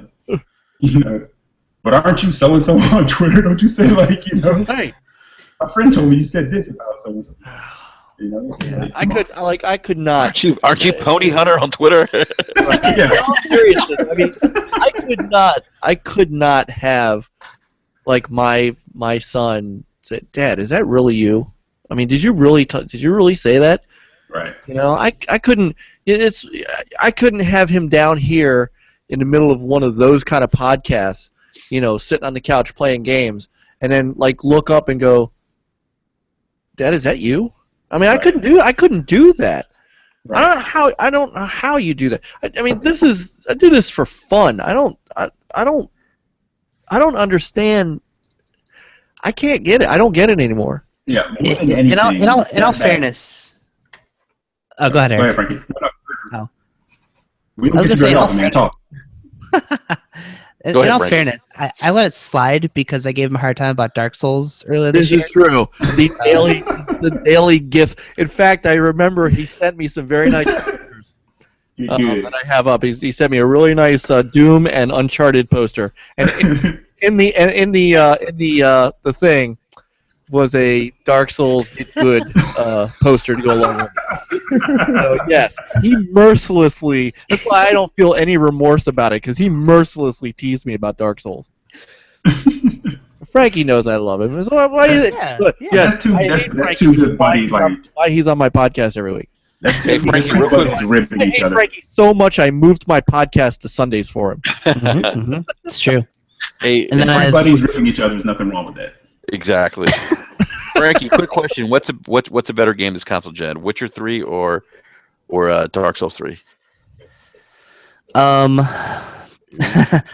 D: but aren't you so and so on Twitter? Don't you say like, you know,
B: Hey,
D: a friend told me you said this about so and so. You know, like,
B: I could not.
A: Aren't you Pony Hunter on Twitter?
D: yeah.
B: In all seriousness, I mean, I could not have, like, my son say, "Dad, is that really you? I mean, did you really say that?"
D: Right.
B: You know, I couldn't. I couldn't have him down here in the middle of one of those kind of podcasts, you know, sitting on the couch playing games, and then like look up and go, "Dad, is that you?" I mean,
D: Right.
B: I couldn't do that.
D: Right.
B: I don't know how you do that. I mean, I do this for fun. I don't understand. I can't get it. I don't get it anymore.
D: Yeah. More than anything,
G: In all fairness. Oh, go ahead,
D: Go
G: Eric.
D: ahead, Frankie.
G: Oh.
D: We
G: I
D: don't
G: was
D: get you
G: gonna
D: very
G: say,
D: often, man. Talk.
G: In
A: Go ahead,
G: all
A: Frankie.
G: fairness, I let it slide because I gave him a hard time about Dark Souls earlier
B: This
G: this year.
B: is true. The daily gifts. In fact, I remember he sent me some very nice pictures
D: You're good.
B: that I have up. He sent me a really nice Doom and Uncharted poster, and in the thing was a Dark Souls Did Good poster to go along with it. So, yes, he mercilessly. That's why I don't feel any remorse about it, because he mercilessly teased me about Dark Souls. Frankie knows I love him. So why do you,
G: Yeah,
B: look,
G: yeah.
B: yes,
D: That's two-
B: I
D: that-
B: hate
D: that's
B: Frankie
D: two good
B: why
D: buddies,
B: he's on-
D: like-
B: why he's on my podcast every week.
D: That's
A: Hey,
D: two
A: Frankie,
D: two
A: real quick.
D: buddies ripping
B: I
D: each
B: hate
D: other.
B: Frankie so much I moved my podcast to Sundays for him.
G: It's true.
A: Hey,
G: And then
D: If
G: I
D: two
G: have,
D: buddies ripping each other, there's nothing wrong with that.
A: exactly. Frankie, quick question: what's a better game this console gen? Witcher 3 or Dark Souls 3?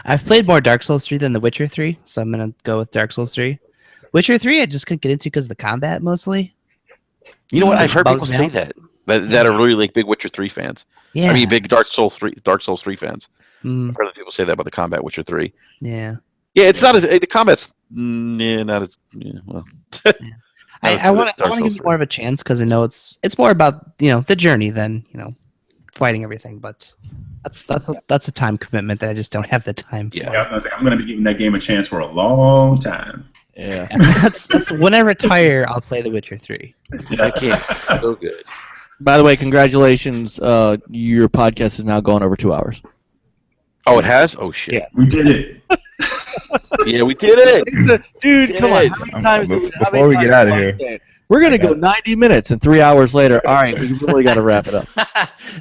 G: I've played more Dark Souls 3 than The Witcher 3, so I'm gonna go with Dark Souls 3. Witcher 3, I just couldn't get into because of the combat mostly.
A: You know what? I've heard
G: Bums
A: people
G: me
A: say
G: out.
A: that are really like big Witcher 3 fans.
G: Yeah.
A: I mean, big Dark Souls 3 fans.
G: Mm,
A: I've heard people say that about the combat Witcher 3.
G: yeah.
A: Yeah, it's not as the combat's not as well.
G: I want to give it more of a chance because I know it's more about the journey than fighting everything. But that's a time commitment that I just don't have the time for.
A: Yeah.
D: Yeah, I was gonna say, I'm going to be giving that game a chance for a long time.
B: Yeah.
G: That's when I retire, I'll play The Witcher 3.
A: I can't. So good.
B: By the way, congratulations. Your podcast is now going over 2 hours.
A: Oh, it has? Oh shit.
B: Yeah.
D: We did it.
A: Yeah, we did it.
B: Dude, come on.
A: Did.
B: How many times
C: Before we get out of here,
B: we're going to go 90 minutes, and 3 hours later, all right, we really got to wrap it up.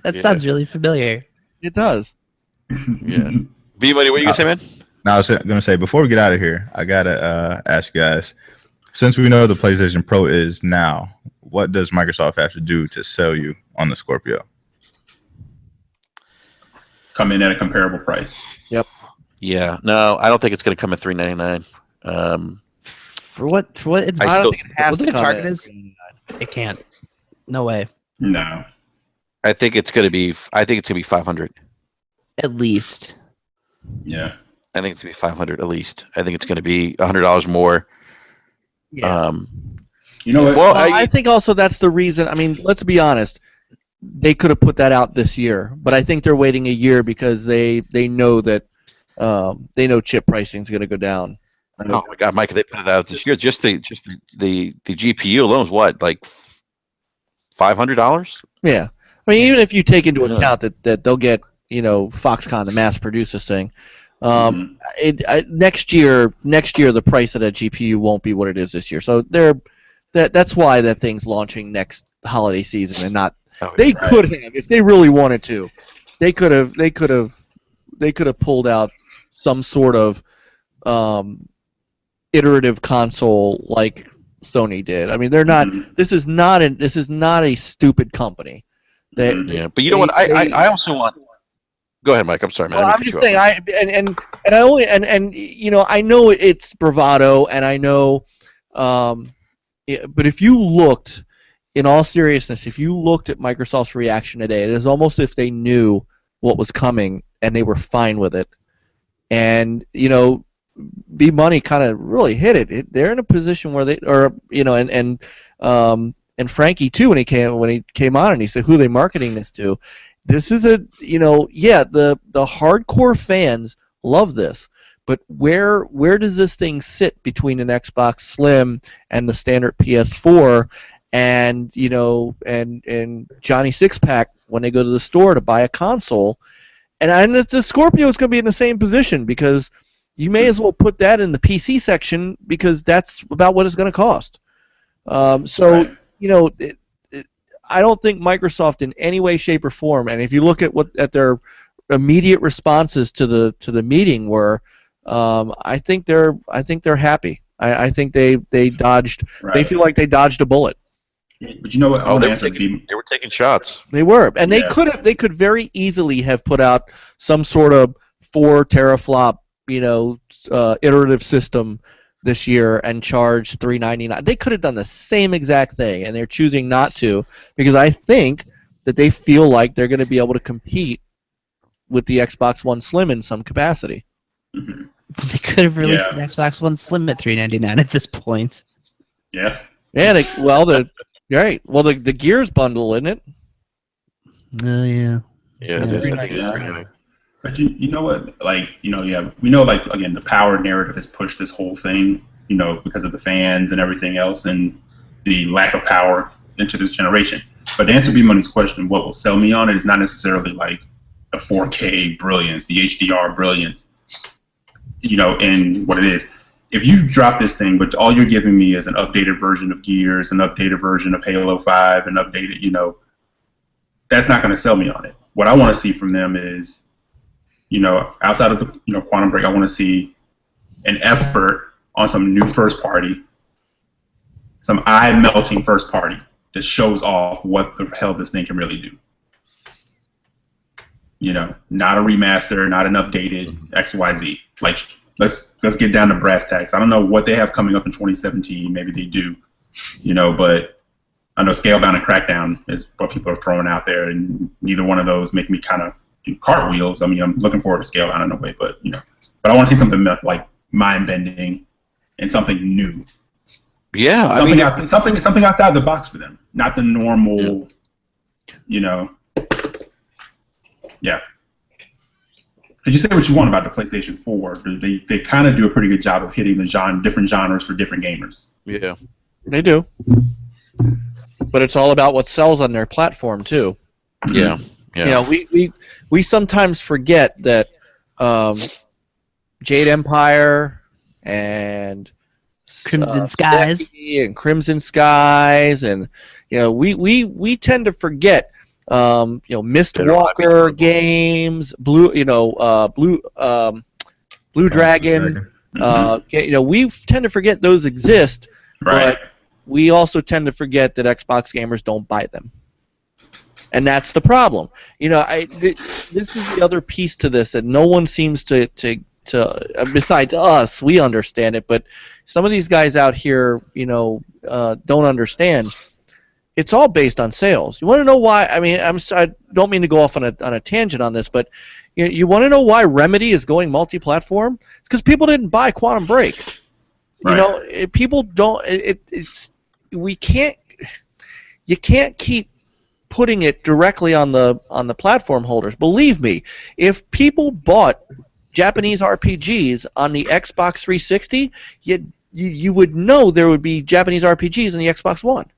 G: That
A: Yeah.
G: sounds really familiar.
B: It does.
A: Yeah. B Money, what you gonna say, man?
C: now I was going to say, before we get out of here, I got to ask you guys, since we know the PlayStation Pro is now, what does Microsoft have to do to sell you on the Scorpio?
D: Come in at a comparable price.
A: Yeah. No, I don't think it's gonna come at $399.
G: For what it's
A: I
B: I
A: still-
B: don't think it has
G: what
B: to
G: the
B: come
G: target
B: in.
G: is, it can't. No way.
D: No.
A: I think it's gonna be 500.
G: At least.
D: Yeah.
A: I think it's gonna be 500 at least. I think it's gonna be $100 more.
B: Yeah.
D: You know what?
A: Well,
B: I think also that's the reason. I mean, let's be honest. They could have put that out this year, but I think they're waiting a year because they know that they know chip pricing is going to go down.
A: Oh my God, Mike! They put it out this year. Just the GPU alone is what, like $500?
B: Yeah, I mean, even if you take into
A: Yeah.
B: account that they'll get Foxconn to mass produce this thing, next year the price of that GPU won't be what it is this year. So that's why that thing's launching next holiday season and not.
A: Oh,
B: They
A: yeah.
B: could have, if they really wanted to, they could have pulled out some sort of iterative console like Sony did. I mean, they're not. This is not a stupid company. They,
A: Yeah, but you know what? I also want. Go ahead, Mike. I'm sorry, man.
B: Well,
A: I
B: I'm
A: didn't
B: just
A: cut you
B: saying,
A: off.
B: I only I know it's bravado, and I know, but if you looked, in all seriousness, if you looked at Microsoft's reaction today, it is almost if they knew what was coming and they were fine with it. And B Money kind of really hit it. They're in a position where they, and Frankie too when he came on and he said, who are they marketing this to? This is the hardcore fans love this But where does this thing sit between an Xbox Slim and the standard PS4, and and Johnny Sixpack when they go to the store to buy a console, and the Scorpio is going to be in the same position, because you may as well put that in the PC section, because that's about what it's going to cost. So I don't think Microsoft in any way, shape, or form, and if you look at their immediate responses to the meeting were, I think they're happy. I think they dodged. Right. They feel like they dodged a bullet.
D: But you know what?
A: They were taking shots.
B: They were, and they could very easily have put out some sort of 4 teraflop, iterative system this year and charged $399. They could have done the same exact thing, and they're choosing not to, because I think that they feel like they're going to be able to compete with the Xbox One Slim in some capacity.
D: Mm-hmm.
G: They could have released an Xbox One Slim at $399 at this point.
D: Yeah.
B: Yeah. The Gears bundle, isn't it?
G: Oh yeah.
A: Yeah.
D: Yeah. But you know what? We know, again, the power narrative has pushed this whole thing, because of the fans and everything else, and the lack of power into this generation. But to answer B-Money's question, what will sell me on it is not necessarily like the 4K brilliance, the HDR brilliance, and what it is. If you drop this thing, but all you're giving me is an updated version of Gears, an updated version of Halo 5, an updated, that's not going to sell me on it. What I want to see from them is, outside of the Quantum Break, I want to see an effort on some new first party, some eye-melting first party that shows off what the hell this thing can really do. Not a remaster, not an updated XYZ. Let's get down to brass tacks. I don't know what they have coming up in 2017. Maybe they do, but I know Scalebound and Crackdown is what people are throwing out there, and neither one of those make me kind of do cartwheels. I mean, I'm looking forward to Scalebound in a way, but but I want to see something like mind-bending and something new.
A: Yeah,
D: something outside the box for them, not the normal, Yeah. Because you say what you want about the PlayStation 4, they kind of do a pretty good job of hitting the different genres for different gamers.
A: Yeah,
B: they do. But it's all about what sells on their platform too.
A: Yeah. Yeah.
B: We sometimes forget that Jade Empire and
G: Crimson Skies
B: and Crimson Skies, and we tend to forget Mistwalker games, Blue Dragon. We tend to forget those exist,
D: right.
B: But we also tend to forget that Xbox gamers don't buy them. And that's the problem. This is the other piece to this that no one seems to besides us, we understand it, but some of these guys out here, don't understand. It's all based on sales. You want to know why? I mean, I don't mean to go off on a tangent on this, but you want to know why Remedy is going multi-platform? It's because people didn't buy Quantum Break. Right. People don't. You can't keep putting it directly on the platform holders. Believe me, if people bought Japanese RPGs on the Xbox 360, you would know there would be Japanese RPGs on the Xbox One.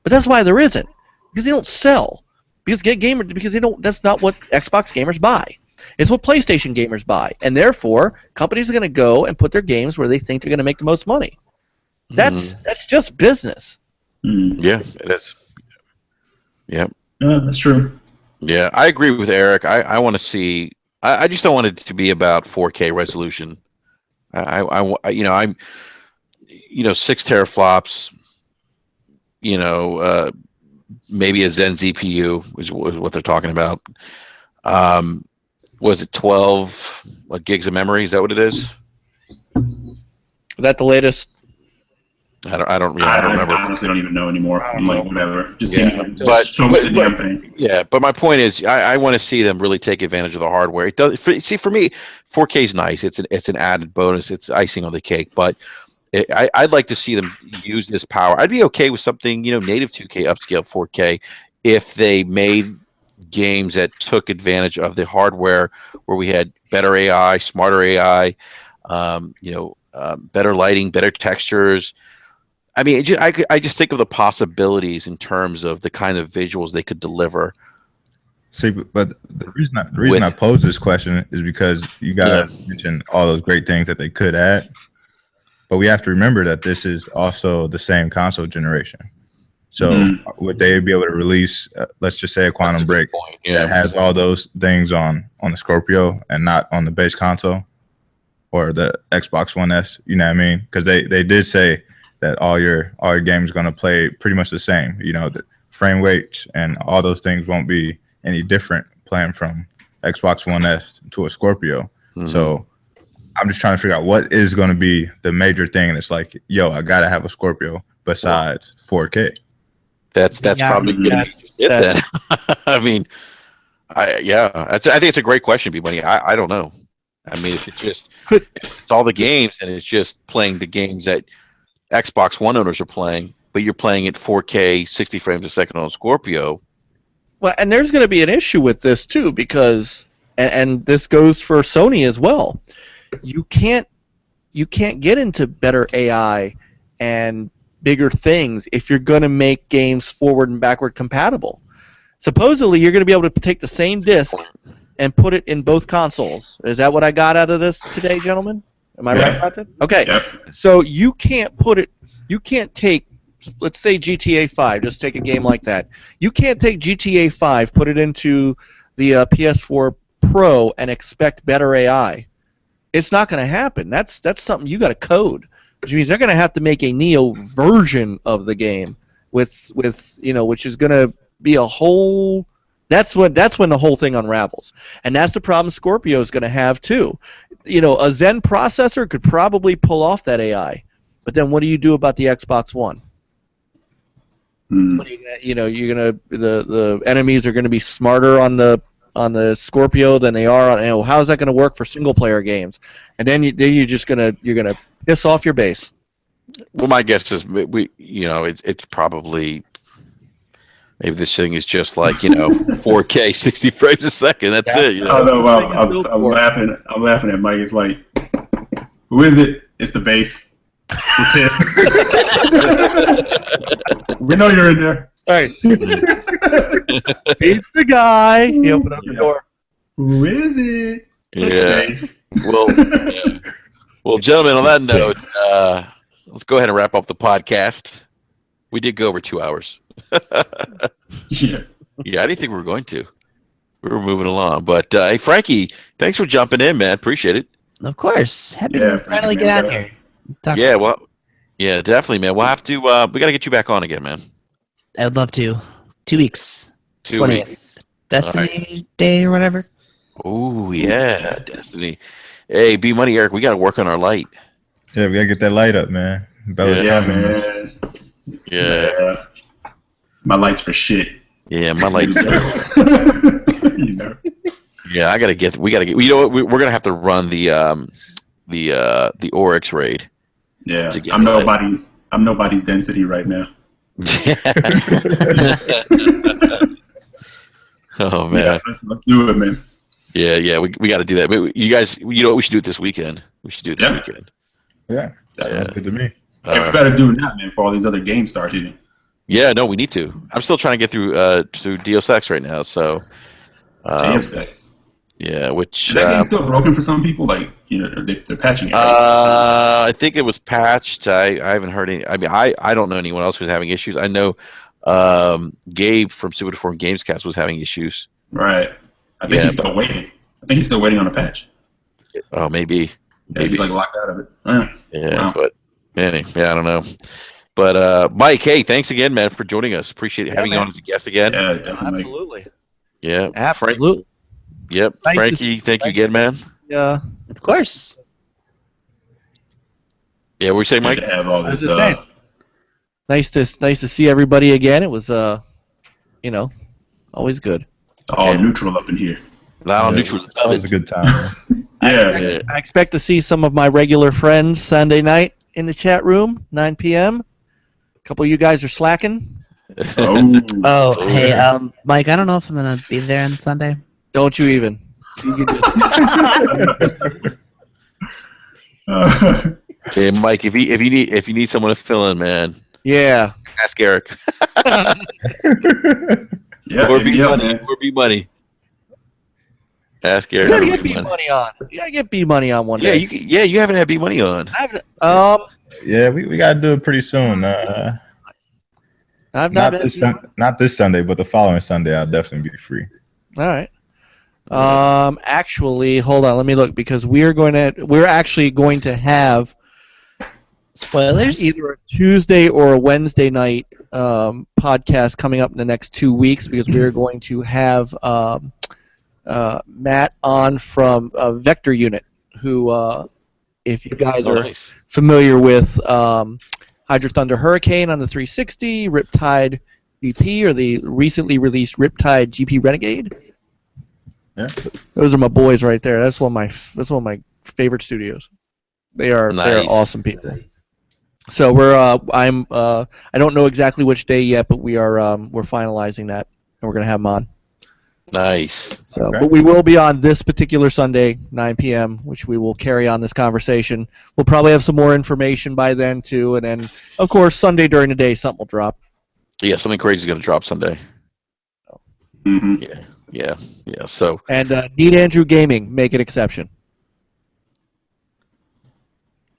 B: But that's why there isn't, because they don't sell. Because that's not what Xbox gamers buy. It's what PlayStation gamers buy, and therefore companies are going to go and put their games where they think they're going to make the most money. That's just business.
A: Yeah, it is. Yeah.
D: That's true.
A: Yeah, I agree with Eric. I want to see. I just don't want it to be about 4K resolution. I'm 6 teraflops. Maybe a Zen CPU is what they're talking about. Was it 12 gigs of memory? Is that what it is?
B: Is that the latest?
A: I don't remember.
D: I honestly don't even know anymore. I'm like, whatever. Just
A: yeah,
D: give me, show me the damn thing.
A: Yeah, but my point is, I want to see them really take advantage of the hardware. It does. See, for me, 4K is nice. It's an added bonus. It's icing on the cake. But I'd like to see them use this power. I'd be okay with something, native 2K upscale 4K, if they made games that took advantage of the hardware, where we had better AI, smarter AI. better lighting, better textures. I mean, I just think of the possibilities in terms of the kind of visuals they could deliver.
C: See, but the reason I pose this question is because you gotta mention all those great things that they could add, but we have to remember that this is also the same console generation. So would they be able to release, let's just say, a Quantum Break that has all those things on the Scorpio and not on the base console or the Xbox One S? You know what I mean? Because they did say that all your games are going to play pretty much the same. You know, the frame rates and all those things won't be any different playing from Xbox One S to a Scorpio. So I'm just trying to figure out what is going to be the major thing. And it's like, yo, I got to have a Scorpio besides 4K.
A: That's probably it then. I mean, I think it's a great question, B-Money. I don't know. I mean, if it's all the games and it's just playing the games that Xbox One owners are playing, but you're playing at 4K, 60 frames a second on Scorpio.
B: Well, and there's going to be an issue with this too, because and this goes for Sony as well. You can't get into better AI and bigger things if you're going to make games forward and backward compatible. Supposedly, you're going to be able to take the same disc and put it in both consoles. Is that what I got out of this today, gentlemen? Am I right about that? Okay. Yeah. So you can't take, let's say GTA 5, just take a game like that. You can't take GTA 5, put it into the PS4 Pro and expect better AI. It's not going to happen. That's something you got to code. Which means they're going to have to make a Neo version of the game with which is going to be a whole. That's when the whole thing unravels, and that's the problem Scorpio is going to have too. A Zen processor could probably pull off that AI, but then what do you do about the Xbox One? What are the enemies are going to be smarter on the Scorpio than they are on. How is that going to work for single player games? And then you're gonna piss off your base.
A: Well, my guess is it's probably maybe this thing is just like 4K 60 frames a second. That's it.
D: Oh no, I'm laughing. I'm laughing at Mike. It's like, who is it? It's the base. We're pissed. We know you're in there.
B: Right. He's the guy. He opened up the door.
D: Who is it?
A: Yeah. Well, gentlemen, on that note, let's go ahead and wrap up the podcast. We did go over 2 hours. Yeah, I didn't think we were going to. We were moving along. But, hey, Frankie, thanks for jumping in, man. Appreciate it.
G: Of course. Happy to finally get out here.
A: Yeah, definitely, man. We'll have to, we got to get you back on again, man.
G: I would love to. 2 weeks.
A: 2 weeks.
G: Destiny Day or whatever.
A: Oh, yeah, Destiny. Hey, B-Money, Eric, we got to work on our light.
C: Yeah, we got to get that light up, man.
D: Man. Yeah. My light's for shit.
A: Yeah, my light's Yeah, I got to get, we're going to have to run the Oryx raid.
D: Yeah, I'm nobody's density right now.
A: Oh man,
D: yeah, let's do it, man.
A: Yeah, we got to do that. But you guys, you know what? We should do it this weekend. Weekend.
C: Yeah, that sounds good to me.
D: We better do it now, man, before all these other games start hitting.
A: Yeah, no, we need to. I'm still trying to get through Deus Ex right now. So
D: Deus Ex.
A: Yeah, which
D: is that game still broken for some people? Like, they're patching it.
A: Right? I think it was patched. I haven't heard any. I mean, I don't know anyone else who's having issues. I know Gabe from Super Deformed Gamescast was having issues.
D: Right. I think he's still waiting. On a patch.
A: Oh, maybe.
D: Yeah, he's like locked out of it.
A: Yeah, but anyway, I don't know. But Mike, hey, thanks again, man, for joining us. Appreciate having you on as a guest again.
D: Yeah,
B: absolutely.
A: Yeah,
B: absolutely.
A: Yep, nice Frankie, thank you again, man.
B: Yeah,
G: of course.
A: Yeah, what were you saying, Mike?
D: Have all this,
B: nice to see everybody again. It was always good.
D: All neutral up in here.
A: Neutral.
C: That was a good time.
B: I expect to see some of my regular friends Sunday night in the chat room, 9 p.m. A couple of you guys are slacking.
G: Hey, Mike, I don't know if I'm gonna be there on Sunday.
B: Don't you even. You can
A: Hey, Mike, if you need someone to fill in, man,
B: Yeah.
A: ask Eric.
D: Yeah,
A: or be money.
D: man.
A: Or be money. Ask
B: You
A: Eric.
B: gotta
A: or
B: get
A: be
B: B money on. You gotta get B money on one day.
A: You haven't had B money on.
B: I haven't.
C: Yeah, we gotta do it pretty soon.
B: I've
C: not this Sunday, but the following Sunday I'll definitely be free.
B: All right. Actually, hold on. Let me look because we're actually going to have
G: Spoilers?
B: either a Tuesday or a Wednesday night podcast coming up in the next 2 weeks because we're going to have Matt on from Vector Unit, who, if you guys are familiar with Hydro Thunder Hurricane on the 360, Riptide VP, or the recently released Riptide GP Renegade.
C: Yeah,
B: those are my boys right there. That's one of my favorite studios. They are awesome people. So I don't know exactly which day yet, but we're finalizing that, and we're gonna have them on.
A: Nice.
B: So, but we will be on this particular Sunday, 9 p.m., which we will carry on this conversation. We'll probably have some more information by then too, and then of course Sunday during the day something will drop.
A: Yeah, something crazy is gonna drop Sunday.
D: Mm-hmm.
A: Yeah. So
B: Need Andrew Gaming, make an exception.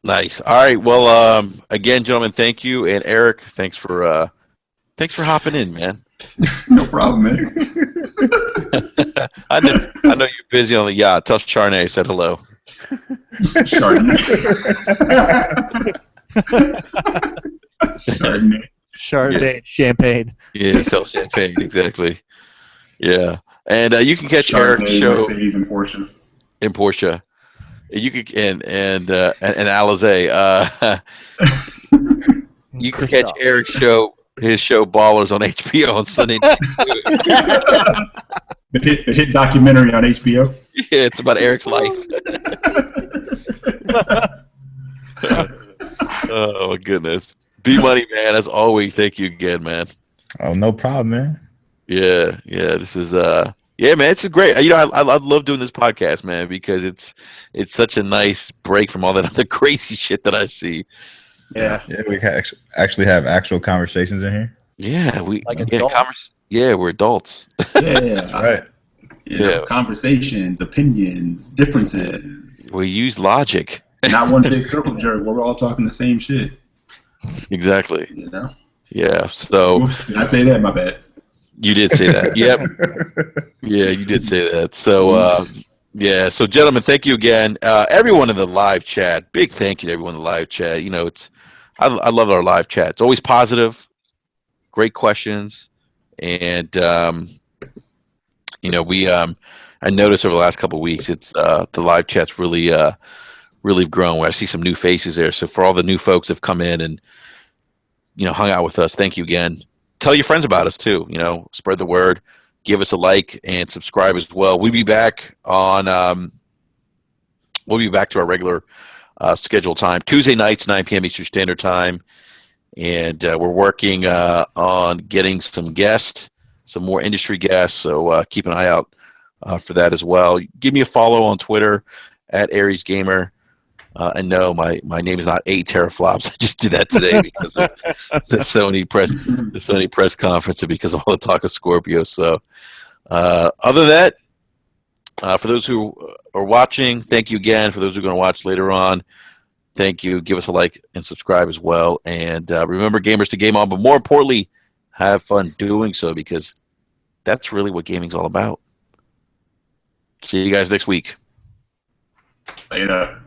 A: nice. All right. Well, again, gentlemen, thank you, and Eric, thanks for hopping in, man.
D: No problem, man.
A: I know you're busy on the yacht. Tell Charnay I said hello.
B: Chardonnay, champagne.
A: Yeah, sell champagne, exactly. Yeah, and you can catch Eric's show
D: Mercedes and Porsche.
A: In Porsche. You could and Alizé. You can catch Eric's show, his show Ballers on HBO on Sunday night.
D: The hit documentary on HBO.
A: Yeah, it's about Eric's life. Oh my goodness. B Money, man, as always, thank you again, man.
C: Oh, no problem, man.
A: Yeah. This is man, it's great. I love doing this podcast, man, because it's such a nice break from all that other crazy shit that I see.
B: Yeah,
C: we actually have actual conversations in here.
A: Yeah, we're adults.
D: Yeah,
C: right.
D: Conversations, opinions, differences.
A: We use logic.
D: Not one big circle jerk where we're all talking the same shit.
A: Exactly.
D: You know?
A: Yeah. So
D: oops, did I say that? My bad.
A: You did say that. Yep. Yeah, you did say that. So so gentlemen, thank you again. Everyone in the live chat, big thank you to everyone in the live chat. I love our live chat. It's always positive, great questions, and I noticed over the last couple of weeks, it's the live chat's really grown. I see some new faces there. So for all the new folks that have come in and hung out with us, thank you again. Tell your friends about us too. Spread the word. Give us a like and subscribe as well. We'll be back to our regular scheduled time, Tuesday nights, 9 p.m. Eastern Standard Time, and we're working on getting some guests, some more industry guests. So keep an eye out for that as well. Give me a follow on Twitter at Aries Gamer. And no, my name is not 8 teraflops. I just did that today because of the Sony press conference and because of all the talk of Scorpio. So other than that, for those who are watching, thank you again. For those who are going to watch later on, thank you. Give us a like and subscribe as well. And remember, gamers, to game on, but more importantly, have fun doing so, because that's really what gaming's all about. See you guys next week.
D: Later.